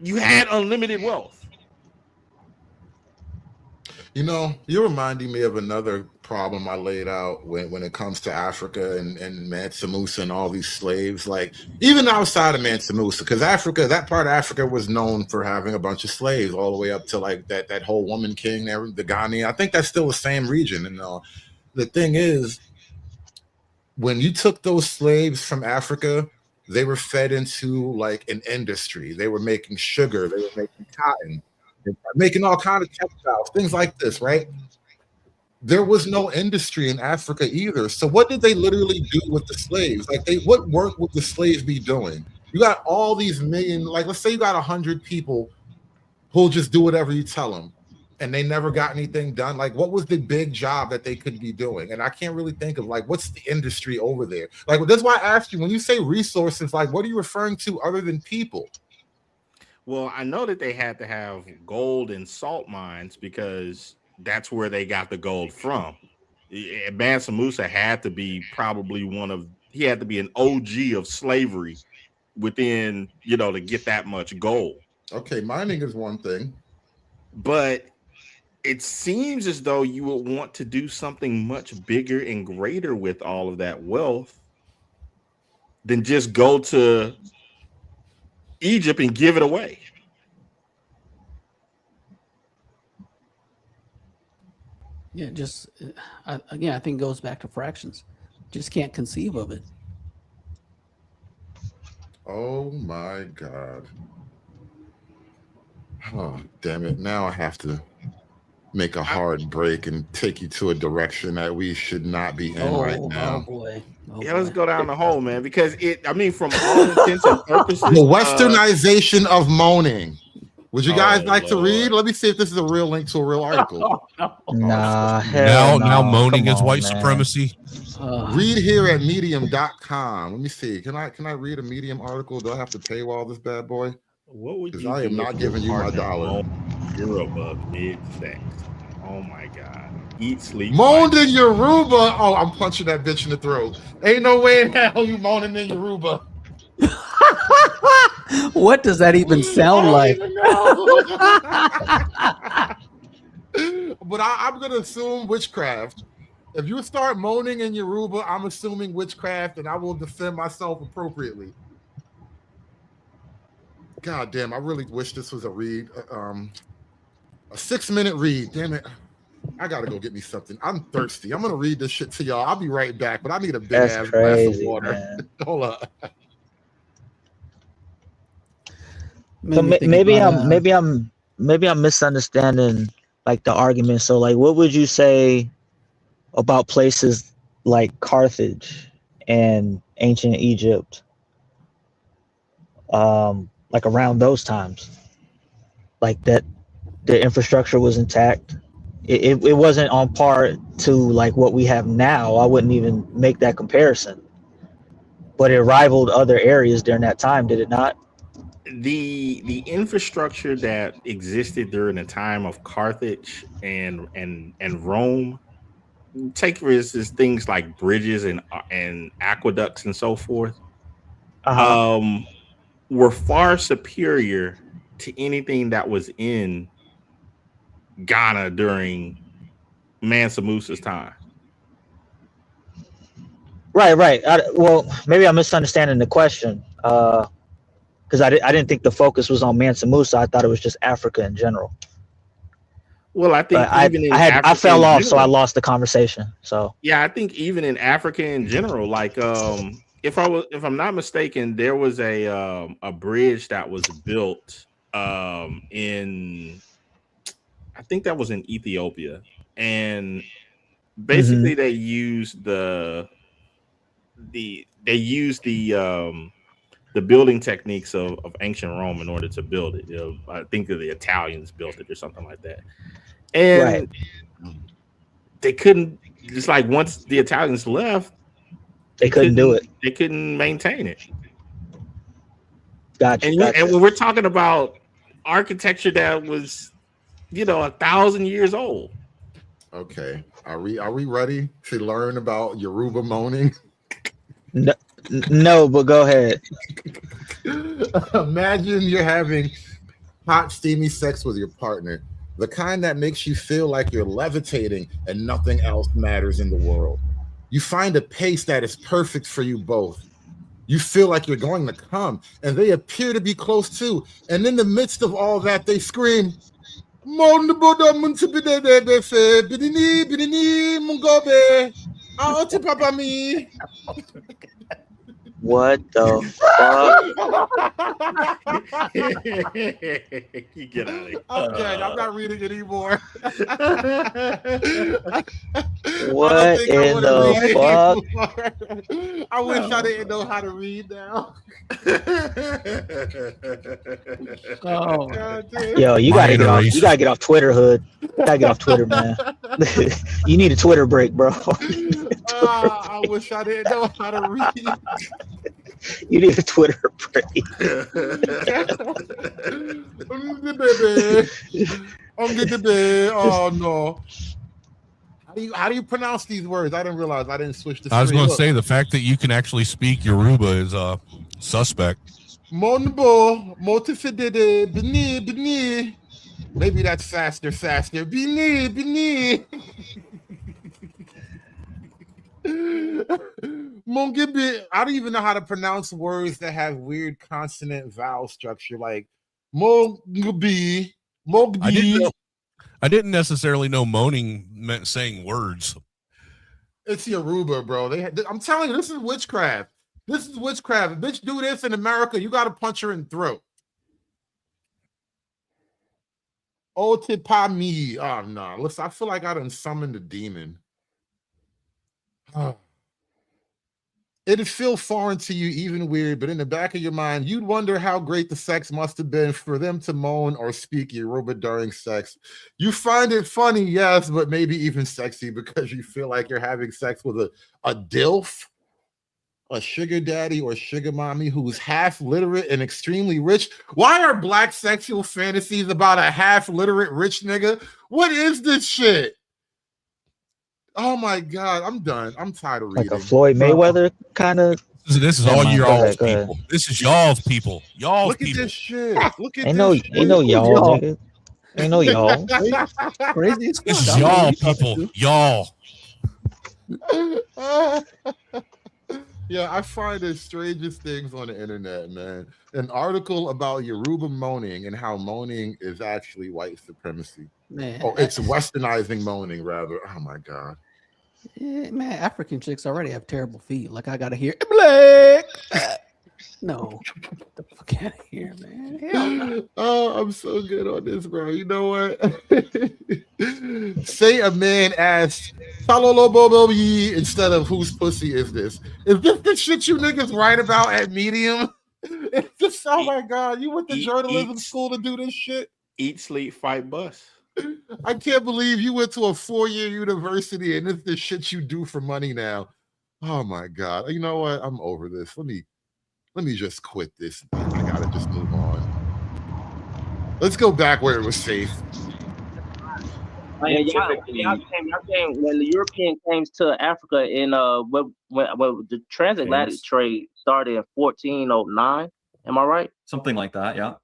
You had unlimited wealth. You know, you're reminding me of another problem I laid out when it comes to Africa and Mansa Musa and all these slaves. Like, even outside of Mansa Musa, because Africa, that part of Africa was known for having a bunch of slaves all the way up to like that whole woman king there, the Ghani. I think that's still the same region. And the thing is, when you took those slaves from Africa, they were fed into like an industry. They were making sugar. They were making cotton. They were making all kinds of textiles, things like this, right? There was no industry in Africa either. So what did they literally do with the slaves? Like, what work would the slaves be doing? You got all these million, like, let's say you got 100 people who'll just do whatever you tell them, and they never got anything done. Like, what was the big job that they could be doing? And I can't really think of, like, what's the industry over there? Like, that's why I asked you, when you say resources, like, what are you referring to other than people? Well, I know that they had to have gold and salt mines because that's where they got the gold from. Mansa Musa had to be probably he had to be an OG of slavery within, to get that much gold. Okay, mining is one thing. But it seems as though you would want to do something much bigger and greater with all of that wealth than just go to Egypt and give it away. Yeah, I think it goes back to fractions. Just can't conceive of it. Oh my God. Oh, damn it. Now I have to make a hard break and take you to a direction that we should not be in right now. Oh boy. Let's go down the hole, man, because from all intents and purposes, the westernization of moaning. Would you guys like to read? Let me see if this is a real link to a real article. Nah, now moaning is white supremacy. Read here at medium.com. Let me see. Can I read a Medium article? Do I have to paywall this bad boy? What would Because you I am not giving you my dollar. You're above mid-sex. Oh my God. Eat, sleep. Moaned in Yoruba. Oh, I'm punching that bitch in the throat. Ain't no way in hell you moaning in Yoruba. What does that even sound like? But I'm going to assume witchcraft. If you start moaning in Yoruba, I'm assuming witchcraft, and I will defend myself appropriately. God damn, I really wish this was a read. A 6-minute read. Damn it. I gotta go get me something. I'm thirsty. I'm gonna read this shit to y'all. I'll be right back, but I need a big That's ass glass of crazy, water. man. Hold up. So Made me think maybe about I'm misunderstanding like the argument. So like, what would you say about places like Carthage and ancient Egypt, like around those times, like that the infrastructure was intact? It wasn't on par to like what we have now. I wouldn't even make that comparison, but it rivaled other areas during that time, did it not? The infrastructure that existed during the time of Carthage and Rome, take for instance things like bridges and aqueducts and so forth, were far superior to anything that was in Ghana during Mansa Musa's time. Right. Well, maybe I'm misunderstanding the question, because I didn't think the focus was on Mansa Musa. I thought it was just Africa in general. Well, I think But even in I fell in off, so I general, lost the conversation. So yeah, I think even in Africa in general, like if I'm not mistaken, there was a bridge that was built in, I think that was in Ethiopia, and basically they used the building techniques of ancient Rome in order to build it. I think that the Italians built it or something like that, and they couldn't. Just like once the Italians left, they couldn't do it. They couldn't maintain it. Gotcha. And when we're talking about architecture that was, 1,000 years old. Okay. Are we ready to learn about Yoruba moaning? No, but go ahead. Imagine you're having hot, steamy sex with your partner, the kind that makes you feel like you're levitating and nothing else matters in the world. You find a pace that is perfect for you both. You feel like you're going to come, and they appear to be close too. And in the midst of all that, they scream, What the fuck? You get out of here. I'm dead. I'm not reading it anymore. What in the fuck? I wish I didn't know how to read now. Yo, you gotta get off. You gotta get off Twitter, Hood. You gotta get off Twitter, man. You need a Twitter break, bro. I wish I didn't know how to read. You need a Twitter break. Oh no. How do you pronounce these words? I didn't realize. I didn't switch the I was screen. going to say the fact that you can actually speak Yoruba is suspect. Monbo, motifidede, bini, bini. Maybe that's faster. Bini, bini. Mongibi. I don't even know how to pronounce words that have weird consonant vowel structure, like Mongibi, Mogdi. I didn't necessarily know moaning meant saying words. It's Yoruba, bro. I'm telling you, this is witchcraft. This is witchcraft. If bitch do this in America, you got to punch her in the throat. Otipami. Oh, no. Listen, I feel like I done summoned a demon. It'd feel foreign to you, even weird, but in the back of your mind, you'd wonder how great the sex must have been for them to moan or speak Yoruba during sex. You find it funny, yes, but maybe even sexy because you feel like you're having sex with a DILF, a sugar daddy or sugar mommy who's half literate and extremely rich. Why are black sexual fantasies about a half literate rich nigga? What is this shit? Oh my God, I'm done. I'm tired of reading. Like a Floyd Mayweather kind of. This is all y'all's people. This is y'all's people. Y'all's Look people. at this shit. Look at Ain't this. no y'all, nigga. Ain't no y'all. Crazy. This is y'all people. Y'all. Yeah, I find the strangest things on the internet, man. An article about Yoruba moaning and how moaning is actually white supremacy. Man, Oh, it's westernizing moaning, rather. Oh my god. yeah, man, African chicks already have terrible feet. Like I gotta hear black. No, get the fuck out of here, man. Hell no. Oh, I'm so good on this, bro. You know what? Say a man asked "Saloloboboyi" instead of "Whose pussy is this?" Is this the shit you niggas write about at Medium? It's just, oh my god, you went to journalism school to do this shit? Eat, sleep, fight, bus. I can't believe you went to a 4-year university and it's the shit you do for money now. Oh my god. You know what? I'm over this. Let me just quit this. I gotta just move on. Let's go back where it was safe. Y'all came when the European came to Africa in when the transatlantic trade started in 1409. Am I right? Something like that, yeah.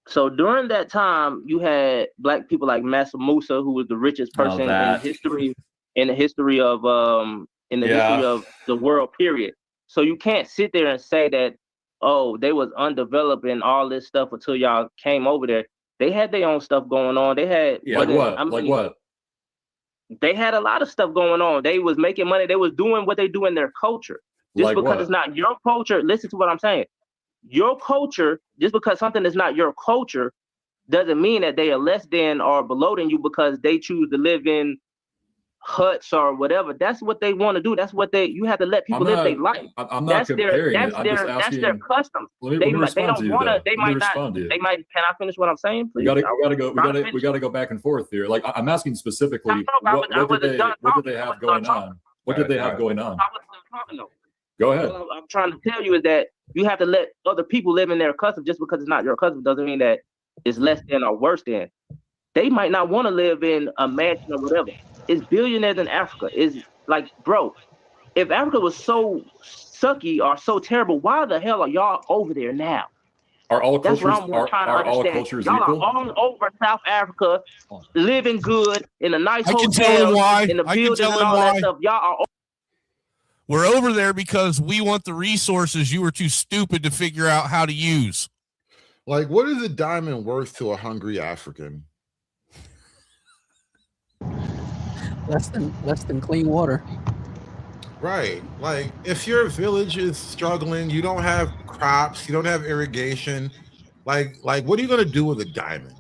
So during that time, you had black people like Mansa Musa, who was the richest person in history, in the history of the world. Period. So you can't sit there and say that, oh, they was undeveloped and all this stuff until y'all came over there. They had their own stuff going on. They had what? They had a lot of stuff going on. They was making money. They was doing what they do in their culture. Just like because what? it's not your culture, listen to what I'm saying. Your culture, just because something is not your culture, doesn't mean that they are less than or below than you because they choose to live in huts or whatever. That's what they want to do. That's what you have to let people live their life. I'm not comparing it. I'm just asking. That's their custom. Let me respond to you. Can I finish what I'm saying, please? We gotta go back and forth here. Like I'm asking specifically, what did they have going on? What did they have going on? Go ahead. What I'm trying to tell you is that you have to let other people live in their custom. Just because it's not your custom doesn't mean that it's less than or worse than. They might not want to live in a mansion or whatever. It's billionaires in Africa. It's like, bro, if Africa was so sucky or so terrible, why the hell are y'all over there now? Are all That's cultures what I'm trying to understand. all cultures y'all equal? are all over South Africa, living good in a nice hotel. I can tell him why. In the buildings and all that stuff. Y'all are. We're over there because we want the resources you were too stupid to figure out how to use. Like, what is a diamond worth to a hungry African? Less than clean water. Right. Like, if your village is struggling, you don't have crops, you don't have irrigation, like what are you going to do with a diamond?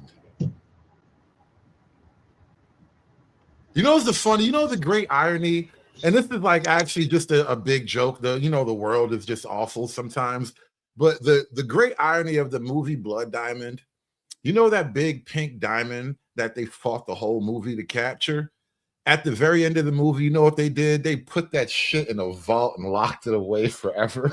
You know, the great irony, and this is like actually just a big joke. The world is just awful sometimes. But the great irony of the movie Blood Diamond, you know, that big pink diamond that they fought the whole movie to capture? At the very end of the movie, you know what they did? They put that shit in a vault and locked it away forever.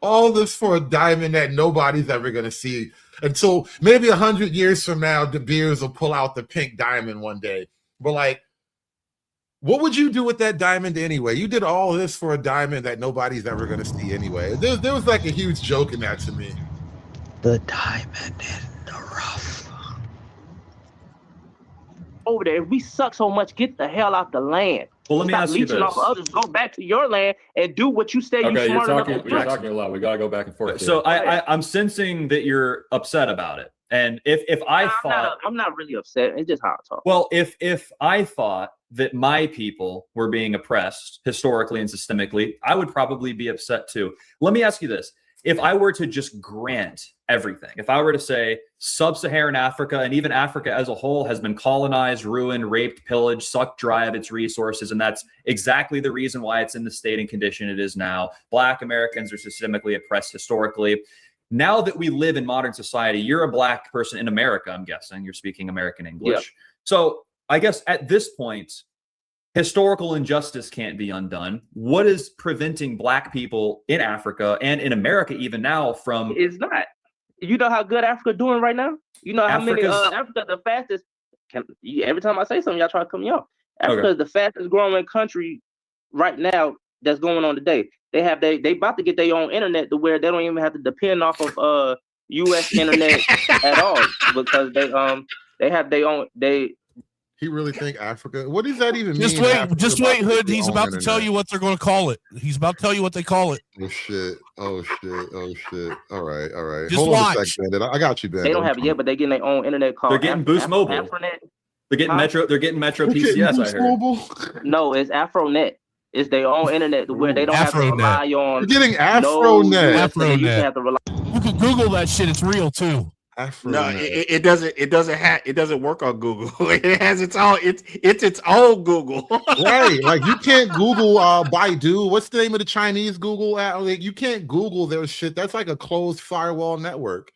All this for a diamond that nobody's ever going to see. And so maybe 100 years from now, De Beers will pull out the pink diamond one day. But like, what would you do with that diamond anyway? You did all this for a diamond that nobody's ever going to see anyway. There was like a huge joke in that to me. The diamond in the rough. Over there, if we suck so much, get the hell out the land. Well, let me ask you this. Off others, go back to your land and do what you say you're smart enough to do. You're talking a lot. We gotta go back and forth. So I'm sensing that you're upset about it. And if I thought I'm not really upset. It's just how I talk. Well, if I thought that my people were being oppressed historically and systemically, I would probably be upset too. Let me ask you this. If I were to just grant everything, if I were to say sub-Saharan Africa and even Africa as a whole has been colonized, ruined, raped, pillaged, sucked dry of its resources, and that's exactly the reason why it's in the state and condition it is now. Black Americans are systemically oppressed historically. Now that we live in modern society, you're a Black person in America, I'm guessing. You're speaking American English. Yep. So I guess at this point, historical injustice can't be undone. What is preventing Black people in Africa and in America even now from... It's not. You know how good Africa doing right now? You know how many Africa the fastest... Every time I say something, y'all try to cut me off. Africa is the fastest growing country right now that's going on today. They about to get their own internet to where they don't even have to depend off of U.S. internet at all, because they have their own He really think Africa? What does that even Just mean? wait, Africa just about wait, to Hood. be He's on about to tell internet? you what they're going to call it. He's about to tell you what they call it. Oh shit! Oh shit! Oh shit! All right, all right. Just Hold on a watch. sec, Bandit. I got you, Bandit. They don't I'm have it coming. yet, but they're getting their own internet called. They're getting Boost Mobile. Afronet. They're getting Huh? Metro. They're getting Metro We're getting PCS. I Boost heard. Mobile. No, it's Afronet. It's their own internet where they don't have to Afronet. rely on. We're getting No Afronet. US, they used to Afronet. have to rely. You can Google that shit. It's real too. No, Afronet. it doesn't. It doesn't work on Google. It has its own. It's its own Google. Right, like you can't Google Baidu. What's the name of the Chinese Google app? Like you can't Google their shit. That's like a closed firewall network.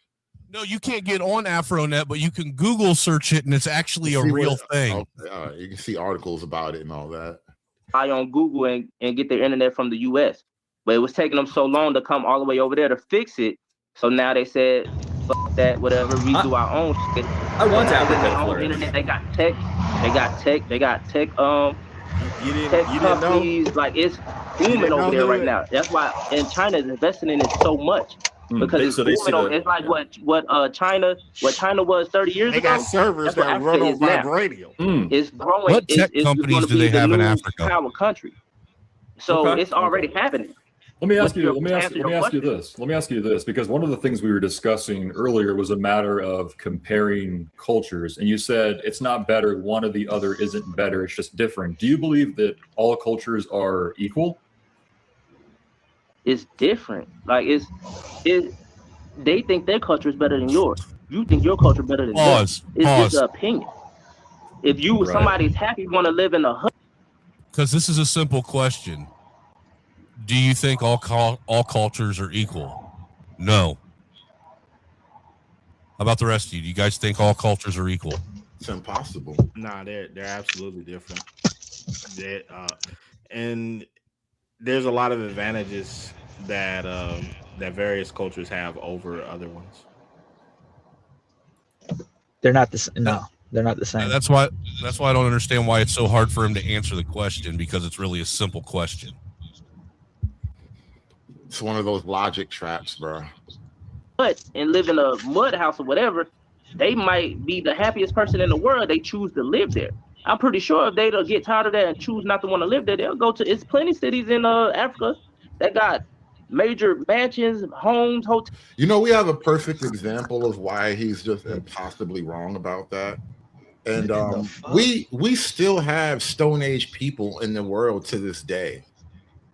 No, you can't get on Afronet, but you can Google search it, and it's actually a See real what- thing. okay, you can see articles about it and all that. On Google and get their internet from the US. But it was taking them so long to come all the way over there to fix it. So now they said, fuck that, whatever, we do our own shit. I want They got Africa their to own flourish. internet. They got tech You didn't know. companies. Like it's booming know over there right that? now. That's why and China is investing in it so much. Because it's so they see booming over, the- it's like what China was 30 years They ago. got servers That's what that run Africa on is now. vibranium. It's growing. What tech it's companies gonna do be they the have in new Africa? Power country. So Okay. it's already happening. Let me ask What's you. your- Let me answer your ask you this. Let me ask you this, because one of the things we were discussing earlier was a matter of comparing cultures, and you said it's not better. One or the other isn't better. It's just different. Do you believe that all cultures are equal? It's different. Like they think their culture is better than yours. You think your culture better than Pause. theirs. It's Pause. just an opinion. If you Right. somebody's happy, want to live in a hut. Because this is a simple question. Do you think all cultures are equal? No. How about the rest of you? Do you guys think all cultures are equal? It's impossible. Nah, they're absolutely different. And there's a lot of advantages that that various cultures have over other ones. They're not the same. No, they're not the same. That's why I don't understand why it's so hard for him to answer the question, because it's really a simple question. It's one of those logic traps, bro. Hut and live in a mud house or whatever, they might be the happiest person in the world. They choose to live there. I'm pretty sure if they don't get tired of that and choose not to want to live there, they'll go to. It's plenty cities in Africa that got major mansions, homes, hotels. You know, we have a perfect example of why he's just impossibly wrong about that. And we still have Stone Age people in the world to this day.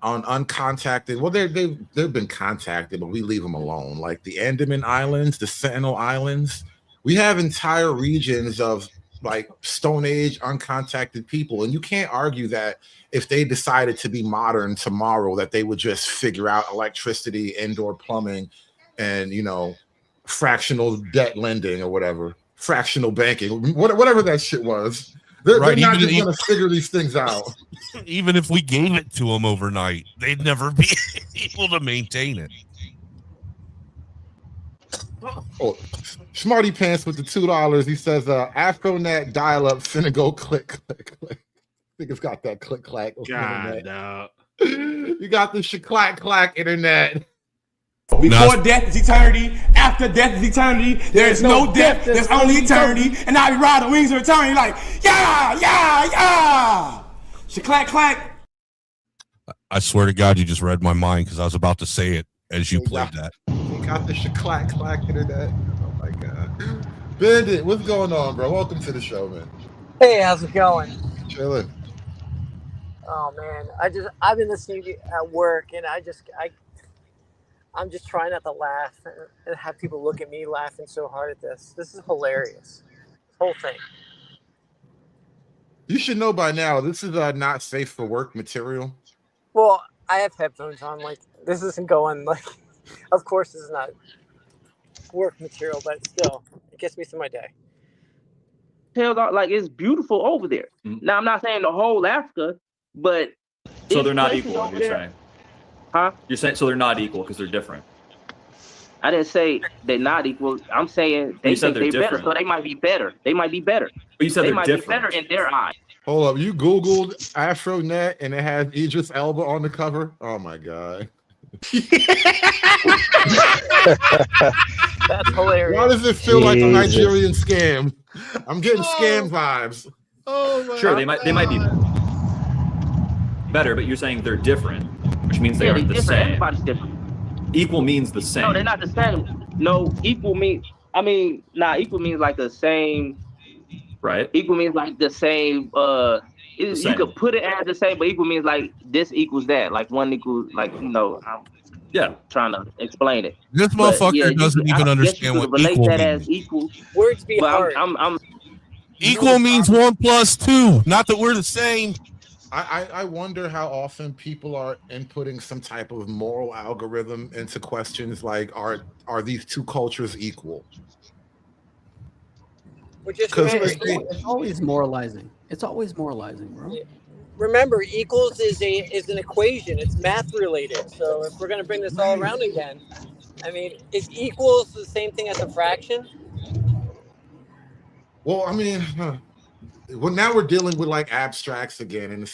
On uncontacted, well, they've been contacted, but we leave them alone. Like the Andaman Islands, the Sentinel Islands, we have entire regions of like Stone Age uncontacted people, and you can't argue that if they decided to be modern tomorrow, that they would just figure out electricity, indoor plumbing, and fractional debt lending or whatever, fractional banking, whatever that shit was. They're not just going to figure these things out. Even if we gave it to them overnight, they'd never be able to maintain it. Oh, Smarty Pants with the $2. He says, Afronet dial-up finna go click, click, click. I think it's got that click, clack. God, no. You got the clack, clack internet. Before death is eternity, after death is eternity. There is no death, there's only eternity. And I be riding the wings of eternity like, yeah, yeah, yeah. Clack, clack. I swear to God, you just read my mind, because I was about to say it as you played that. You got the clack, clack internet. Oh my God. Bandit, what's going on, bro? Welcome to the show, man. Hey, how's it going? Chilling. Oh man, I've been listening to you at work, and I'm just trying not to laugh and have people look at me laughing so hard at this. This is hilarious. This whole thing. You should know by now, this is not safe for work material. Well, I have headphones on. Like, this isn't going, like, of course this is not work material, but still, it gets me through my day. Like, it's beautiful over there. Now, I'm not saying the whole Africa, but So they're not places equal, over you're there- saying? Huh? You're saying so they're not equal because they're different. I didn't say they're not equal. I'm saying they You said think they're they're better, different. so they might be better. They might be better. But you said they they're might different. be better in their eyes. Hold up, you Googled Afronet and it has Idris Elba on the cover? Oh my God. That's hilarious. Why does it feel like a Jesus. Nigerian scam? I'm getting scam vibes. Oh my Sure, they might be better, but you're saying they're different, which means they Yeah, aren't they're the different. same. Everybody's different. Equal means the same. No, they're not the same. No, equal mean. I mean, equal means like the same. Right. Equal means like the same. You same. could put it as the same, but equal means like this equals that. Like one equals like I'm trying to explain it. This But motherfucker yeah, doesn't I even guess you understand could what relate equal that as means. equal. Words be But hard. I'm Equal means 1 + 2. Not that we're the same. I wonder how often people are inputting some type of moral algorithm into questions like, are these two cultures equal? But just Because remember, It's always moralizing. It's always moralizing, bro. remember, equals is an equation. It's math related. So if we're going to bring this all around again, I mean, is equals the same thing as a fraction? well, I mean, well, now we're dealing with like abstracts again, and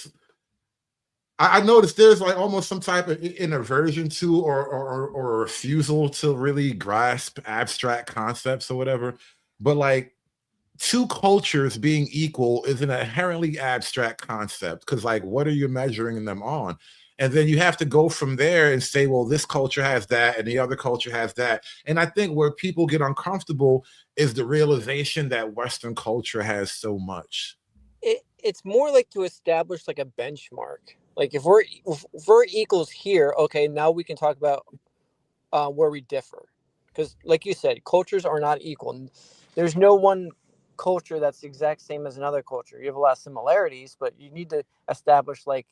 I noticed there's like almost some type of an aversion to or a refusal to really grasp abstract concepts or whatever. But like two cultures being equal is an inherently abstract concept because like what are you measuring them on? And then you have to go from there and say, well, this culture has that and the other culture has that. And I think where people get uncomfortable is the realization that Western culture has so much. It's more like to establish like a benchmark. Like if we're equals here, okay, now we can talk about where we differ, because like you said, cultures are not equal. There's no one culture that's the exact same as another culture. You have a lot of similarities, but you need to establish like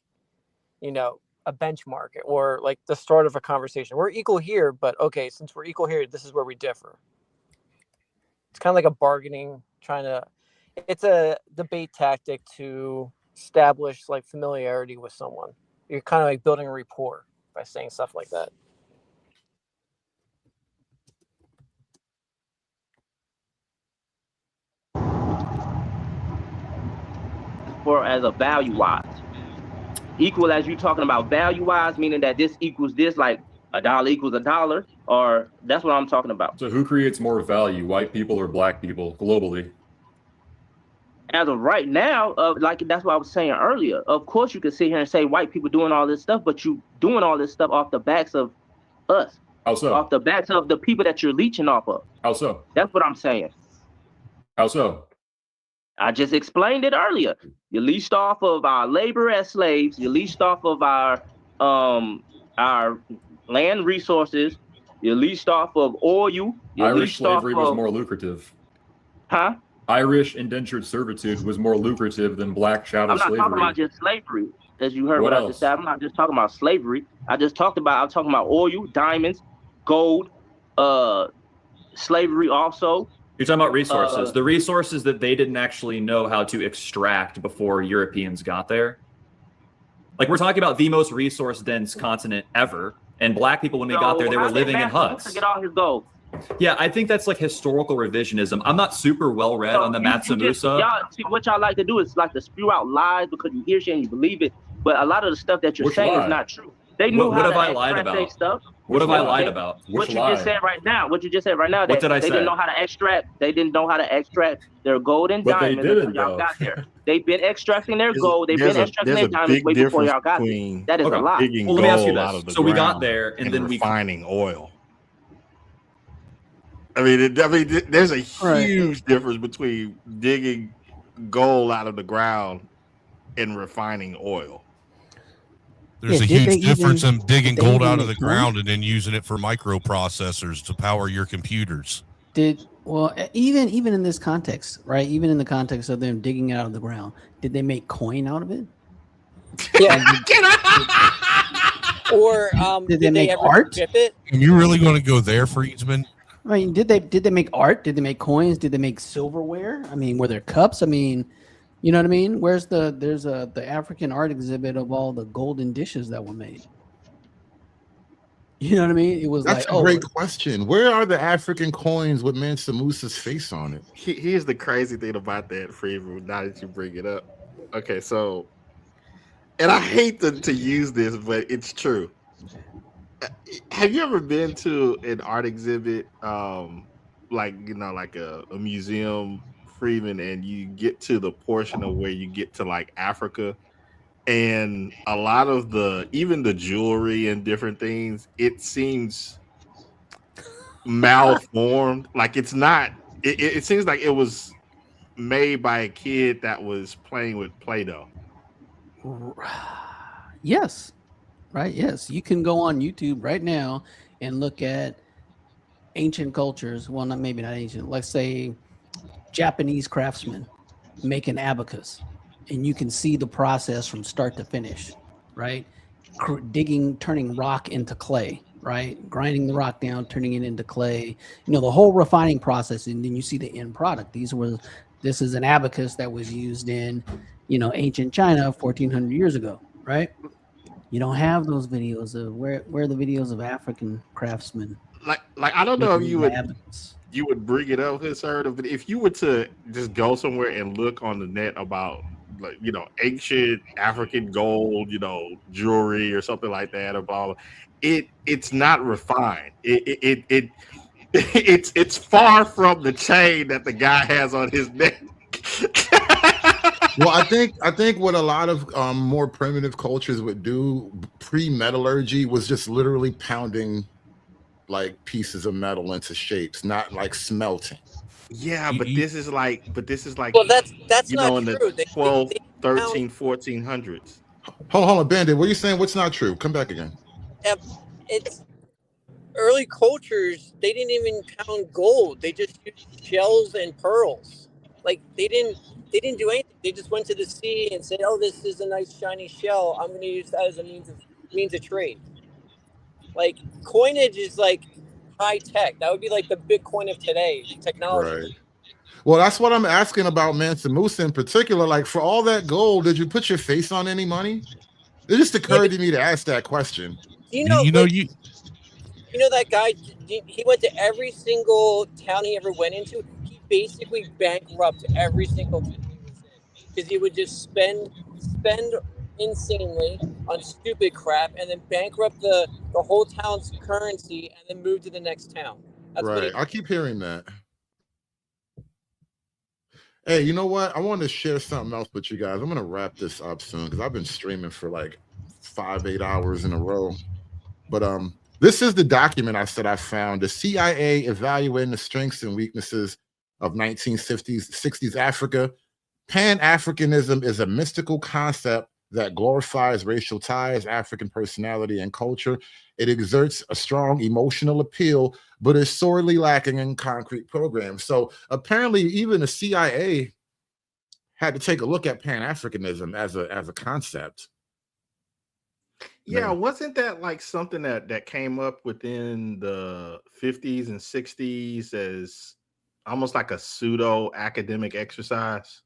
a benchmark or like the start of a conversation. We're equal here, but okay, since we're equal here, this is where we differ. It's kind of like a bargaining, it's a debate tactic to establish like familiarity with someone. You're kind of like building a rapport by saying stuff like that. for as a value wise. Equal as you talking about value wise, meaning that this equals this, like $1 equals $1, or that's what I'm talking about. So who creates more value, white people or black people globally? As of right now, like that's what I was saying earlier. Of course, you can sit here and say white people doing all this stuff, but you doing all this stuff off the backs of us. How so? Off the backs of the people that you're leeching off of. How so? That's what I'm saying. How so? I just explained it earlier. You leached off of our labor as slaves. You leached off of our land resources. You leached off of oil. Irish slavery was more lucrative. Huh? Irish indentured servitude was more lucrative than black chattel slavery. I'm not talking about just slavery, as you heard What what I else? just said. I'm not just talking about slavery. I'm talking about oil, diamonds, gold, slavery also. You're talking about resources. The resources that they didn't actually know how to extract before Europeans got there. Like we're talking about the most resource dense continent ever. And black people, when we got there, they were living in huts. To get all his gold. Yeah, I think that's like historical revisionism. I'm not super well read on the Mansa Musa. Y'all see what y'all like to do is like to spew out lies because you hear shit and you believe it. But a lot of the stuff that you're saying is not true. They knew how to extract their stuff. What have I lied about? What you just said right now. What you just said right now. What did I say? They didn't know how to extract. They didn't know how to extract their gold and diamonds until y'all got there. They've been extracting their gold. They've been extracting their diamonds way before y'all got there. That is a lie. Well, let me ask you this. So we got there, and then refining oil. I mean, there's a huge difference between digging gold out of the ground and refining oil. There's a huge difference in digging gold out of the ground and then using it for microprocessors to power your computers. Even in this context, right? Even in the context of them digging it out of the ground, did they make coin out of it? Yeah. Or did they make art? And you really going to go there, Friesman? I mean, did they make art? Did they make coins? Did they make silverware? I mean, were there cups? I mean, you know what I mean? There's the African art exhibit of all the golden dishes that were made. You know what I mean? It was That's a great question. Where are the African coins with Mansa Musa's face on it? Here's the crazy thing about that, Freeman, now that you bring it up. Okay, so, and I hate to use this, but it's true. Have you ever been to an art exhibit, like a museum Freeman and you get to the portion of where you get to like Africa, and a lot of even the jewelry and different things, it seems malformed. Like it's not. It seems like it was made by a kid that was playing with Play-Doh. Yes. Right. Yes. You can go on YouTube right now and look at ancient cultures. Well, maybe not ancient. Let's say Japanese craftsmen make an abacus, and you can see the process from start to finish. Right. Digging, turning rock into clay. Right. Grinding the rock down, turning it into clay. The whole refining process, and then you see the end product. This is an abacus that was used in, ancient China 1400 years ago. Right. You don't have those videos of where are the videos of African craftsmen? Like I don't know if you would bring it up, but if you were to just go somewhere and look on the net about ancient African gold, jewelry or something like that, or blah, blah, it's not refined. It's far from the chain that the guy has on his neck. Well, I think what a lot of more primitive cultures would do pre-metallurgy was just literally pounding like pieces of metal into shapes, not like smelting. Yeah, but this is like well, that's not in the true. 12, 13, 1400s. Hold on, Bandit. What are you saying? What's not true? Come back again. It's early cultures. They didn't even pound gold. They just used shells and pearls. Like they didn't do anything. They just went to the sea and said, "Oh, this is a nice shiny shell. I'm going to use that as a means of trade." Like coinage is like high tech. That would be like the Bitcoin of today, technology. Right. Well, that's what I'm asking about Mansa Musa in particular. Like, for all that gold, did you put your face on any money? It just occurred to me to ask that question. You know that guy? He went to every single town he ever went into. He basically bankrupted every single town he was in because he would just spend insanely on stupid crap and then bankrupt the whole town's currency and then move to the next town. That's right. I keep hearing that. Hey, you know what? I want to share something else with you guys. I'm going to wrap this up soon because I've been streaming for like 5-8 hours in a row. But this is the document I said I found. The CIA evaluating the strengths and weaknesses of 1950s, 60s Africa. Pan-Africanism is a mystical concept that glorifies racial ties, African personality, and culture. It exerts a strong emotional appeal, but is sorely lacking in concrete programs. So apparently, even the CIA had to take a look at Pan-Africanism as a concept. Yeah, wasn't that like something that came up within the 50s and 60s as almost like a pseudo academic exercise?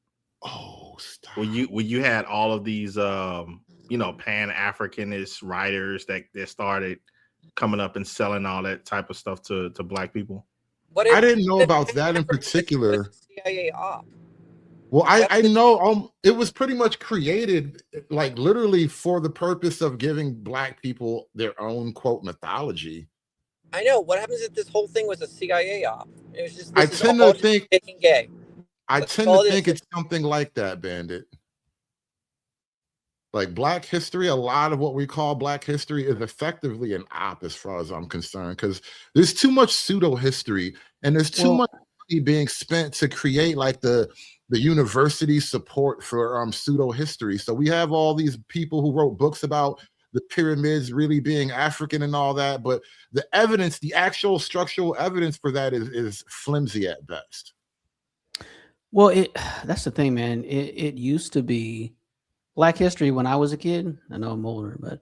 Oh, stop. Where you had all of these Pan-Africanist writers that started coming up and selling all that type of stuff to black people. I didn't know about that in particular. CIA op. Well, I know it was pretty much created like literally for the purpose of giving black people their own quote mythology. I know. What happens if this whole thing was a CIA op? It was just. I tend to think gay. I tend to think it's something like that, Bandit. Like Black history, a lot of what we call Black history is effectively an op as far as I'm concerned, because there's too much pseudo history and there's too much money being spent to create like the university support for pseudo history. So we have all these people who wrote books about the pyramids really being African and all that, but the evidence, the actual structural evidence for that is flimsy at best. Well, that's the thing, man. It used to be Black history when I was a kid. I know I'm older, but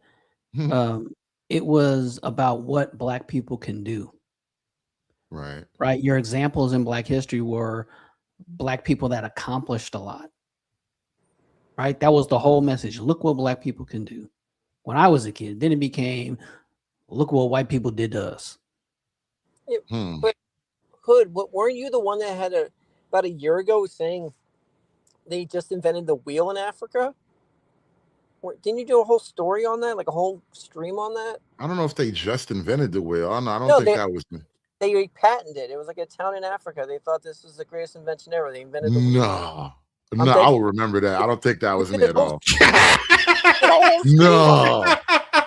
it was about what Black people can do. Right. Right. Your examples in Black history were Black people that accomplished a lot. Right. That was the whole message. Look what Black people can do. When I was a kid, then it became, look what white people did to us. But Hood, weren't you the one that had about a year ago saying they just invented the wheel in Africa? Didn't you do a whole story on that, like a whole stream on that? I don't know if they just invented the wheel. I don't think that was me. They patented it. It was like a town in Africa. They thought this was the greatest invention ever. They invented the wheel. No. I'm No, I dead. will remember that. I don't think that was did me a at whole- all. did a whole stream on No.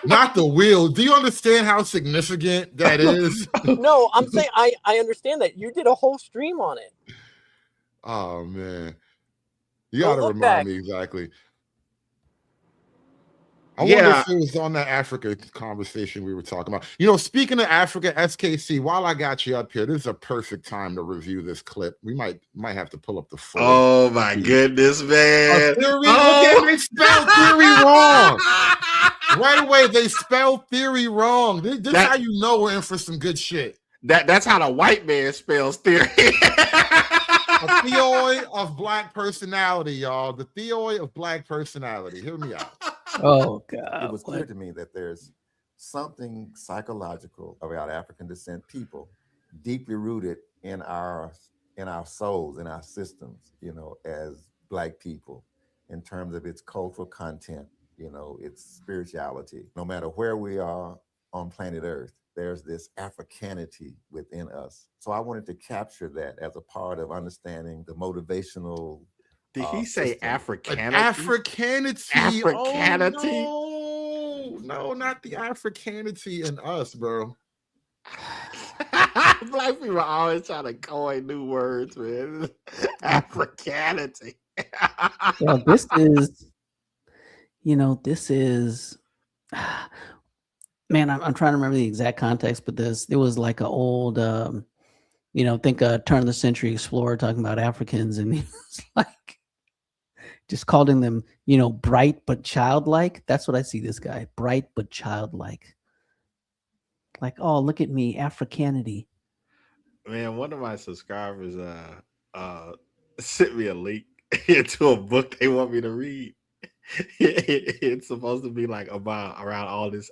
Not the wheel. Do you understand how significant that is? it. No, I'm saying I understand that. You did a whole stream on it. Oh man. You So gotta look remind back. me exactly. I wonder Yeah. if it was on that Africa conversation we were talking about. You know, speaking of Africa, SKC, while I got you up here, this is a perfect time to review this clip. We might have to pull up the full. Oh my goodness, man. Theory, look Oh. at they spelled theory wrong. Right away, they spelled theory wrong. This is how you know we're in for some good shit. That's how the white man spells theory. A theoid of black personality, y'all. The theoid of black personality. Hear me out. Oh God. It was clear to me that there's something psychological about African descent people deeply rooted in our souls, in our systems, you know, as Black people, in terms of its cultural content, you know, its spirituality. No matter where we are on planet Earth, there's this Africanity within us. So I wanted to capture that as a part of understanding the motivational. Did he say Africanity? Africanity. Africanity? Oh, no, not the Africanity in us, bro. Black people are always trying to coin new words, man. Africanity. Well, this is, man, I'm trying to remember the exact context, but it was like an old, think a turn of the century explorer talking about Africans, and he was like, just calling them, bright but childlike. That's what I see this guy, bright but childlike. Like, oh, look at me, Africanity. Man, one of my subscribers sent me a link into a book they want me to read. It's supposed to be like around all this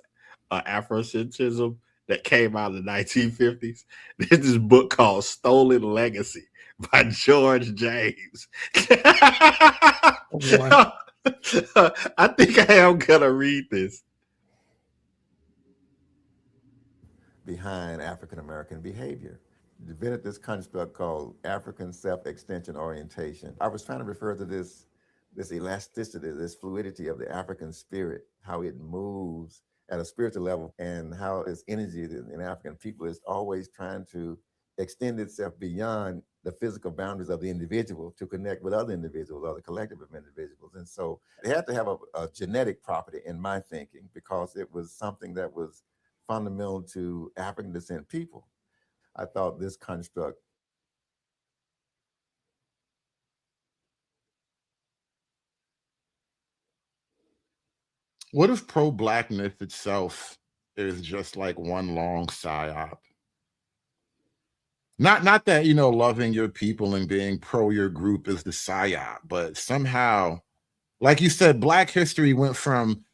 Afrocentrism that came out in the 1950s. There's this book called Stolen Legacy by George James. I think I am gonna read this. Behind African American behavior. Invented this construct called African self-extension orientation. I was trying to refer to this elasticity, this fluidity of the African spirit, how it moves at a spiritual level, and how its energy in African people is always trying to extend itself beyond the physical boundaries of the individual to connect with other individuals, other collective of individuals. And so it had to have a genetic property in my thinking, because it was something that was fundamental to African descent people. I thought this construct. What if pro-blackness itself is just like one long psyop? Not that, loving your people and being pro your group is the psyop, but somehow, like you said, Black history went from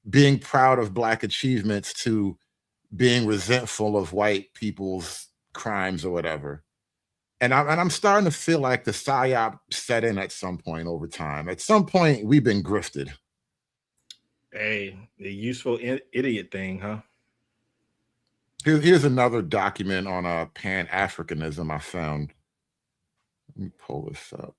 being proud of Black achievements to being resentful of white people's crimes or whatever. And I'm starting to feel like the psyop set in at some point over time. At some point, we've been grifted. Hey, the useful idiot thing, huh? Here's another document on Pan-Africanism I found. Let me pull this up.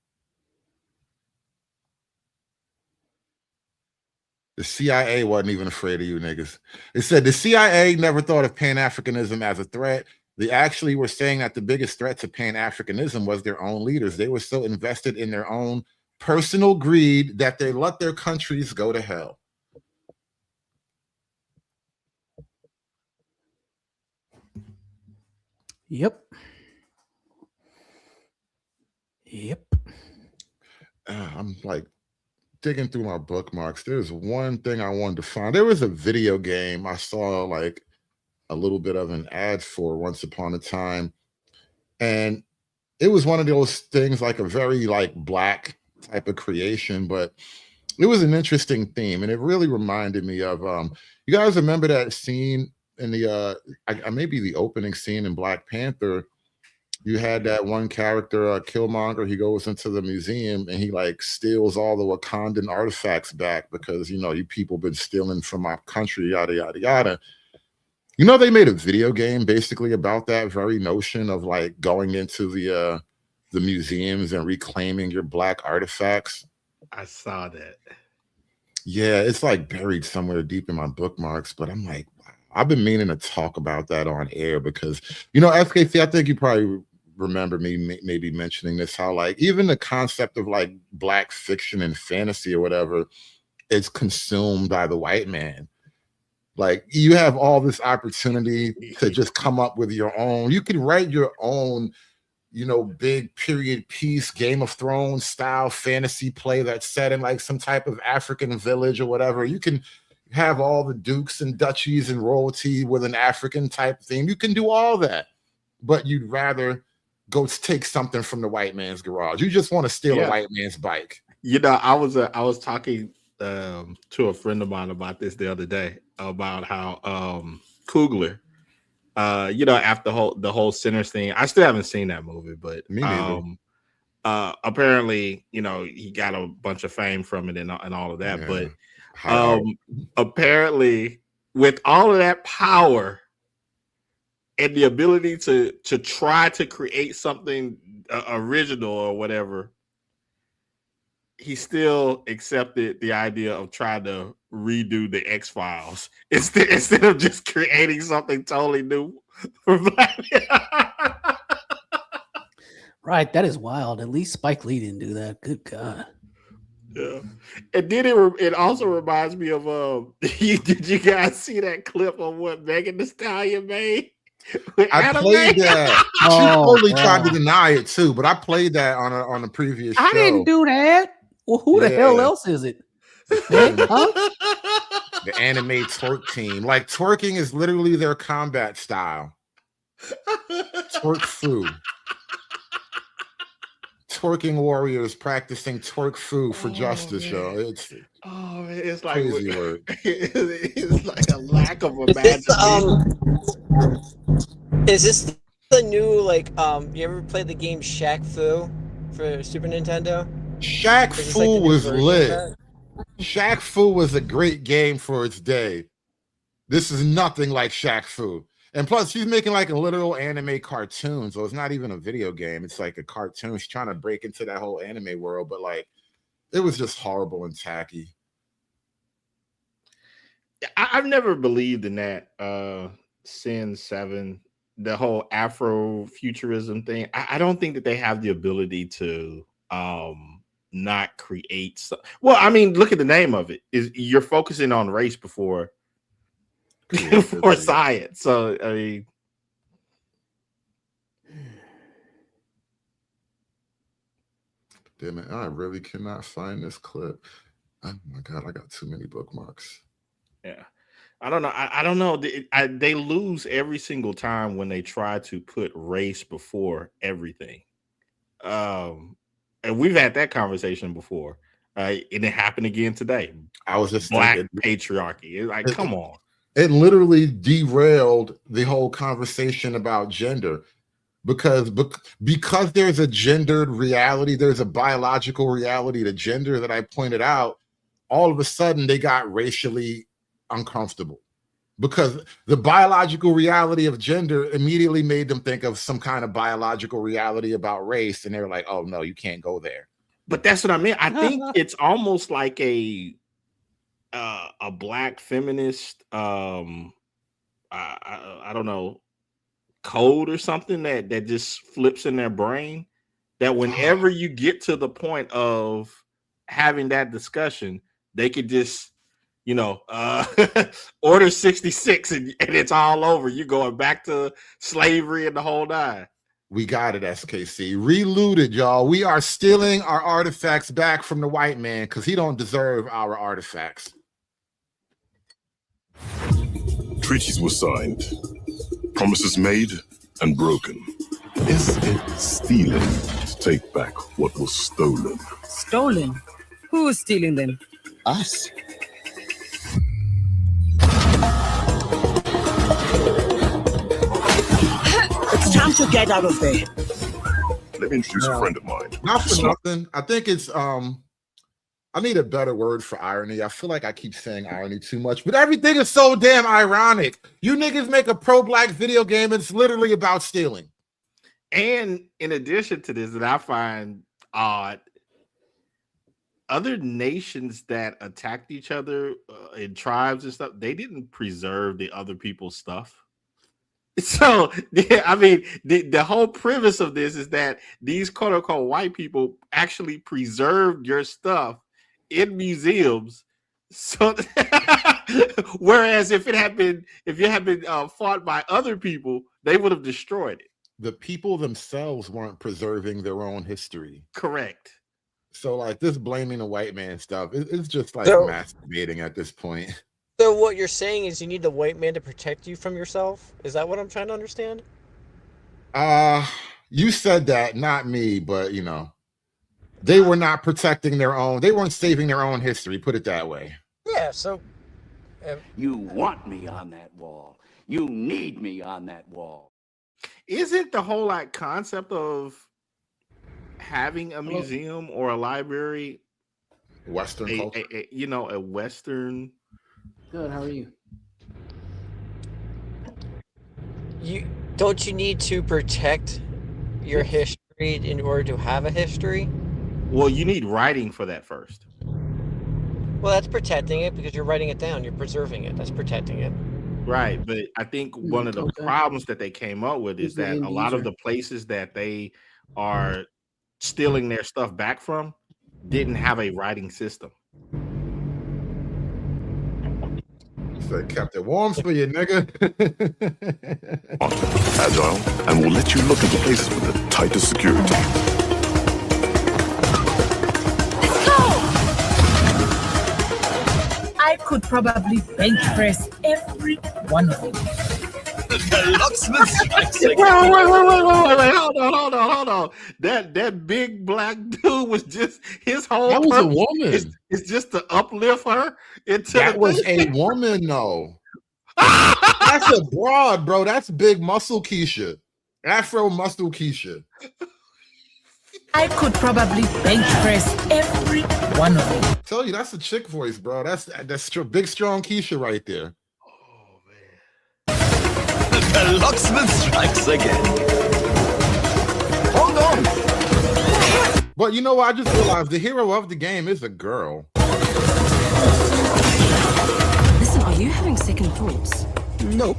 The CIA wasn't even afraid of you niggas. It said the CIA never thought of Pan-Africanism as a threat. They actually were saying that the biggest threat to Pan-Africanism was their own leaders. They were so invested in their own personal greed that they let their countries go to hell. Yep. I'm like digging through my bookmarks. There's one thing I wanted to find. There was a video game I saw like a little bit of an ad for once upon a time, and it was one of those things, like a very like Black type of creation, but it was an interesting theme, and it really reminded me of you guys remember that scene in the maybe the opening scene in Black Panther? You had that one character, Killmonger. He goes into the museum and he like steals all the Wakandan artifacts back because you people been stealing from my country, yada yada yada. You know, they made a video game basically about that very notion of like going into the museums and reclaiming your Black artifacts. I saw that. Yeah, it's like buried somewhere deep in my bookmarks, but I'm like, wow. I've been meaning to talk about that on air because, you know, FKC, I think you probably remember me maybe mentioning this, how like even the concept of like Black fiction and fantasy or whatever is consumed by the white man. Like you have all this opportunity to just come up with your own. You can write your own, you know, big period piece, Game of Thrones style fantasy play that's set in like some type of African village or whatever. You can have all the dukes and duchies and royalty with an African type theme. You can do all that, but you'd rather go take something from the white man's garage. You just want to steal a white man's bike. You know, I was talking to a friend of mine about this the other day about how Coogler, you know, after the whole Sinners thing, I still haven't seen that movie, but me neither. Apparently, you know, he got a bunch of fame from it and all of that. Yeah. But apparently, with all of that power and the ability to try to create something original or whatever, he still accepted the idea of trying to redo the X-Files instead of just creating something totally new for Black people. Right, that is wild. At least Spike Lee didn't do that. Good God. Yeah, and then it also reminds me of did you guys see that clip of what Megan Thee Stallion made? I played that. She totally tried to deny it too, but I played that on a previous show. I didn't do that. Well, who the hell else is it? The anime twerk team. Like twerking is literally their combat style. Twerk fu. Twerking warriors practicing twerk fu for justice, yo. It's it's like crazy word. It's like a lack of imagination. Is this the new like you ever played the game Shaq Fu for Super Nintendo? Shaq Fu was lit. Shaq Fu was a great game for its day. This is nothing like Shaq Fu. And plus, she's making like a literal anime cartoon, so it's not even a video game. It's like a cartoon. She's trying to break into that whole anime world, but like, it was just horrible and tacky. I've never believed in that Sin 7, the whole Afrofuturism thing. I don't think that they have the ability to not create well, I mean, look at the name of it. You're focusing on race before science. So I mean, damn it, I really cannot find this clip. Oh my god, I got too many bookmarks. Yeah, I don't know. I don't know. They lose every single time when they try to put race before everything. And we've had that conversation before, and it happened again today. I was just Black thinking, patriarchy. It's like, come on. It literally derailed the whole conversation about gender because there's a gendered reality, there's a biological reality to gender that I pointed out. All of a sudden, they got racially uncomfortable because the biological reality of gender immediately made them think of some kind of biological reality about race, and they were like, "Oh no, you can't go there." But that's what I mean. I think it's almost like a Black feminist I don't know, code or something that just flips in their brain, that whenever you get to the point of having that discussion, they could just, you know, order 66 and it's all over. You're going back to slavery and the whole nine. We got it, SKC. Relooted, y'all. We are stealing our artifacts back from the white man because he don't deserve our artifacts. Treaties were signed, promises made and broken. Is it stealing to take back what was stolen? Stolen? Who is stealing them? Us. It's time to get out of there. Let me introduce a friend of mine. Not for nothing. I think it's I need a better word for irony. I feel like I keep saying irony too much, but everything is so damn ironic. You niggas make a pro-black video game, it's literally about stealing. And in addition to this, that I find odd, other nations that attacked each other in tribes and stuff, they didn't preserve the other people's stuff. So, yeah, I mean, the whole premise of this is that these quote unquote white people actually preserved your stuff in museums. So, whereas if you had been fought by other people, they would have destroyed it. The people themselves weren't preserving their own history. Correct. So, like, this blaming the white man stuff, it's just like masturbating at this point. So what you're saying is you need the white man to protect you from yourself? Is that what I'm trying to understand? You said that, not me, but you know, they were not protecting their own. They weren't saving their own history. Put it that way. Yeah. So you want me on that wall. You need me on that wall. Isn't the whole like concept of having a museum or a library Western culture? A Western. Good. How are you? Don't you need to protect your history in order to have a history? Well, you need writing for that first. Well, that's protecting it because you're writing it down. You're preserving it. That's protecting it. Right, but I think one of the problems that they came up with is that a lot of the places that they are stealing their stuff back from didn't have a writing system. They kept it warm for you, nigga. Agile, and we'll let you look into places with the tightest security. I could probably bench press every one of you. Wait, hold on. That big black dude was just his whole. That was a woman. It's just to uplift her. That was a woman, though. That's a broad, bro. That's big muscle Keisha. Afro muscle Keisha. I could probably bench press every one of you. Tell you, that's a chick voice, bro. That's big, strong Keisha right there. The locksmith strikes again. Hold on. But you know what? I just realized the hero of the game is a girl. Listen, are you having second thoughts? Nope.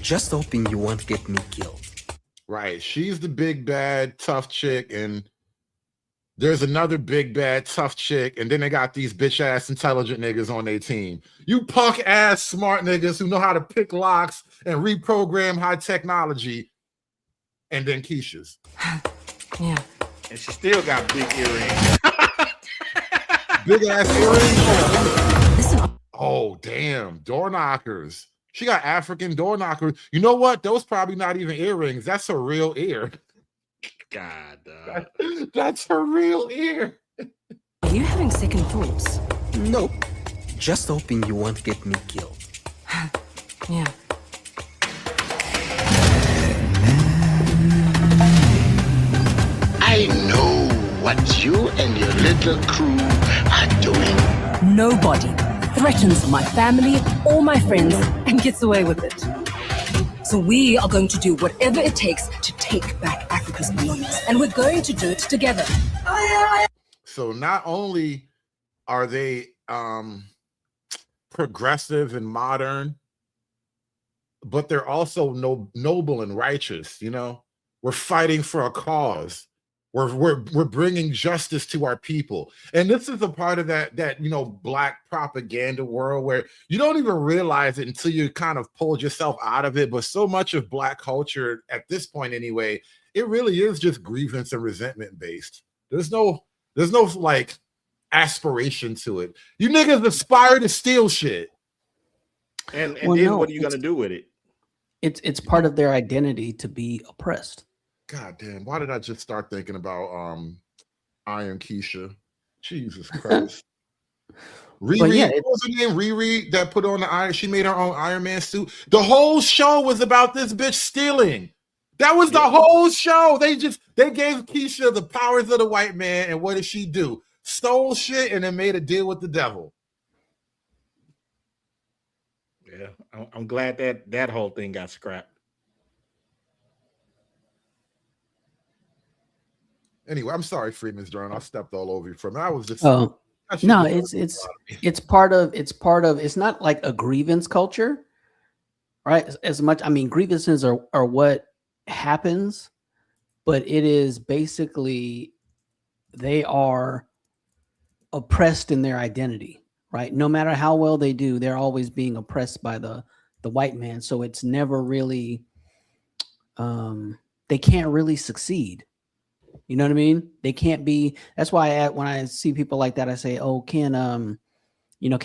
Just hoping you won't get me killed. Right. She's the big, bad, tough chick, and there's another big, bad, tough chick, and then they got these bitch-ass intelligent niggas on their team. You punk-ass smart niggas who know how to pick locks and reprogram high technology, and then Keisha's. Yeah. And she still got big earrings. Big-ass earrings? Listen. Oh, damn. Door knockers. She got African door knockers. You know what? Those probably not even earrings. That's her real ear. God, that's her real ear. Are you having second thoughts? Nope. Just hoping you won't get me killed. Yeah. I know what you and your little crew are doing. Nobody threatens my family or my friends and gets away with it. So we are going to do whatever it takes to take back Africa's belongings, and we're going to do it together. So not only are they progressive and modern, but they're also noble and righteous. You know, we're fighting for a cause. We're bringing justice to our people, and this is a part of that black propaganda world where you don't even realize it until you kind of pulled yourself out of it. But so much of black culture at this point, anyway, it really is just grievance and resentment based. There's no like aspiration to it. You niggas aspire to steal shit, and then what are you gonna do with it? It's part of their identity to be oppressed. God damn, why did I just start thinking about Iron Keisha? Jesus Christ. Riri, what was her name? Riri that put on the iron, she made her own Iron Man suit. The whole show was about this bitch stealing. That was the whole show. They gave Keisha the powers of the white man, and what did she do? stole shit, and then made a deal with the devil. Yeah, I'm glad that whole thing got scrapped. Anyway, I'm sorry, Freeman's Journal. I stepped all over you from it. I was just Oh that shit no, just- it's part of it's not like a grievance culture, right? As much, I mean, grievances are what happens, but it is basically they are oppressed in their identity, right? No matter how well they do, they're always being oppressed by the white man. So it's never really they can't really succeed. You know what I mean? They can't be. That's why when I see people like that, I say, "Oh, can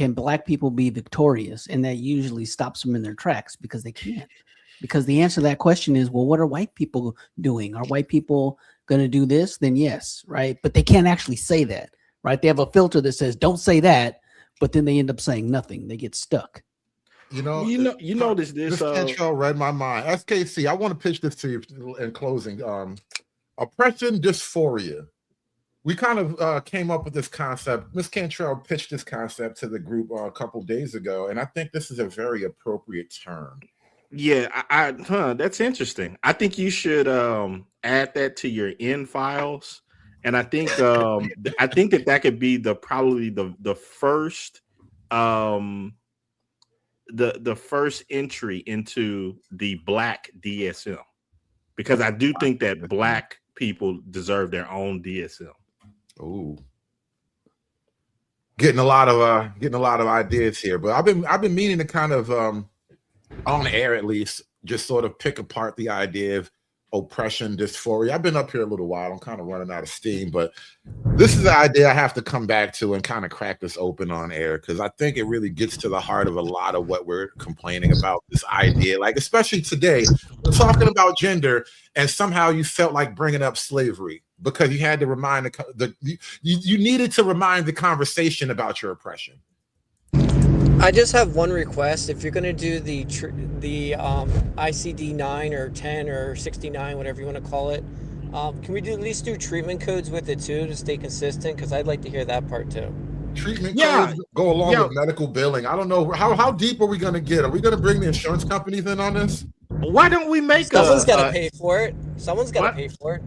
black people be victorious?" And that usually stops them in their tracks because they can't. Because the answer to that question is, well, what are white people doing? Are white people going to do this? Then yes, right? But they can't actually say that, right? They have a filter that says, "Don't say that," but then they end up saying nothing. They get stuck. You notice this. Cantrell read my mind. SKC, I want to pitch this to you in closing. Oppression dysphoria. We kind of came up with this concept. Miss Cantrell pitched this concept to the group a couple days ago, and I think this is a very appropriate term. Yeah, that's interesting. I think you should add that to your in files, and I think that could be probably the first the first entry into the Black DSM, because I do think that Black people deserve their own DSM. Ooh, getting a lot of ideas here, but I've been meaning to kind of on air at least just sort of pick apart the idea of oppression dysphoria. I've been up here a little while. I'm kind of running out of steam, but this is the idea I have to come back to and kind of crack this open on air, because I think it really gets to the heart of a lot of what we're complaining about. This idea, like especially today, we're talking about gender, and somehow you felt like bringing up slavery because you had to remind you needed to remind the conversation about your oppression. I just have one request. If you're going to do the ICD 9 or 10 or 69, whatever you want to call it, can we at least do treatment codes with it too to stay consistent? Because I'd like to hear that part too. Treatment codes go along with medical billing. I don't know how deep are we going to get? Are we going to bring the insurance companies in on this? Why don't we make someone's got to pay for it? Someone's got to pay for it.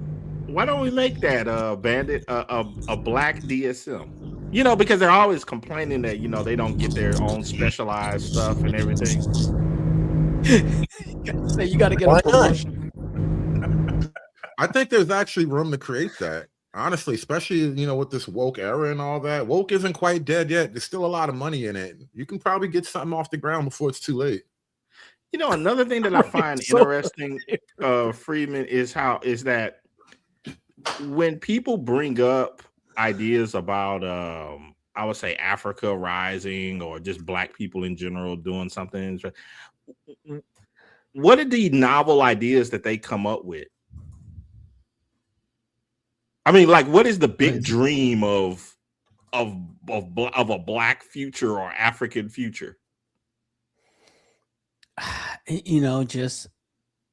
Why don't we make that Bandit a Black DSM? You know, because they're always complaining that, you know, they don't get their own specialized stuff and everything. So you got to get a promotion. I think there's actually room to create that, honestly, especially, you know, with this woke era and all that. Woke isn't quite dead yet. There's still a lot of money in it. You can probably get something off the ground before it's too late. You know, another thing that I find interesting, Freeman, is that when people bring up ideas about I would say Africa rising or just Black people in general doing something, what are the novel ideas that they come up with? I mean, like, what is the big dream of a Black future or African future? You know, just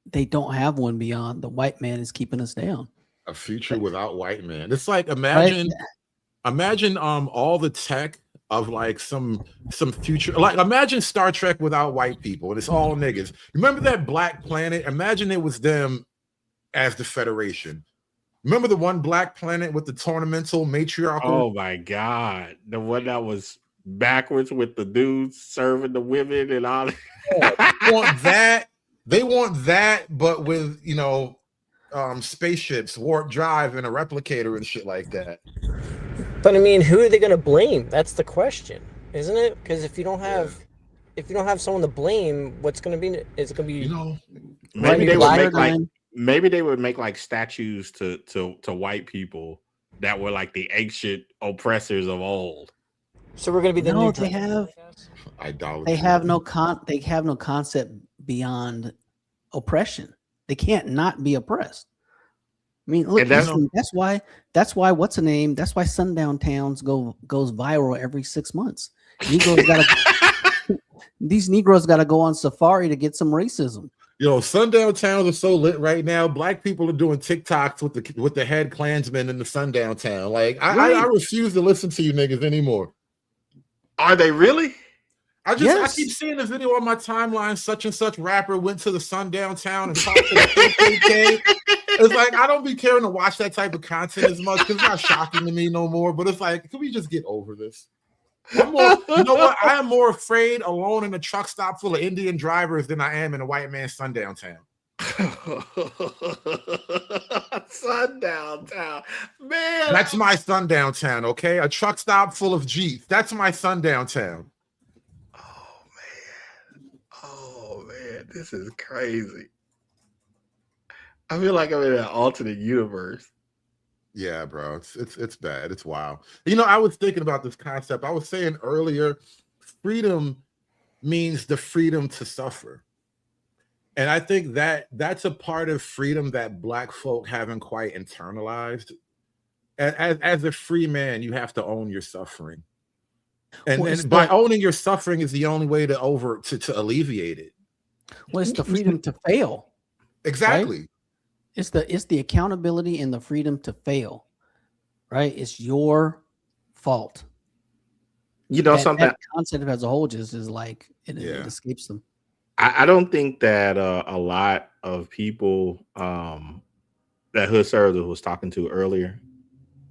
they don't have one beyond the white man is keeping us down. A future without white man. It's like imagine all the tech of like some future, like imagine Star Trek without white people and it's all niggas. Remember that Black Planet? Imagine it was them as the Federation. Remember the one Black Planet with the tournamental matriarchal? Oh my God. The one that was backwards with the dudes serving the women and all that. They want that, but with, you know, spaceships, warp drive, and a replicator and shit like that. But I mean, who are they going to blame? That's the question, isn't it? Because if you don't have someone to blame, what's going to be? Is it going to be? You know, maybe they would make like statues to white people that were like the ancient oppressors of old. So we're going to be the new. They have idolatry. They have no concept beyond oppression. They can't not be oppressed. I mean, look, that's why what's the name? That's why sundown towns goes viral every 6 months. These Negroes got to go on safari to get some racism. Yo, sundown towns are so lit right now. Black people are doing TikToks with the head Klansmen in the sundown town. Like, I refuse to listen to you niggas anymore. Are they really? I keep seeing the video on my timeline. Such and such rapper went to the sundown town and talked to the KKK. It's like I don't be caring to watch that type of content as much because it's not shocking to me no more. But it's like, can we just get over this? You know what? I am more afraid alone in a truck stop full of Indian drivers than I am in a white man's sundown town. Sundown town, man. That's my sundown town, okay? A truck stop full of Jeeps. That's my sundown town. Oh man, this is crazy. I feel like I'm in an alternate universe. Yeah, bro, it's bad. It's wild. You know, I was thinking about this concept. I was saying earlier, freedom means the freedom to suffer. And I think that that's a part of freedom that Black folk haven't quite internalized. As a free man, you have to own your suffering. And by owning your suffering is the only way to alleviate it. Well, it's the freedom to fail. Exactly. Right? It's the accountability and the freedom to fail, right? It's your fault. You know, something that concept as a whole just is like it escapes them. I don't think that a lot of people that Hood Server was talking to earlier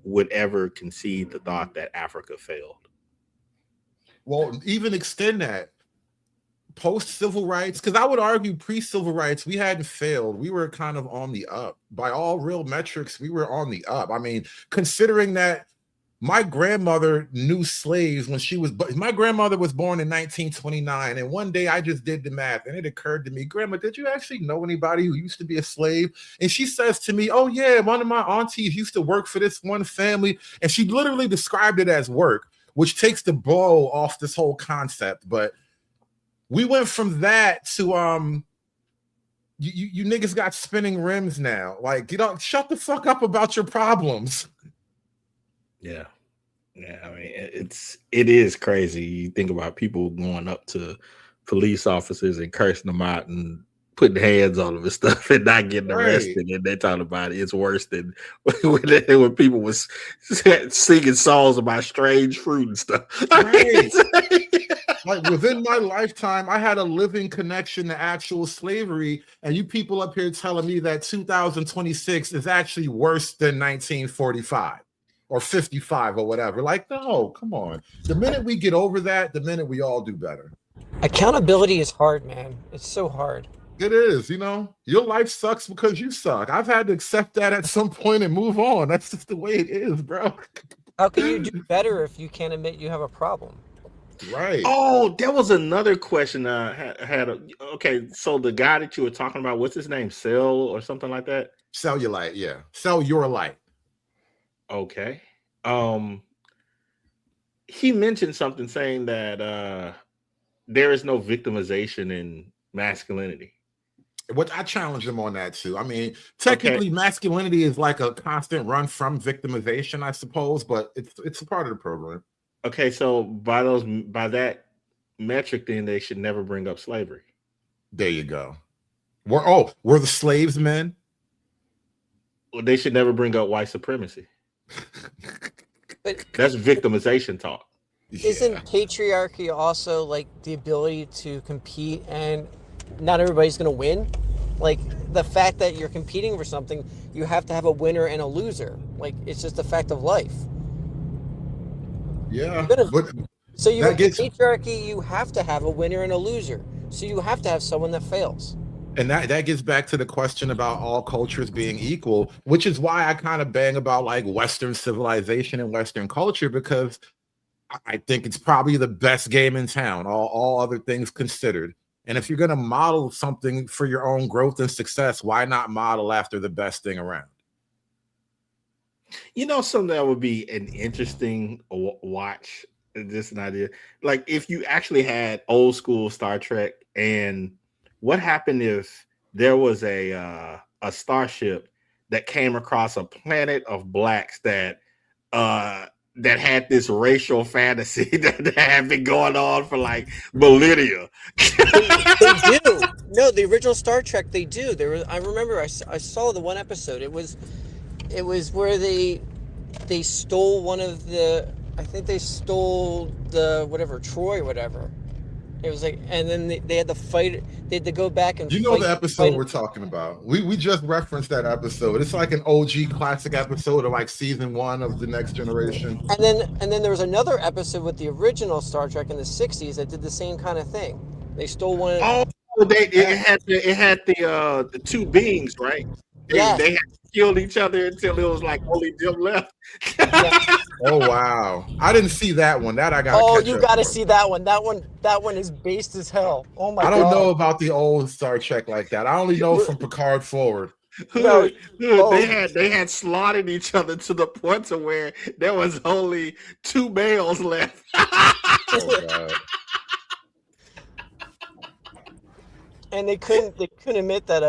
would ever concede the thought that Africa failed. Well, even extend that. Post-civil rights, because I would argue pre-civil rights, we hadn't failed. We were kind of on the up. By all real metrics, we were on the up. I mean, considering that my grandmother knew slaves when my grandmother was born in 1929, and one day I just did the math, and it occurred to me, Grandma, did you actually know anybody who used to be a slave? And she says to me, oh yeah, one of my aunties used to work for this one family, and she literally described it as work, which takes the blow off this whole concept. But we went from that to you niggas got spinning rims now. Like, you know, shut the fuck up about your problems. Yeah. Yeah, I mean, it is crazy. You think about people going up to police officers and cursing them out and putting hands on them and stuff and not getting arrested. And they talking about it's worse than when people was singing songs about strange fruit and stuff. Right. Like within my lifetime, I had a living connection to actual slavery, and you people up here telling me that 2026 is actually worse than 1945 or 55 or whatever. Like, no, come on. The minute we get over that, the minute we all do better. Accountability is hard, man. It's so hard. It is, you know, your life sucks because you suck. I've had to accept that at some point and move on. That's just the way it is, bro. How can you do better if you can't admit you have a problem? Right. Oh, there was another question I had. Okay, so the guy that you were talking about, what's his name? Cell or something like that? Cellulite, yeah. Sell your light. Okay. He mentioned something saying that there is no victimization in masculinity. What I challenge him on that too. I mean, technically, masculinity is like a constant run from victimization, I suppose, but it's a part of the program. Okay, so by that metric, then they should never bring up slavery. There you go. Were the slaves men? Well, they should never bring up white supremacy. But that's victimization talk. Isn't patriarchy also like the ability to compete and not everybody's going to win? Like the fact that you're competing for something, you have to have a winner and a loser. Like it's just a fact of life. Yeah. So you have patriarchy, you have to have a winner and a loser. So you have to have someone that fails. And that gets back to the question about all cultures being equal, which is why I kind of bang about like Western civilization and Western culture, because I think it's probably the best game in town, all other things considered. And if you're going to model something for your own growth and success, why not model after the best thing around? You know, something that would be an interesting watch, just an idea. Like if you actually had old school Star Trek, and what happened if there was a starship that came across a planet of blacks that that had this racial fantasy that had been going on for like millennia. They do. No, the original Star Trek, they do. I remember I saw the one episode. It was where they stole one of the. I think they stole the whatever Troy, whatever. It was like, and then they had to fight. They had to go back and. You know the episode we're talking about. We just referenced that episode. It's like an OG classic episode of like season 1 of The Next Generation. And then there was another episode with the original Star Trek in the '60s that did the same kind of thing. They stole one. Oh, it had the two beings, right? They had killed each other until it was like only them left. Oh wow! I didn't see that one. That I got. Oh, you got to see that one. That one is based as hell. Oh my god! I don't know about the old Star Trek like that. I only know from Picard forward. They had slaughtered each other to the point to where there was only 2 males left. Oh god! And they couldn't admit that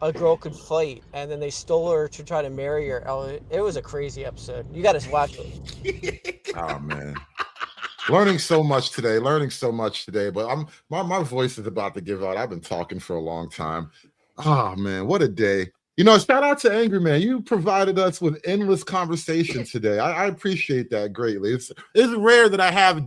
a girl could fight, and then they stole her to try to marry her. Oh, it was a crazy episode. You got to watch it. Oh man, learning so much today. But my voice is about to give out. I've been talking for a long time. Oh man, what a day! You know, shout out to Angry Man. You provided us with endless conversation today. I appreciate that greatly. It's rare that I have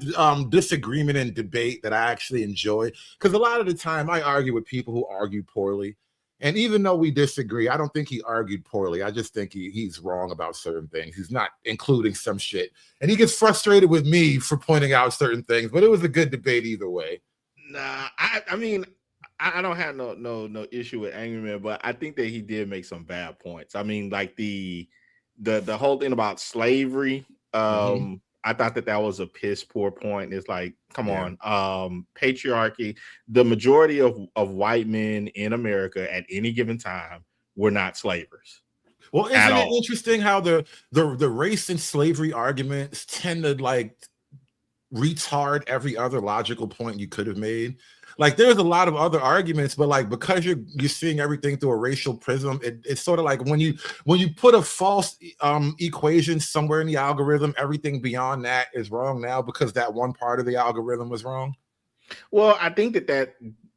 disagreement and debate that I actually enjoy, because a lot of the time I argue with people who argue poorly. And even though we disagree, I don't think he argued poorly. I just think he's wrong about certain things. He's not including some shit. And he gets frustrated with me for pointing out certain things, but it was a good debate either way. Nah, I mean, I don't have no issue with Angry Man, but I think that he did make some bad points. I mean, like the whole thing about slavery, I thought that was a piss poor point. It's like, come on, patriarchy. The majority of white men in America at any given time were not slavers. Well, isn't it interesting how the race and slavery arguments tend to like retard every other logical point you could have made? Like there's a lot of other arguments, but like because you're seeing everything through a racial prism, it's sort of like when you put a false equation somewhere in the algorithm, everything beyond that is wrong now because that one part of the algorithm was wrong. Well, I think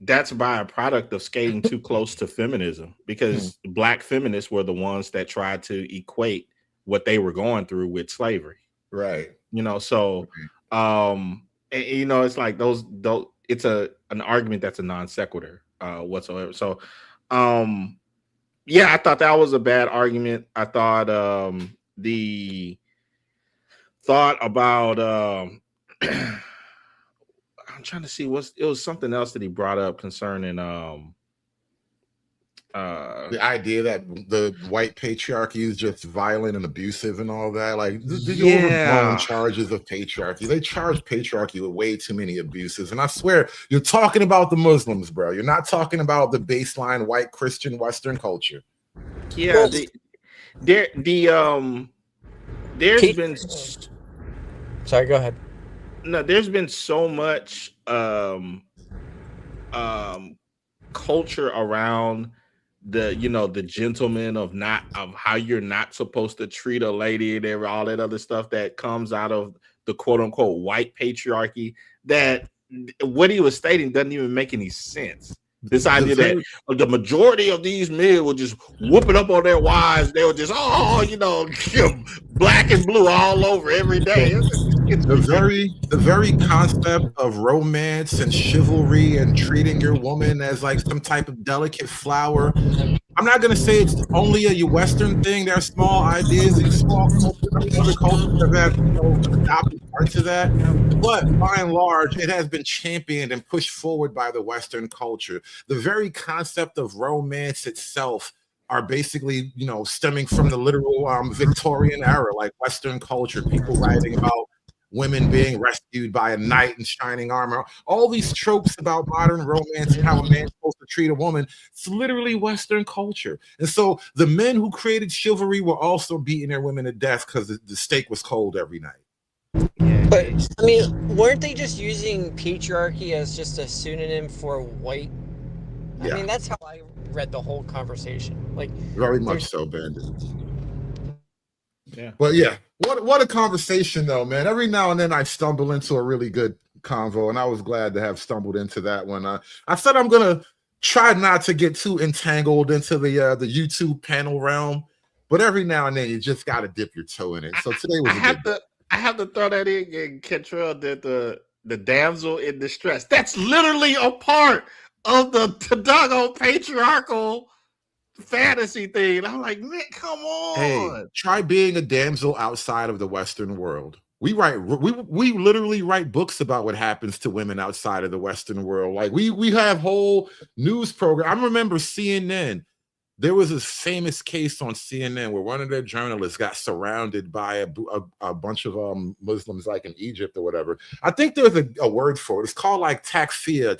that's by a product of skating too close to feminism, because Black feminists were the ones that tried to equate what they were going through with slavery. Right. You know, so you know, it's like those it's an argument that's a non sequitur whatsoever. So yeah, I thought that was a bad argument. I thought the thought about I'm trying to see it was something else that he brought up concerning the idea that the white patriarchy is just violent and abusive and all that. Like the overblown charges of patriarchy. They charge patriarchy with way too many abuses. And I swear, you're talking about the Muslims, bro. You're not talking about the baseline white Christian Western culture. Yeah, there's been. Sorry, go ahead. No, there's been so much culture around the gentleman of how you're not supposed to treat a lady and all that other stuff that comes out of the quote unquote white patriarchy, that what he was stating doesn't even make any sense. This idea that the majority of these men will just whoop it up on their wives. They were just, black and blue all over every day. The very concept of romance and chivalry and treating your woman as like some type of delicate flower. I'm not going to say it's only a Western thing. There are small ideas and small cultures, other cultures that have adopted parts of that. But by and large, it has been championed and pushed forward by the Western culture. The very concept of romance itself are basically, stemming from the literal Victorian era, like Western culture, people writing about women being rescued by a knight in shining armor, all these tropes about modern romance and how a man's supposed to treat a woman. It's literally Western culture. And so the men who created chivalry were also beating their women to death because the steak was cold every night. But I mean, weren't they just using patriarchy as just a pseudonym for white? I mean, that's how I read the whole conversation. Like, very much so, Bandit. Yeah. But yeah, what a conversation though, man. Every now and then I stumble into a really good convo, and I was glad to have stumbled into that one. I said I'm gonna try not to get too entangled into the YouTube panel realm, but every now and then you just got to dip your toe in it. So today was I have to throw that in, Kentrell, that the damsel in distress. That's literally a part of the doggone patriarchal fantasy thing. I'm like, man, come on. Hey, try being a damsel outside of the Western world. We literally write books about what happens to women outside of the Western world. Like we have whole news program. I remember CNN. There was this famous case on CNN where one of their journalists got surrounded by a bunch of Muslims, like in Egypt or whatever. I think there's a word for it. It's called like takfir,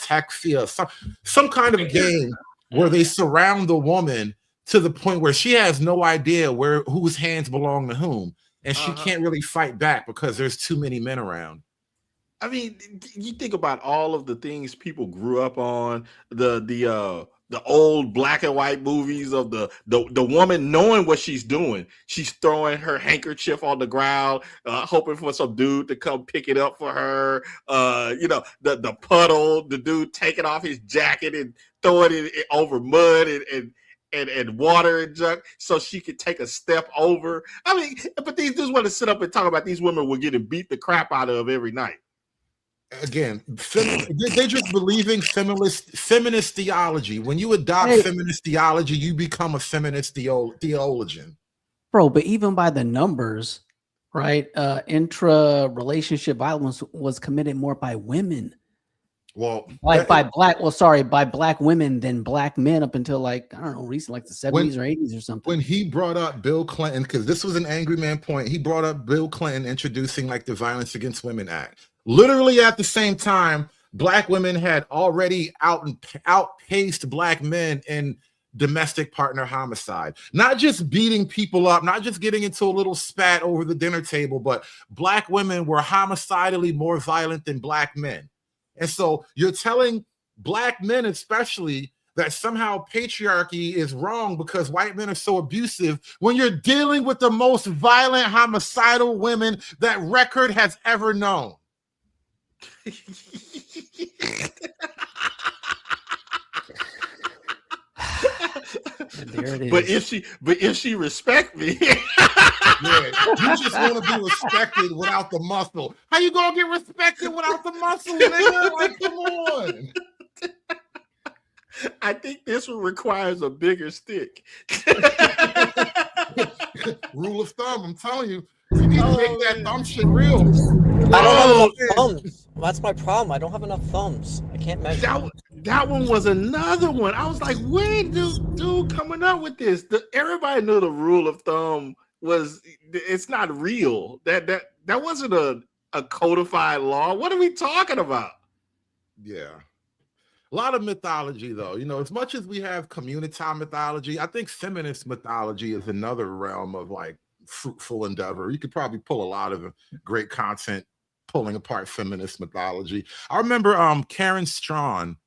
some kind of game where they surround the woman to the point where she has no idea whose hands belong to whom, and she can't really fight back because there's too many men around. I mean, you think about all of the things people grew up on, the old black and white movies of the woman knowing what she's doing. She's throwing her handkerchief on the ground, hoping for some dude to come pick it up for her. The puddle, the dude taking off his jacket and throwing it over mud and water and junk so she could take a step over. I mean, but these dudes want to sit up and talk about these women were getting beat the crap out of every night. Again, they're just believing feminist theology. When you adopt feminist theology, you become a feminist theologian. Bro, but even by the numbers, right? Intra-relationship violence was committed more by women. Well, by black women than black men up until like, I don't know, recent, like the 70s or 80s or something. When he brought up Bill Clinton, because this was an angry man point, he brought up Bill Clinton introducing like the Violence Against Women Act. Literally at the same time, black women had already outpaced black men in domestic partner homicide. Not just beating people up, not just getting into a little spat over the dinner table, but black women were homicidally more violent than black men. And so you're telling black men especially that somehow patriarchy is wrong because white men are so abusive when you're dealing with the most violent homicidal women that record has ever known. There it is. But if she respect me, yeah, you just want to be respected without the muscle. How you gonna get respected without the muscle, nigga? Like, come on. I think this one requires a bigger stick. Rule of thumb, I'm telling you, you need to make that thumb shit real. I don't have enough thumbs. That's my problem. I don't have enough thumbs. I can't measure. That one was another one. I was like, where dude coming up with this? Everybody knew the rule of thumb it's not real. That wasn't a codified law. What are we talking about? Yeah. A lot of mythology, though. You know, as much as we have community mythology, I think feminist mythology is another realm of like fruitful endeavor. You could probably pull a lot of great content pulling apart feminist mythology. I remember Karen Strawn.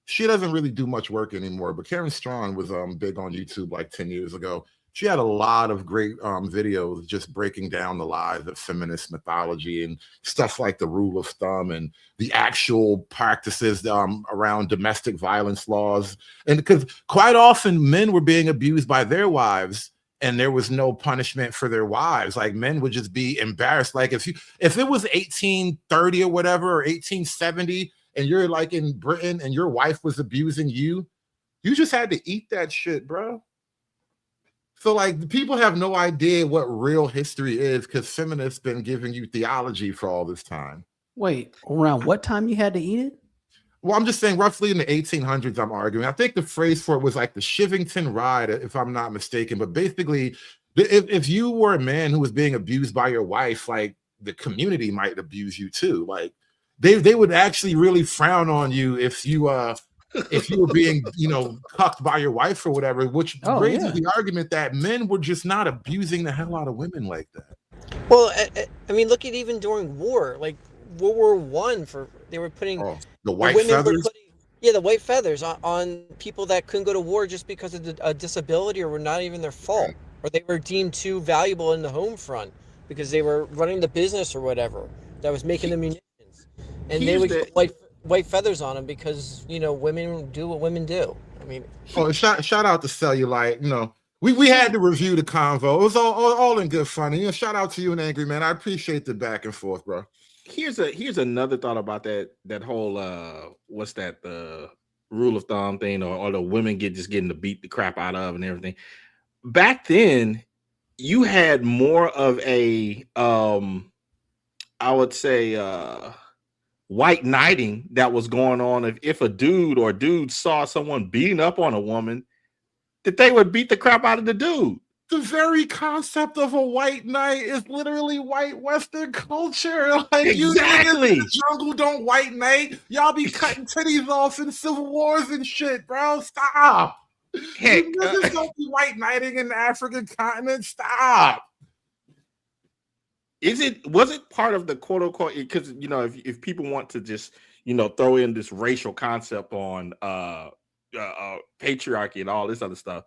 She doesn't really do much work anymore, but Karen Strawn was big on YouTube like 10 years ago. She had a lot of great videos just breaking down the lies of feminist mythology and stuff like the rule of thumb and the actual practices around domestic violence laws. And because quite often men were being abused by their wives and there was no punishment for their wives. Like men would just be embarrassed. Like if it was 1830 or whatever, or 1870, and you're like in Britain and your wife was abusing you, you just had to eat that shit, bro. So like people have no idea what real history is because feminists been giving you theology for all this time. Wait, around what time you had to eat it? Well, I'm just saying roughly in the 1800s, I'm arguing. I think the phrase for it was like the Shivington Ride, if I'm not mistaken. But basically, if you were a man who was being abused by your wife, like the community might abuse you too. Like they would actually really frown on you if you were being, cucked by your wife or whatever, which raises the argument that men were just not abusing the hell out of women like that. Well, I mean, look at even during war, like World War I, they were putting the white feathers. The white feathers on people that couldn't go to war just because of a disability or were not even their fault. or they were deemed too valuable in the home front because they were running the business or whatever that was making the munitions, and they would get white feathers on them because women do what women do. I mean, shout out to Cellulite. We had to review the convo. It was all in good fun. Shout out to you and Angry Man. I appreciate the back and forth, bro. Here's another thought about that whole what's that, the rule of thumb thing, or the women getting to beat the crap out of and everything. Back then, you had more of a I would say white knighting that was going on. If a dude or dudes saw someone beating up on a woman, that they would beat the crap out of the dude. The very concept of a white knight is literally white Western culture. Like, exactly. You niggas in the jungle don't white knight. Y'all be cutting titties off in civil wars and shit, bro. Stop. Heck, you niggas don't be white knighting in the African continent. Stop. Was it part of the quote unquote? Because if people want to just throw in this racial concept on patriarchy and all this other stuff,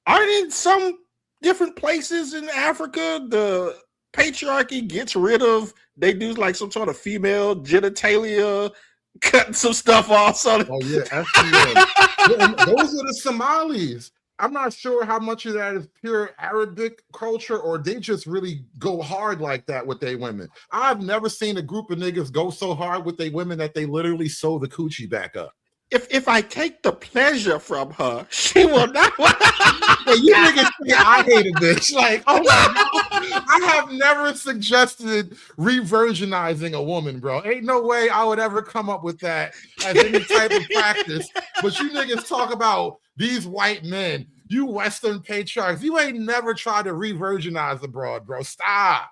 aren't in some different places in Africa the patriarchy gets rid of, they do like some sort of female genitalia, cutting some stuff off. So oh yeah, FBA. Those are the Somalis. I'm not sure how much of that is pure Arabic culture or they just really go hard like that with their women. I've never seen a group of niggas go so hard with their women that they literally sew the coochie back up. If I take the pleasure from her, she will not. Hey, you niggas say I hate a bitch. Like, oh my God. I have never suggested re-virginizing a woman, bro. Ain't no way I would ever come up with that as any type of practice. But you niggas talk about these white men, you Western patriarchs. You ain't never tried to re-virginize a broad, bro. Stop.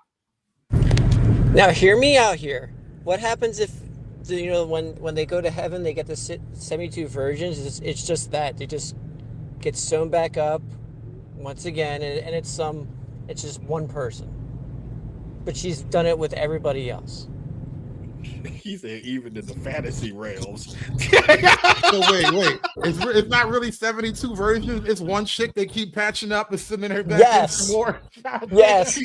Now, hear me out here. What happens if, when they go to heaven, they get the 72 virgins? It's just that. They just get sewn back up once again, and it's just one person. But she's done it with everybody else. He said even in the fantasy realms. So wait. It's not really 72 versions. It's one chick they keep patching up and sending her back. Yes. More. Yes.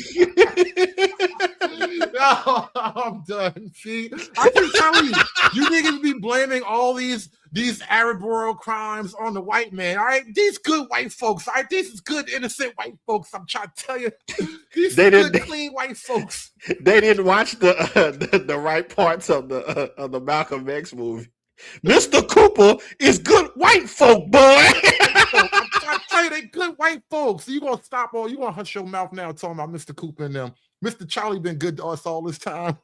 No, I'm done. See, I keep telling you, you niggas be blaming all these Arab world crimes on the white man. All right, these good white folks. All right, these is good innocent white folks. I'm trying to tell you, these good clean white folks. They didn't watch the right parts of the Malcolm X movie. Mr. Cooper is good white folk, boy. I'm trying to tell you, they good white folks. So you gonna stop all? You gonna hush your mouth now talking about Mr. Cooper and them? Mr. Charlie been good to us all this time.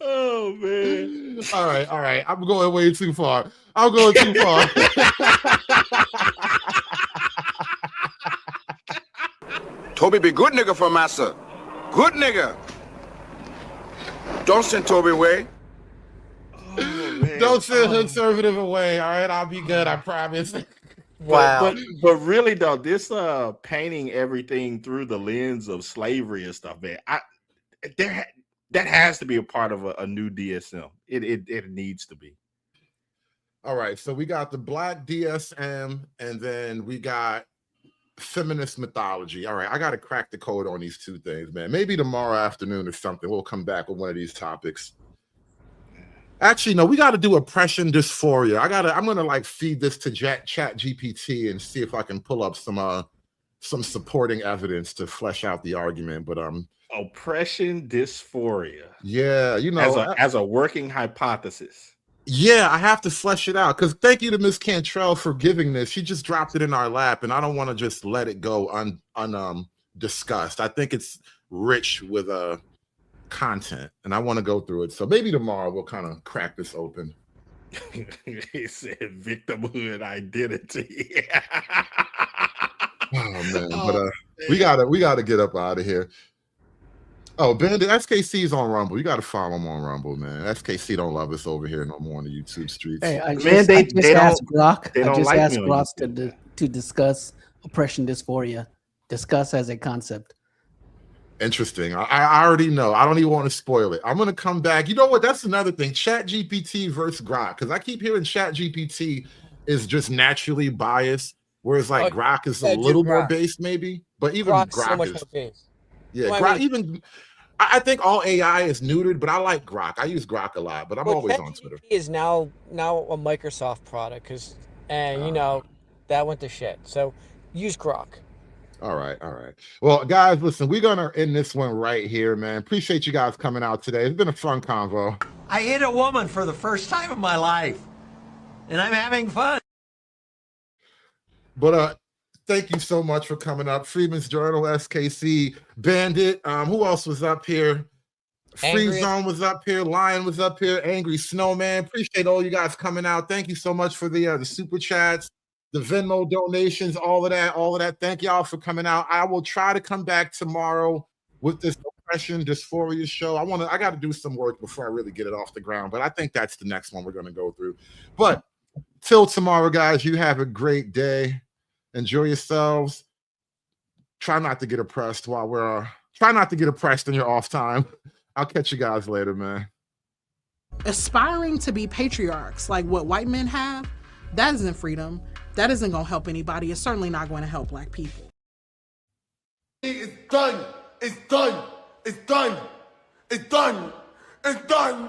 Oh man! All right. I'm going way too far. I'm going too far. Toby be good nigga for massa. Good nigga. Don't send Toby away. Oh, don't send conservative away. All right, I'll be good. I promise. Wow. But really though, this painting everything through the lens of slavery and stuff, man. That has to be a part of a new DSM. It needs to be. All right, so we got the Black DSM, and then we got feminist mythology. All right, I got to crack the code on these two things, man. Maybe tomorrow afternoon or something, we'll come back with one of these topics. Actually, no, we got to do oppression dysphoria. I'm gonna like feed this to Chat GPT and see if I can pull up some supporting evidence to flesh out the argument. But oppression dysphoria. Yeah, as a working hypothesis. Yeah, I have to flesh it out because thank you to Miss Cantrell for giving this. She just dropped it in our lap, and I don't want to just let it go discussed. I think it's rich with content, and I want to go through it. So maybe tomorrow we'll kind of crack this open. He said victimhood identity. Oh man, but we gotta get up out of here. Oh, Bandit, SKC's on Rumble. You got to follow him on Rumble, man. SKC don't love us over here no more on the YouTube streets. Hey, I just asked Grok to discuss oppression dysphoria. Discuss as a concept. Interesting. I already know. I don't even want to spoil it. I'm going to come back. You know what? That's another thing. Chat GPT versus Grok. Because I keep hearing Chat GPT is just naturally biased Whereas like Grok is a little more based, maybe. But even Grok's Grok so much is more based. yeah, Well, I Grok mean- even I think all AI is neutered, but I like Grok. I use Grok a lot, but I'm always on Twitter. ChatGPT is now a Microsoft product because, and you know, that went to shit. So use Grok. All right. Well, guys, listen, we're gonna end this one right here, man. Appreciate you guys coming out today. It's been a fun convo. I hit a woman for the first time in my life, and I'm having fun. But thank you so much for coming up. Freeman's Journal, SKC, Bandit. Who else was up here? Free Angry- Zone was up here. Lion was up here. Angry Snowman. Appreciate all you guys coming out. Thank you so much for the super chats, the Venmo donations, all of that. Thank y'all for coming out. I will try to come back tomorrow with this oppression dysphoria show. I got to do some work before I really get it off the ground, but I think that's the next one we're going to go through. But till tomorrow, guys, you have a great day. Enjoy yourselves. Try not to get oppressed while we're try not to get oppressed in your off time. I'll catch you guys later, man. Aspiring to be patriarchs like what white men have, that isn't freedom. That isn't going to help anybody. It's certainly not going to help Black people. It's done. It's done. It's done. It's done. It's done.